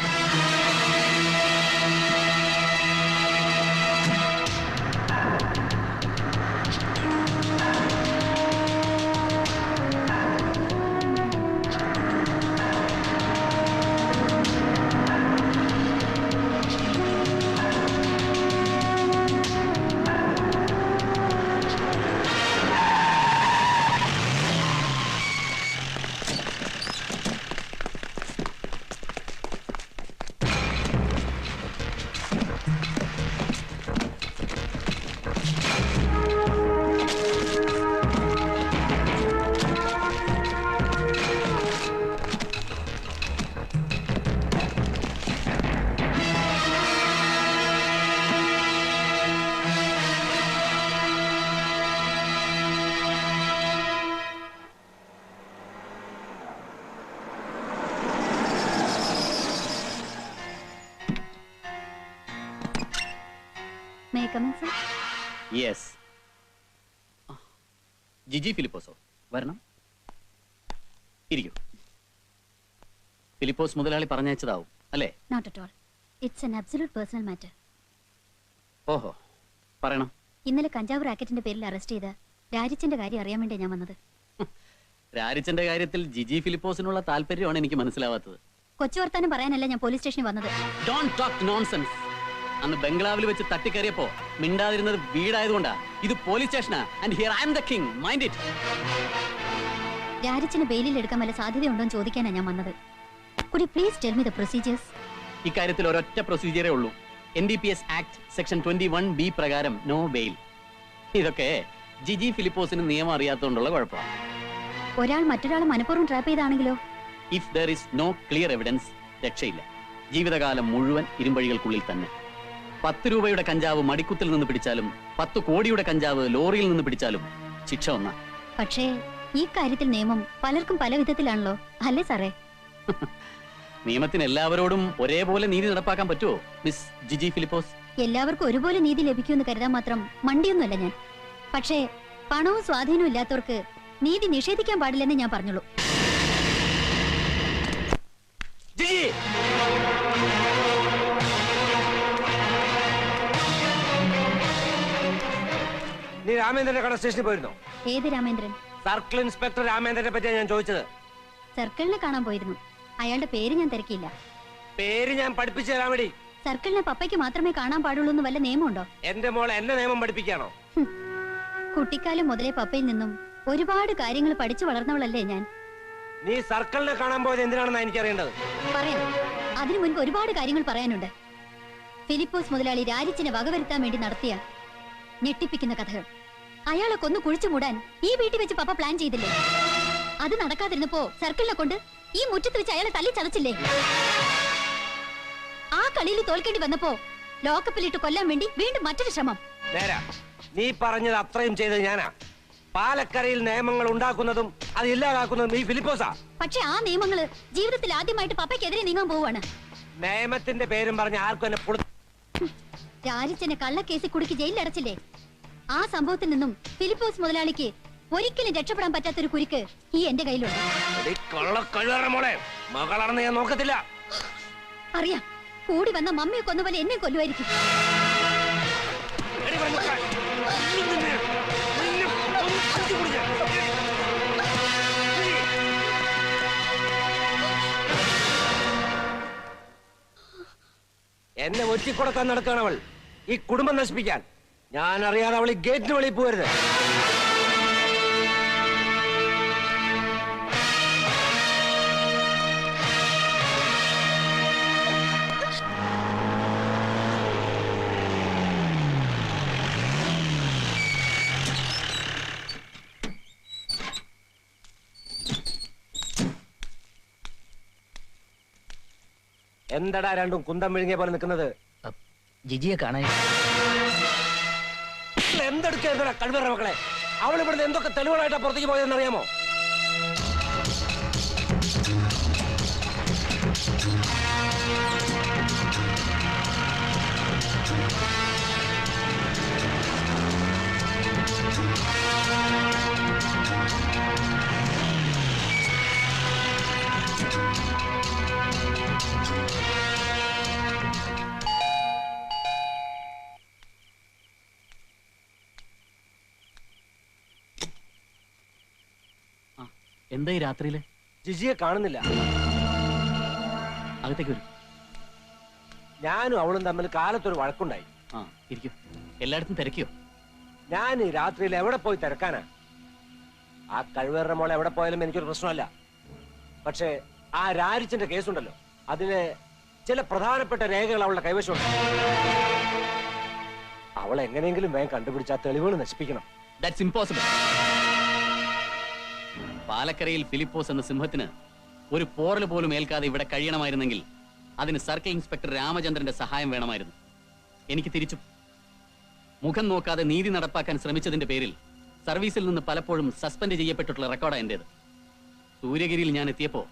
I come in, sir? Yes. Giji ഫിലിപ്പോസോ വരണം. ഇരിക്കൂ. ഫിലിപ്പോസ് മുതലാളി പറഞ്ഞയച്ചതാവും അല്ലേ? Not at all. It's an absolute personal matter. ഓഹോ, പറയണം. ഇന്നലെ കഞ്ചാവ് റാക്കറ്റിന്റെ പേരിൽ അറസ്റ്റ് ചെയ്ത രാജിച്ചന്റെ കാര്യം അറിയാൻ വേണ്ടി ഞാൻ വന്നത്. രാജിച്ചന്റെ കാര്യത്തിൽ ജിജി ഫിലിപ്പോസിനുള്ള താല്പര്യമാണ് എനിക്ക് മനസ്സിലാവാത്തത്. കൊച്ചു വർത്താനം പറയാനല്ല ഞാൻ പോലീസ് സ്റ്റേഷനിൽ വന്നത്. Don't talk nonsense. അന്ന് ബംഗ്ലാവിൽ വെച്ച് തട്ടിക്കറിയപ്പോ മിണ്ടാതിരുന്നത് വീടായതുകൊണ്ടാ. ഇത് പോലീസ് സ്റ്റേഷനാ. And here I am the king. Mind it. രാജിച്ചിന് ബെയിലിൽ എടുക്കാൻ വല്ല സാധ്യതയുണ്ടോ എന്ന് ചോദിക്കാനാ ഞാൻ വന്നത്. Could you please tell me the procedures? ഇക്കാര്യത്തിൽ ഒരൊറ്റ പ്രൊസീജിയറേ ഉള്ളൂ. NDPS ആക്ട് സെക്ഷൻ 21B പ്രകാരം നോ ബെയിൽ. ഇതൊക്കെ ജിജി ഫിലിപ്പോസിന് നിയമം അറിയാത്തതുകൊണ്ടുള്ള കുഴപ്പമാണ്. ഒരാൾ മറ്റൊരാളെ മനഃപൂർവ്വം ട്രാപ്പ് ചെയ്താണെങ്കിലോ? If there is no clear evidence, രക്ഷയില്ല. ജീവിതകാലം മുഴുവൻ ഇരുമ്പഴികൾക്കുള്ളിൽ തന്നെ. 10 രൂപയുടെ കഞ്ചാവ് മടിക്കുത്തിൽ നിന്ന് പിടിച്ചാലും 10 കോടിയുടെ കഞ്ചാവ് ലോറിയിൽ നിന്ന് പിടിച്ചാലും ശിക്ഷ ഒന്നാ. പക്ഷേ ഈ കാര്യത്തിൽ നിയമം പലർക്കും പല വിധത്തിലാണല്ലോ, അല്ലേ സാറേ? നിയമത്തിന് എല്ലാവരോടും ഒരേപോലെ നീതി നടപ്പാക്കാൻ പറ്റുമോ മിസ് ജിജി ഫിലിപ്പോസ്? എല്ലാവർക്കും ഒരുപോലെ നീതി ലഭിക്കുമെന്ന് കരുതാൻ മാത്രം മണ്ടിയൊന്നുമല്ല ഞാൻ. പക്ഷേ പണവും സ്വാധീനവും ഇല്ലാത്തവർക്ക് നീതി നിഷേധിക്കാൻ പാടില്ലെന്ന് ഞാൻ പറഞ്ഞുള്ളൂ. നീ രാമേന്ദ്രന്റെ കട സ്റ്റേഷനിൽ പോയിരുന്നോ? ഏത് രാമേന്ദ്രൻ? സർക്കിൾ ഇൻസ്പെക്ടർ രാമേന്ദ്രനെ പറ്റിയാണ് ഞാൻ ചോദിച്ചത്. സർക്കിളിനെ കാണാൻ പോയിരുന്നു. അയാളുടെ പേര് ഞാൻ തിരക്കിയില്ല. പേര് ഞാൻ പഠിപ്പിച്ചു തരാൻ വേണ്ടി. സർക്കിളിനെ പപ്പയ്ക്ക് മാത്രമേ കാണാൻ പാടുള്ളൂ എന്ന് വല്ല നിയമമുണ്ടോ? എന്റെ മോളെ എന്നെ നിയമം പഠിപ്പിക്കാണോ? കുട്ടിക്കാലം മുതലേ പപ്പയിൽ നിന്നും ഒരുപാട് കാര്യങ്ങൾ പഠിച്ചു വളർന്നവളല്ലേ ഞാൻ. നീ സർക്കിളിനെ കാണാൻ പോയത് എന്തിനാണെന്നാ എനിക്കറിയേണ്ടത്. പറയാം. അതിനു മുൻപ് ഒരുപാട് കാര്യങ്ങൾ പറയാനുണ്ട്. ഫിലിപ്പോസ് മുതലാളി രാജിച്ചിനെ വകവരുത്താൻ വേണ്ടി നടത്തിയ ഞെട്ടിപ്പിക്കുന്ന കഥകൾ. അയാളെ കൊന്നു കുഴിച്ചു മൂടാൻ ഈ വീട്ടിൽ വെച്ച് പപ്പ പ്ലാൻ ചെയ്തില്ലേ? അത് നടക്കാതിരുന്നപ്പോ സർക്കിളിനെ കൊണ്ട് ഈ മുറ്റത്ത് വെച്ച് അയാളെ തല്ലി ചതച്ചില്ലേ? ആ കളിയിൽ തോൽക്കേണ്ടി വന്നപ്പോ ലോക്കപ്പിലിട്ട് കൊല്ലാൻ വേണ്ടി വീണ്ടും മറ്റൊരു ശ്രമം. നേരാ, നീ പറഞ്ഞത് അത്രയും ചെയ്തത് ഞാനാ. പാലക്കരയിൽ നിയമങ്ങൾ ഉണ്ടാക്കുന്നതും അത് ഇല്ലാതാക്കുന്നതും ഈ ഫിലിപ്പോസാ. പക്ഷെ ആ നിയമങ്ങള് ജീവിതത്തിൽ ആദ്യമായിട്ട് പപ്പയ്ക്കെതിരെ നീങ്ങാൻ പോവാണ്. നിയമത്തിന്റെ പേരും പറഞ്ഞ് ആർക്കും എന്നെ രാജിച്ചനെ കള്ളക്കേസിൽ കുടുക്കി ജയിലിൽ അടച്ചില്ലേ? ആ സംഭവത്തിൽ നിന്നും ഫിലിപ്പോസ് മുതലാളിക്ക് ഒരിക്കലും രക്ഷപ്പെടാൻ പറ്റാത്തൊരു കുരുക്ക് ഈ എന്റെ കയ്യിലുണ്ട്. മകളാണെന്ന് ഞാൻ നോക്കത്തില്ല. അറിയാം, കൂടി വന്ന മമ്മിയെ കൊന്നപോലെ എന്നെ കൊല്ലുമായിരിക്കും. എന്നെ ഒറ്റിക്കൊടുക്കാൻ നടക്കുകയാണ് അവൾ. ഈ കുടുംബം നശിപ്പിക്കാൻ. ഞാൻ അറിയാതെ അവൾ ഈ ഗേറ്റിന് വെളിയിൽ പോകരുത്. എന്തടാ രണ്ടും കുന്തം വിഴുങ്ങിയ പോലെ നിൽക്കുന്നത്? ജിജിയെ കാണാൻ. എന്തെടുക്കാ കഴിവറ മക്കളെ? അവൾ ഇവിടുന്ന് എന്തൊക്കെ തെളിവുകളായിട്ടാ പുറത്തേക്ക് പോയതെന്ന് അറിയാമോ? എന്താ ഈ രാത്രിയില്? ജിജിയെ കാണുന്നില്ല. അകത്തേക്ക് വരും. ഞാനും അവളും തമ്മിൽ കാലത്തൊരു വഴക്കുണ്ടായി. ആ, ഇരിക്കും. എല്ലായിടത്തും തിരക്കിയോ? ഞാൻ ഈ രാത്രിയിൽ എവിടെ പോയി തിരക്കാനാ? ആ കഴിവേറുടെ മോളെ എവിടെ പോയാലും എനിക്കൊരു പ്രശ്നമല്ല. പക്ഷേ ആ രാജിച്ചന്റെ കേസുണ്ടല്ലോ, അതിന് ചില പ്രധാനപ്പെട്ട രേഖകൾ അവളുടെ കൈവശമുണ്ട്. അവളെ എങ്ങനെയെങ്കിലും വേഗം കണ്ടുപിടിച്ച് ആ തെളിവുകൾ നശിപ്പിക്കണം. That's impossible. പാലക്കരയിൽ ഫിലിപ്പോസ് എന്ന സിംഹത്തിന് ഒരു പോറൽ പോലും ഏൽക്കാതെ ഇവിടെ കഴിയണമായിരുന്നെങ്കിൽ അതിന് സർക്കിൾ ഇൻസ്പെക്ടർ രാമചന്ദ്രന്റെ സഹായം വേണമായിരുന്നു. എനിക്ക് തിരിച്ചു. മുഖം നോക്കാതെ നീതി നടപ്പാക്കാൻ ശ്രമിച്ചതിന്റെ പേരിൽ സർവീസിൽ നിന്ന് പലപ്പോഴും സസ്പെൻഡ് ചെയ്യപ്പെട്ടിട്ടുള്ള റെക്കോർഡാണ് എന്റേത്. സൂര്യഗിരിയിൽ ഞാൻ എത്തിയപ്പോ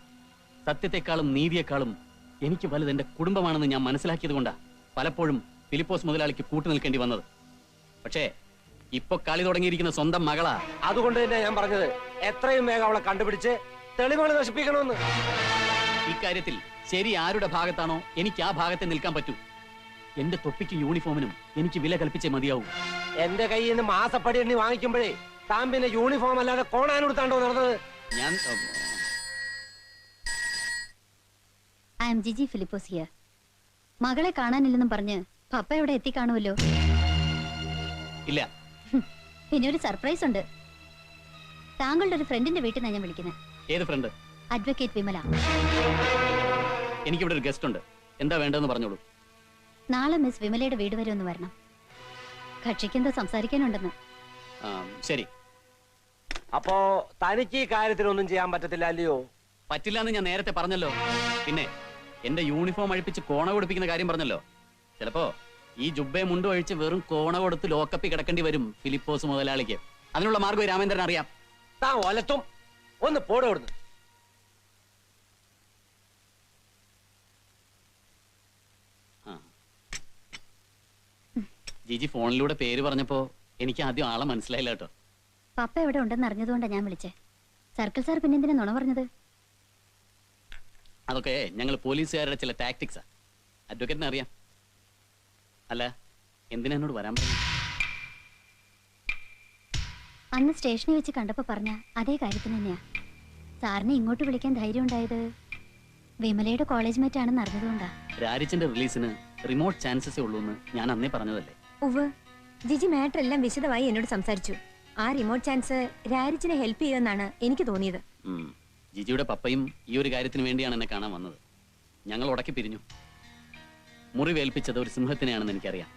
സത്യത്തെക്കാളും നീതിയെക്കാളും എനിക്ക് വലുത് എന്റെ കുടുംബമാണെന്ന് ഞാൻ മനസ്സിലാക്കിയത് കൊണ്ടാ പലപ്പോഴും ഫിലിപ്പോസ് മുതലാളിക്ക് കൂട്ടുനിൽക്കേണ്ടി വന്നത്. പക്ഷേ ഇപ്പൊ കളി തുടങ്ങിയിരിക്കുന്ന സ്വന്തം മകളാ. അതുകൊണ്ട് തന്നെ ഞാൻ പറഞ്ഞത് എത്രയും വേഗം അവളെ കണ്ടുപിടിച്ച് തെളിവുകൾ നശിപ്പിക്കണമെന്ന്. ഇക്കാര്യത്തിൽ ശരി ആരുടെ ഭാഗത്താണോ എനിക്ക് ആ ഭാഗത്ത് നിൽക്കാൻ പറ്റൂ. എന്റെ തൊപ്പിക്കും യൂണിഫോമിനും എനിക്ക് വില കൽപ്പിച്ചേ മതിയാവും. എന്റെ കയ്യിൽ നിന്ന് മാസപ്പടി എണ്ണി വാങ്ങിക്കുമ്പോഴേ താൻ പിന്നെ യൂണിഫോം അല്ലാതെ കോണാനെടുത്താണ്ടോ നടന്നത്? ഞാൻ I am Jiji Philipose here. മകളെ കാണാനില്ലെന്നും പറഞ്ഞ് പപ്പ ഇവിടെ എത്തിക്കാണുമല്ലോ. ഇല്ല. പിന്നെ ഒരു സർപ്രൈസ് ഉണ്ട്. താങ്കളുടെ ഒരു ഫ്രണ്ടിന്റെ വീട്ടിൽ നിന്നാണ് ഞാൻ വിളിക്കുന്നത്. ഏത് ഫ്രണ്ട്? അഡ്വക്കേറ്റ് വിമല. എനിക്കിവിടെ ഒരു ഗസ്റ്റ് ഉണ്ട്. എന്താ വേണ്ടതെന്ന് പറഞ്ഞോളൂ. നാളെ മിസ് വിമലയുടെ വീട് വരെ ഒന്ന് വരണം. കക്ഷിക്ക് എന്തോ സംസാരിക്കാനുണ്ടെന്ന്. ശരി. അപ്പോ തനിക്ക് ഈ കാര്യത്തിലൊന്നും ചെയ്യാൻ പറ്റത്തില്ല അല്ലയോ? പറ്റില്ല എന്ന് ഞാൻ നേരത്തെ പറഞ്ഞല്ലോ. പിന്നെ എന്റെ യൂണിഫോം അഴിപ്പിച്ച് കോണ കൊടുപ്പിക്കുന്ന കാര്യം പറഞ്ഞല്ലോ. ചിലപ്പോ ഈ ജുബ്ബയെ മുണ്ടും അഴിച്ച് വെറും കോണ കൊടുത്ത് ലോക്കപ്പി കിടക്കേണ്ടി വരും ഫിലിപ്പോസ് മുതലാളിക്ക്. അതിനുള്ള മാർഗ്ഗം രാമേന്ദ്രൻ അറിയാം. താൻ ഒലത്തും ഒന്ന് പോടുന്നു. ജിജി ഫോണിലൂടെ പേര് പറഞ്ഞപ്പോ എനിക്ക് ആദ്യം ആളെ മനസ്സിലായില്ല കേട്ടോ. പപ്പ എവിടെ ഉണ്ടെന്ന് അറിഞ്ഞതുകൊണ്ടാണ് ഞാൻ വിളിച്ചേ. സർക്കിൾ സാർ പിന്നെ എന്തിനാ നുണ പറഞ്ഞത്? അതൊക്കെ ഞങ്ങൾ പോലീസുകാരുടെ ചില ടാക്ടിക്സാ. അഡ്വക്കേറ്റിനെ അറിയാം. അല്ല, എന്തിനാ എന്നോട് വരാൻ പറഞ്ഞു? അന്ന് സ്റ്റേഷനിൽ വെച്ച് കണ്ടപ്പോ പറഞ്ഞ അതേ കാര്യത്തിന് തന്നെയാ. സാറിനെ ഇങ്ങോട്ട് വിളിക്കാൻ ധൈര്യം ഉണ്ടായത് വിമലയുടെ കോളേജ് മേറ്റ് ആണെന്ന് അറിഞ്ഞതുകൊണ്ടാ. രാരിച്ചന്റെ റിലീസിന് റിമോട്ട് ചാൻസസേ ഉള്ളൂ എന്ന് ഞാൻ അന്നേ പറഞ്ഞതല്ലേ. ഉവ്വ്, ജിജി മാറ്റർ എല്ലാം വിശദമായി എന്നോട് സംസാരിച്ചു. ആ റിമോട്ട് ചാൻസ് രാരിച്ചിനെ ഹെൽപ്പ് ചെയ്യുമെന്നാണ് എനിക്ക് തോന്നിയത്. ജിജിയുടെ പപ്പയും ഈ ഒരു കാര്യത്തിന് വേണ്ടിയാണ് എന്നെ കാണാൻ വന്നത്. ഞങ്ങൾ ഉടക്കി പിരിഞ്ഞു. മുറിവേൽപ്പിച്ചത് ഒരു സിംഹത്തിനെയാണെന്ന് എനിക്കറിയാം.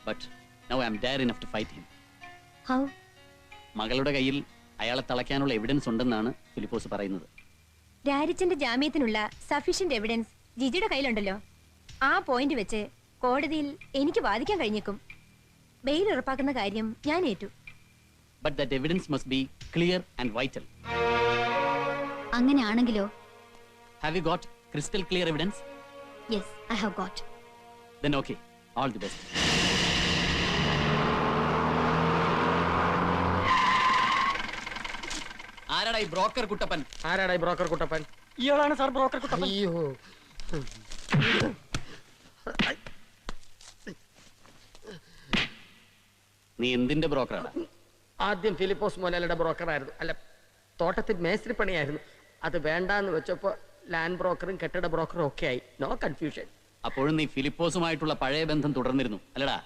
But now I am dare enough to fight him. How? മകളുടെ കയ്യിൽ അയാളെ തളയ്ക്കാനുള്ള എവിഡൻസ് ഉണ്ടെന്നാണ് ഫിലിപ്പോസ് പറയുന്നത്. രാരിച്ചന്റെ ജാമ്യത്തിനുള്ള സഫീഷ്യന്റ് എവിഡൻസ് ജിജിയുടെ കയ്യിലുണ്ടല്ലോ. ആ പോയിന്റ് വെച്ച് കോടതിയിൽ എനിക്ക് വാദിക്കാൻ കഴിഞ്ഞേക്കും. ബെയിൽ ഉറപ്പാക്കുന്ന കാര്യം ഞാൻ ഏറ്റു. But that evidence must be clear and vital. അങ്ങനെയാണെങ്കിലോ? Have you got crystal clear evidence? Yes, I have got. Then okay, all the best. ആരാടാ ഈ ബ്രോക്കർ കുട്ടപ്പൻ? ആരാടാ ഈ ബ്രോക്കർ കുട്ടപ്പൻ? ഇയാളാണ് സാർ ബ്രോക്കർ കുട്ടപ്പൻ. അയ്യോ, നീ എന്തിന്റെ ബ്രോക്കറാണ്? ആദ്യം ഫിലിപ്പോസ് മുതലാളിയുടെ ബ്രോക്കറായിരുന്നു. അല്ല, തോട്ടത്തിൽ മേസ്ത്രി പണിയായിരുന്നു. അത് വേണ്ടാന്ന് വെച്ചപ്പോ ലാൻഡ് ബ്രോക്കറും കെട്ടിട ബ്രോക്കറും ഒക്കെ ആയി. No confusion. അപ്പോഴും നീ ഫിലിപ്പോസുമായിട്ടുള്ള പഴയ ബന്ധം തുടർന്നിരുന്നു അല്ലടാ?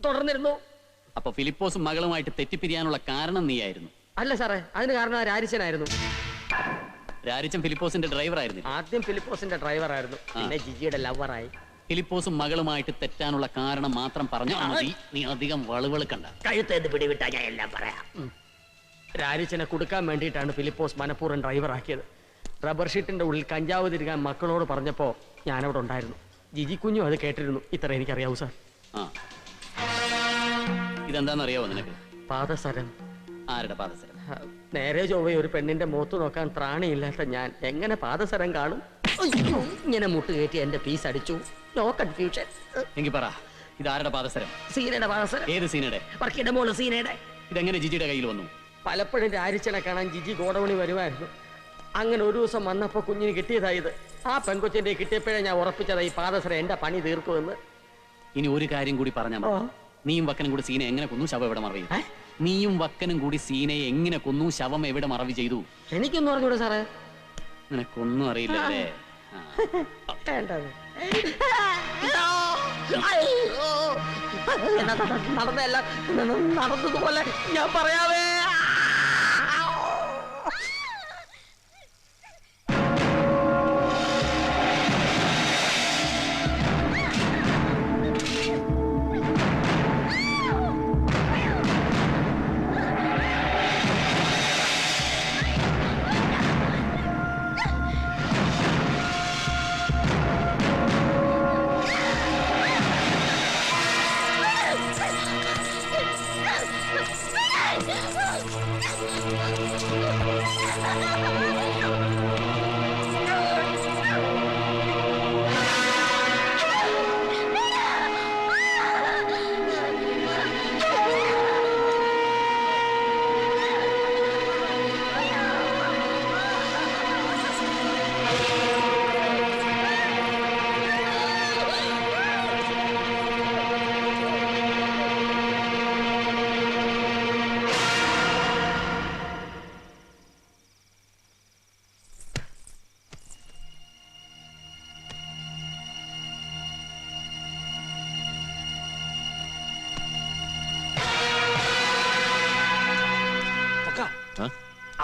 തുടർന്നിരുന്നു. അപ്പൊ ഫിലിപ്പോസും മകളുമായിട്ട് തെറ്റിപ്പിരിയാനുള്ള കാരണം നീയായിരുന്നു? അല്ല സാറേ, അതിന് കാരണം രാരിച്ചനായിരുന്നു. രാരിച്ചൻ ഫിലിപ്പോസിന്റെ ഡ്രൈവർ ആയിരുന്നു. ആദ്യം ഫിലിപ്പോസിന്റെ ഡ്രൈവർ ആയിരുന്നു, പിന്നെ ജിജിയുടെ ലവറായി. ഫിലിപ്പോസും മകളുമായിട്ട് തെറ്റാനുള്ള കാരണം മാത്രം പറഞ്ഞാൽ മതി. നീ അധികം വളുവളുക്കണ്ട. കഴുത്തേത് പിടിവിട്ടാ ഞാൻ എല്ലാം പറയാം. രാരിച്ചനെ കൊടുക്കാൻ വേണ്ടിയിട്ടാണ് ഫിലിപ്പോസ് മനഃപൂർവ്വം ഡ്രൈവറാക്കിയത്. റബ്ബർ ഷീറ്റിന്റെ ഉള്ളിൽ കഞ്ചാവ് തിരികാൻ മക്കളോട് പറഞ്ഞപ്പോ ഞാനവിടെ ഉണ്ടായിരുന്നു. ജിജി കുഞ്ഞും അത് കേട്ടിരുന്നു. ഇത്ര എനിക്കറിയാവൂ സാർ. ഇതെന്താണെന്നറിയാവോ നിനക്ക്? പാദസരം. ആരുടെ പാദസരം? നേരെ ചൊവ്വേ ഒരു പെണ്ണിന്റെ മുഖത്ത് നോക്കാൻ ത്രാണിയില്ലാത്ത ഞാൻ എങ്ങനെ പാദസരം കാണും? ഇങ്ങനെ മുട്ട് കയറ്റി എന്റെ പീസ് അടിച്ചു. No confusion. എങ്കിൽ പറ, ഇതാരുടെ പാദസരം? സീനയുടെ പാദസരം. ഏത് സീനയുടെ? വർക്കിയുടെ മോള് സീനയുടെ. ഇതെങ്ങനെ ജിജിയുടെ കയ്യിൽ വന്നു? പലപ്പോഴും രാരിച്ചനെ കാണാൻ ജിജി ഗോഡൌണിൽ വരുമായിരുന്നു. അങ്ങനെ ഒരു ദിവസം വന്നപ്പോ കുഞ്ഞിന് കിട്ടിയതായത്. ആ പെൺകൊച്ചിന്റെ കിട്ടിയപ്പോഴേ ഞാൻ ഉറപ്പിച്ചതാ ഈ പാദസരം എന്റെ പണി തീർക്കുമെന്ന്. ഇനി ഒരു കാര്യം കൂടി പറഞ്ഞാൽ മതി. നീയും വക്കനും കൂടി സീനെ എങ്ങനെ കൊന്നു, ശവം എവിടെ മറവി? നീയും വക്കനും കൂടി സീനയെ എങ്ങനെ കൊന്നു, ശവം എവിടെ മറവി ചെയ്തു? എനിക്കൊന്നും അറിഞ്ഞൂടെ സാറേ. നിനക്കൊന്നും അറിയില്ലല്ലേ? നടന്നല്ല, നടന്നതുപോലെ ഞാൻ പറയാവേ. Oh,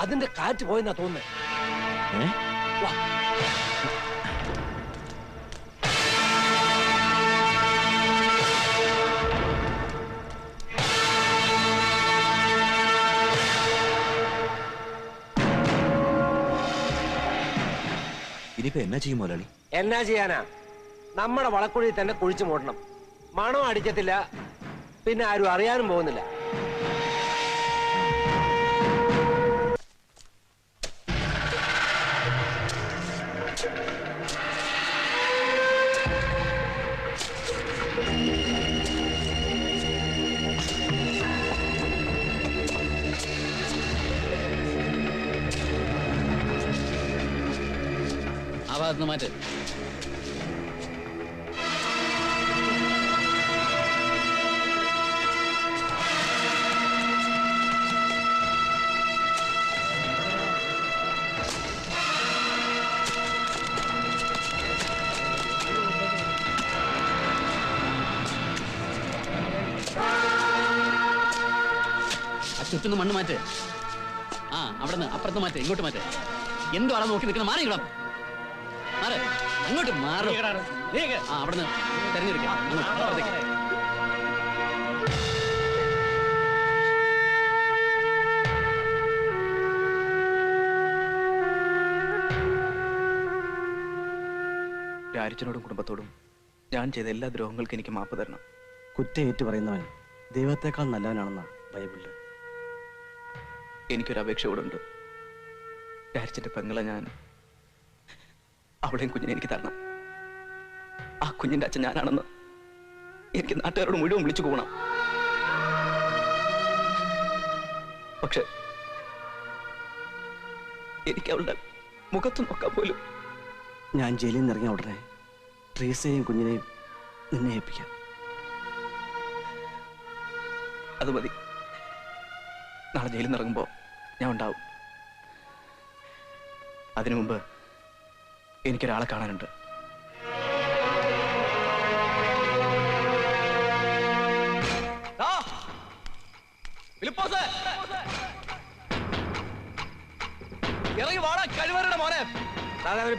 അതിന്റെ കാറ്റ് പോയെന്നാ തോന്നുന്നത്. ഇനിയിപ്പോ എന്നാ ചെയ്യും മുതലാളി? എന്നാ ചെയ്യാനാ, നമ്മുടെ വളക്കുഴി തന്നെ കുഴിച്ചു മൂടണം. മണം അടിക്കത്തില്ല, പിന്നെ ആരും അറിയാനും പോകുന്നില്ല. ആ ഭാഗത്ത് മാറ്റ്. ചുറ്റുന്ന മണ്ണ് മാറ്റ്. ആ അവിടുന്ന് അപ്പുറത്ത് മാറ്റ്, ഇങ്ങോട്ട് മാറ്റ്. എന്തുവാണ് നോക്കി നിൽക്കുന്നത്? മാറിയിടാം, മാറ്, അങ്ങോട്ട് മാറും. ആ അവിടുന്ന് തെരഞ്ഞെടുക്കാം. രാരിച്ചനോടും കുടുംബത്തോടും ഞാൻ ചെയ്ത എല്ലാ ദ്രോഹങ്ങൾക്കും എനിക്ക് മാപ്പ് തരണം. കുറ്റയേറ്റു പറയുന്നവൻ ദൈവത്തെക്കാൾ നല്ലവനാണെന്നാ ബൈബിളില്. എനിക്കൊരു അപേക്ഷ കൂടെ ഉണ്ട്. രാരിച്ചന്റെ പെങ്ങളെ ഞാൻ, അവളെയും കുഞ്ഞിനെ എനിക്ക് തരണം. ആ കുഞ്ഞിന്റെ അച്ഛൻ ഞാനാണെന്ന് എനിക്ക് നാട്ടുകാരോട് മുഴുവൻ വിളിച്ചു പോകണം. പക്ഷെ എനിക്ക് അവളുടെ മുഖത്ത് നോക്കാൻ പോലും. ഞാൻ ജയിലിൽ നിന്ന് ഇറങ്ങിയ ഉടനെ ട്രീസയെയും കുഞ്ഞിനെയും നിന്നെ ഏൽപ്പിക്കാം. അത് മതി. നാളെ ജയിലിൽ നിന്ന് ഇറങ്ങുമ്പോൾ ഞാൻ ഉണ്ടാവും. അതിനു മുമ്പ് എനിക്കൊരാളെ കാണാനുണ്ട്. ഇറങ്ങി വാടാ കഴിവരുടെ മോനെ. സാധാരണ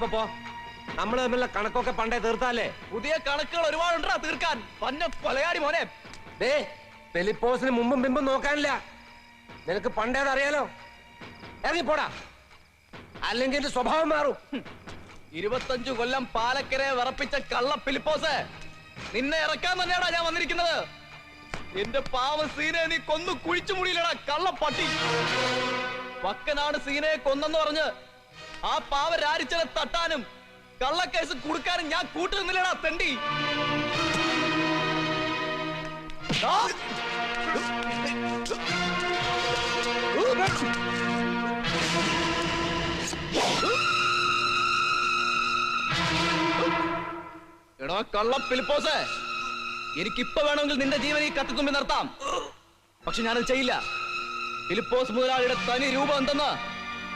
നമ്മള് തമ്മിലുള്ള കണക്കൊക്കെ പണ്ടേ തീർത്താലേ. പുതിയ കണക്കുകൾ ഒരുപാടുണ്ടാ തീർക്കാൻ. പന്ന കൊലയാടി മോനെ. ദേ ഫിലിപ്പോസിന് മുമ്പും പിമ്പും നോക്കാനില്ല. നിനക്ക് പണ്ടേത് അറിയാലോ. ഇറങ്ങിപ്പോടാ, അല്ലെങ്കിൽ എന്റെ സ്വഭാവം മാറും. 25 കൊല്ലം പാലക്കരെ വിറപ്പിച്ച കള്ള ഫിലിപ്പോസ്, നിന്നെ ഇറക്കാൻ തന്നെയാടാ ഞാൻ വന്നിരിക്കുന്നത്. എന്റെ പാവ സീനയെ നീ കൊന്നു കുഴിച്ചു മുടിയിലടാ കള്ള പട്ടി. വക്കനാട് സീനയെ കൊന്നെന്ന് പറഞ്ഞ് ആ പാവ രാരിച്ചനെ തട്ടാനും കള്ളക്കേസ് കൊടുക്കാനും ഞാൻ കൂട്ടു നിന്നില്ലടാ തെണ്ടി. എടാ കള്ള ഫിലിപ്പോസ്, എനിക്കിപ്പോ വേണമെങ്കിൽ നിന്റെ ജീവൻ ഈ കത്തിത്തുമ്പി നിർത്താം. പക്ഷെ ഞാനത് ചെയ്യില്ല. ഫിലിപ്പോസ് മുതലാളിയുടെ തനി രൂപം എന്തെന്ന്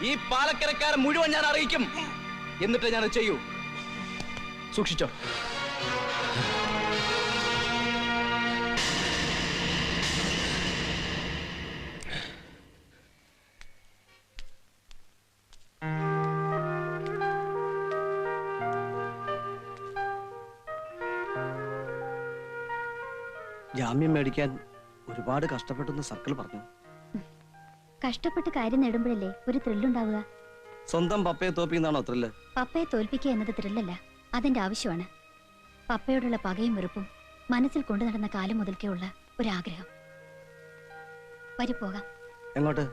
ഈ പാലക്കരക്കാരെ മുഴുവൻ ഞാൻ അറിയിക്കും. എന്നിട്ട് ഞാനത് ചെയ്യൂ. സൂക്ഷിച്ചോ. ജാമ്യം മേടിക്കാൻ ഒരുപാട് കഷ്ടപ്പെട്ടെന്ന് സർക്കിൾ പറഞ്ഞു. കഷ്ടപ്പെട്ട് കാര്യം നേടുമ്പോഴല്ലേ ഒരു ത്രില്ലുണ്ടാവുക. സ്വന്തം പപ്പയെ തോപ്പിന്നാണോ ത്രില്ല്? പപ്പയെ തോൽപ്പിക്കുക എന്നത് ത്രില്ലല്ല, അതിന്റെ ആവശ്യമാണ്. പപ്പയോടുള്ള പകയും വെറുപ്പും മനസ്സിൽ കൊണ്ടു നടന്ന കാലം മുതൽക്കേ ഉള്ള ഒരാഗ്രഹം. വരി പോകാം. എങ്ങോട്ട്?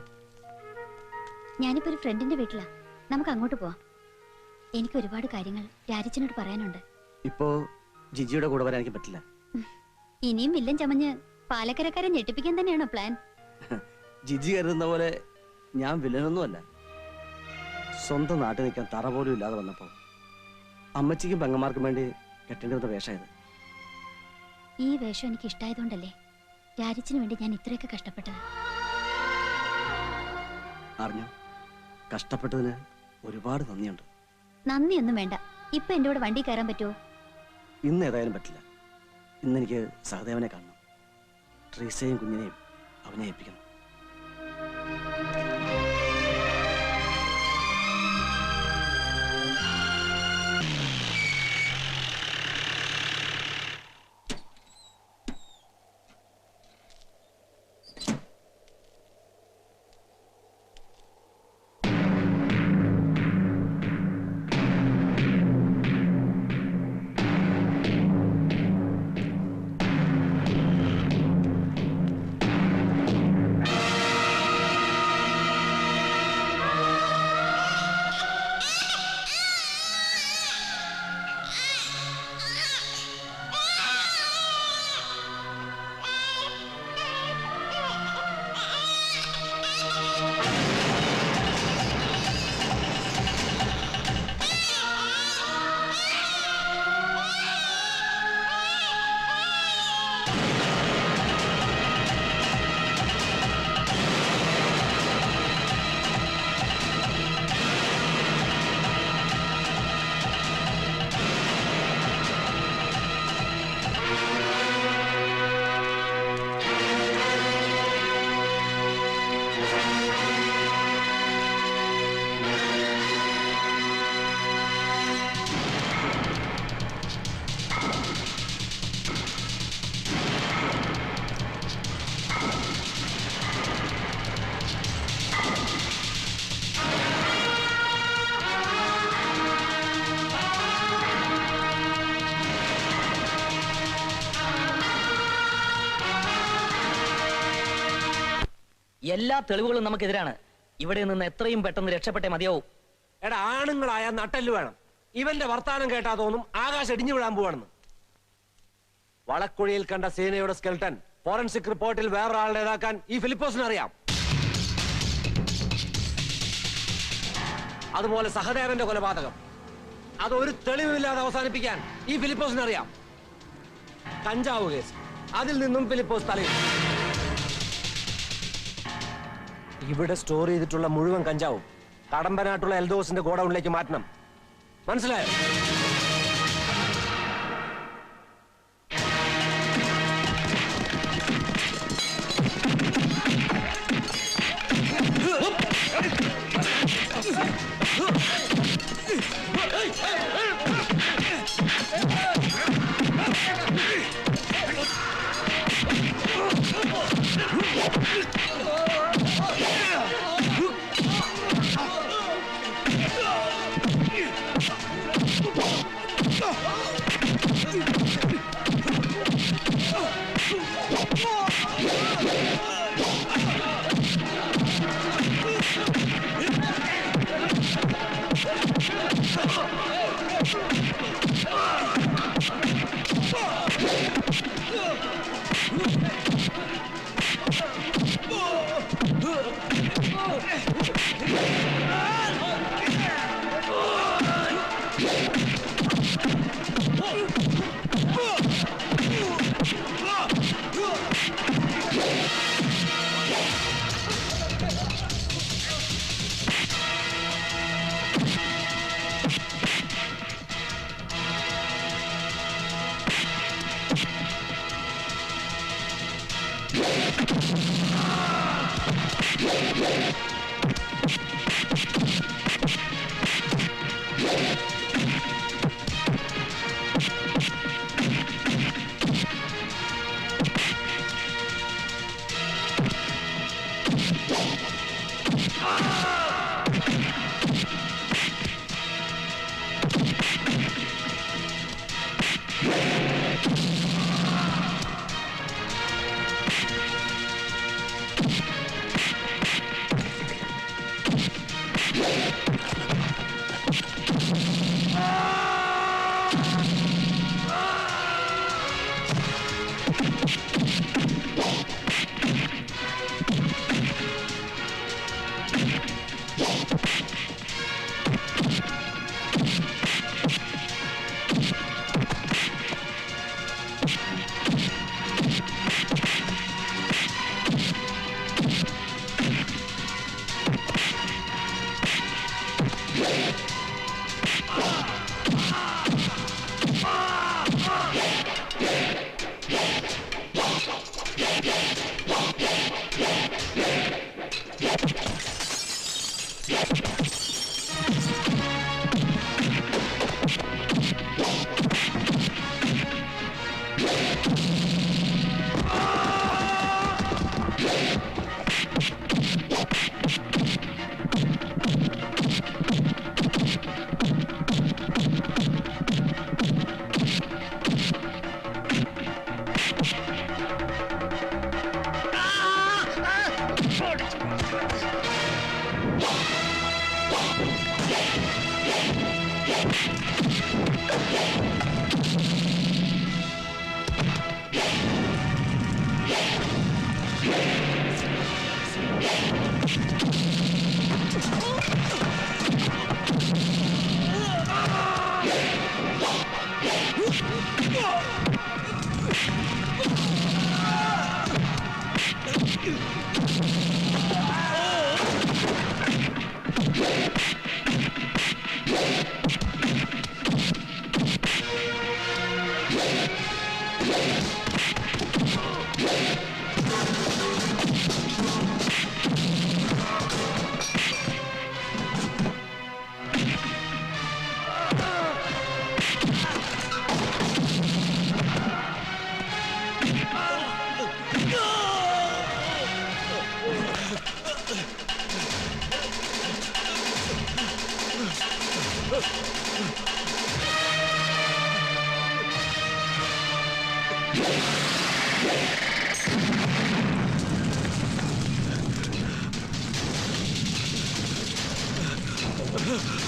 ഞാനിപ്പോ ഒരു ഫ്രണ്ടിന്റെ വീട്ടിലാ, നമുക്ക് അങ്ങോട്ട് പോവാം. എനിക്ക് ഒരുപാട് കാര്യങ്ങൾ രാജിച്ചനോട് പറയാനുണ്ട്. ഇപ്പോ ജിജിയുടെ കൂടെ വരാൻ എനിക്ക് പറ്റില്ല. ഇനിയും വില്ലൻ ചമഞ്ഞ് പാലക്കരക്കാരെ ഞെട്ടിപ്പിക്കാൻ തന്നെയാണോ പ്ലാൻ? ജിജി കരുതുന്ന പോലെ ഞാൻ വില്ലനൊന്നുമല്ല. സ്വന്തം നാട്ടിൽ നിൽക്കാൻ തറ പോലും ഇല്ലാതെ വന്നപ്പോ അമ്മച്ചിക്കും പെങ്ങന്മാർക്കും വേണ്ടി കെട്ടേണ്ടി വന്ന വേഷമായത്. ഈ വേഷം എനിക്ക് ഇഷ്ടായതുകൊണ്ടല്ലേ രാജിച്ചിന് വേണ്ടി ഞാൻ ഇത്രയൊക്കെ കഷ്ടപ്പെട്ടത്. അറിഞ്ഞു, കഷ്ടപ്പെട്ടതിന് ഒരുപാട് നന്ദിയുണ്ട്. നന്ദിയൊന്നും വേണ്ട. ഇപ്പൊ എന്റെ കൂടെ വണ്ടി കയറാൻ പറ്റുമോ? ഇന്ന് ഏതായാലും പറ്റില്ല. ഇന്നെനിക്ക് സഹദേവനെ കാണണം. ട്രീസയും കുഞ്ഞിനെയും അവനെ ഏൽപ്പിക്കണം. എല്ലാ തെളിവുകളും നമുക്കെതിരാണ്. ഇവിടെ നിന്ന് എത്രയും പെട്ടെന്ന് രക്ഷപ്പെട്ടേ മതിയാവും. എടാ, ആണുങ്ങളായ നട്ടല് വേണം. ഇവന്റെ വർത്താനം കേട്ടാ തോന്നും ആകാശം ഇടിഞ്ഞു വിടാൻ പോവാണെന്ന്. വളക്കുഴിയിൽ കണ്ട സേനയുടെ സ്കെൽട്ടൻ ഫോറൻസിക് റിപ്പോർട്ടിൽ വേറൊരാളുടേതാക്കാൻ ഈ ഫിലിപ്പോസിന് അറിയാം. അതുപോലെ സഹദേവന്റെ കൊലപാതകം അതൊരു തെളിവില്ലാതെ അവസാനിപ്പിക്കാൻ ഈ ഫിലിപ്പോസിന് അറിയാം. കഞ്ചാവ് കേസ്, അതിൽ നിന്നും ഫിലിപ്പോസ് തലയിൽ. ഇവിടെ സ്റ്റോർ ചെയ്തിട്ടുള്ള മുഴുവൻ കഞ്ചാവും കടമ്പനാട്ടുള്ള എൽദോസിന്റെ ഗോഡൌണിലേക്ക് മാറ്റണം. മനസ്സിലായോ?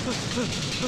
Yeah.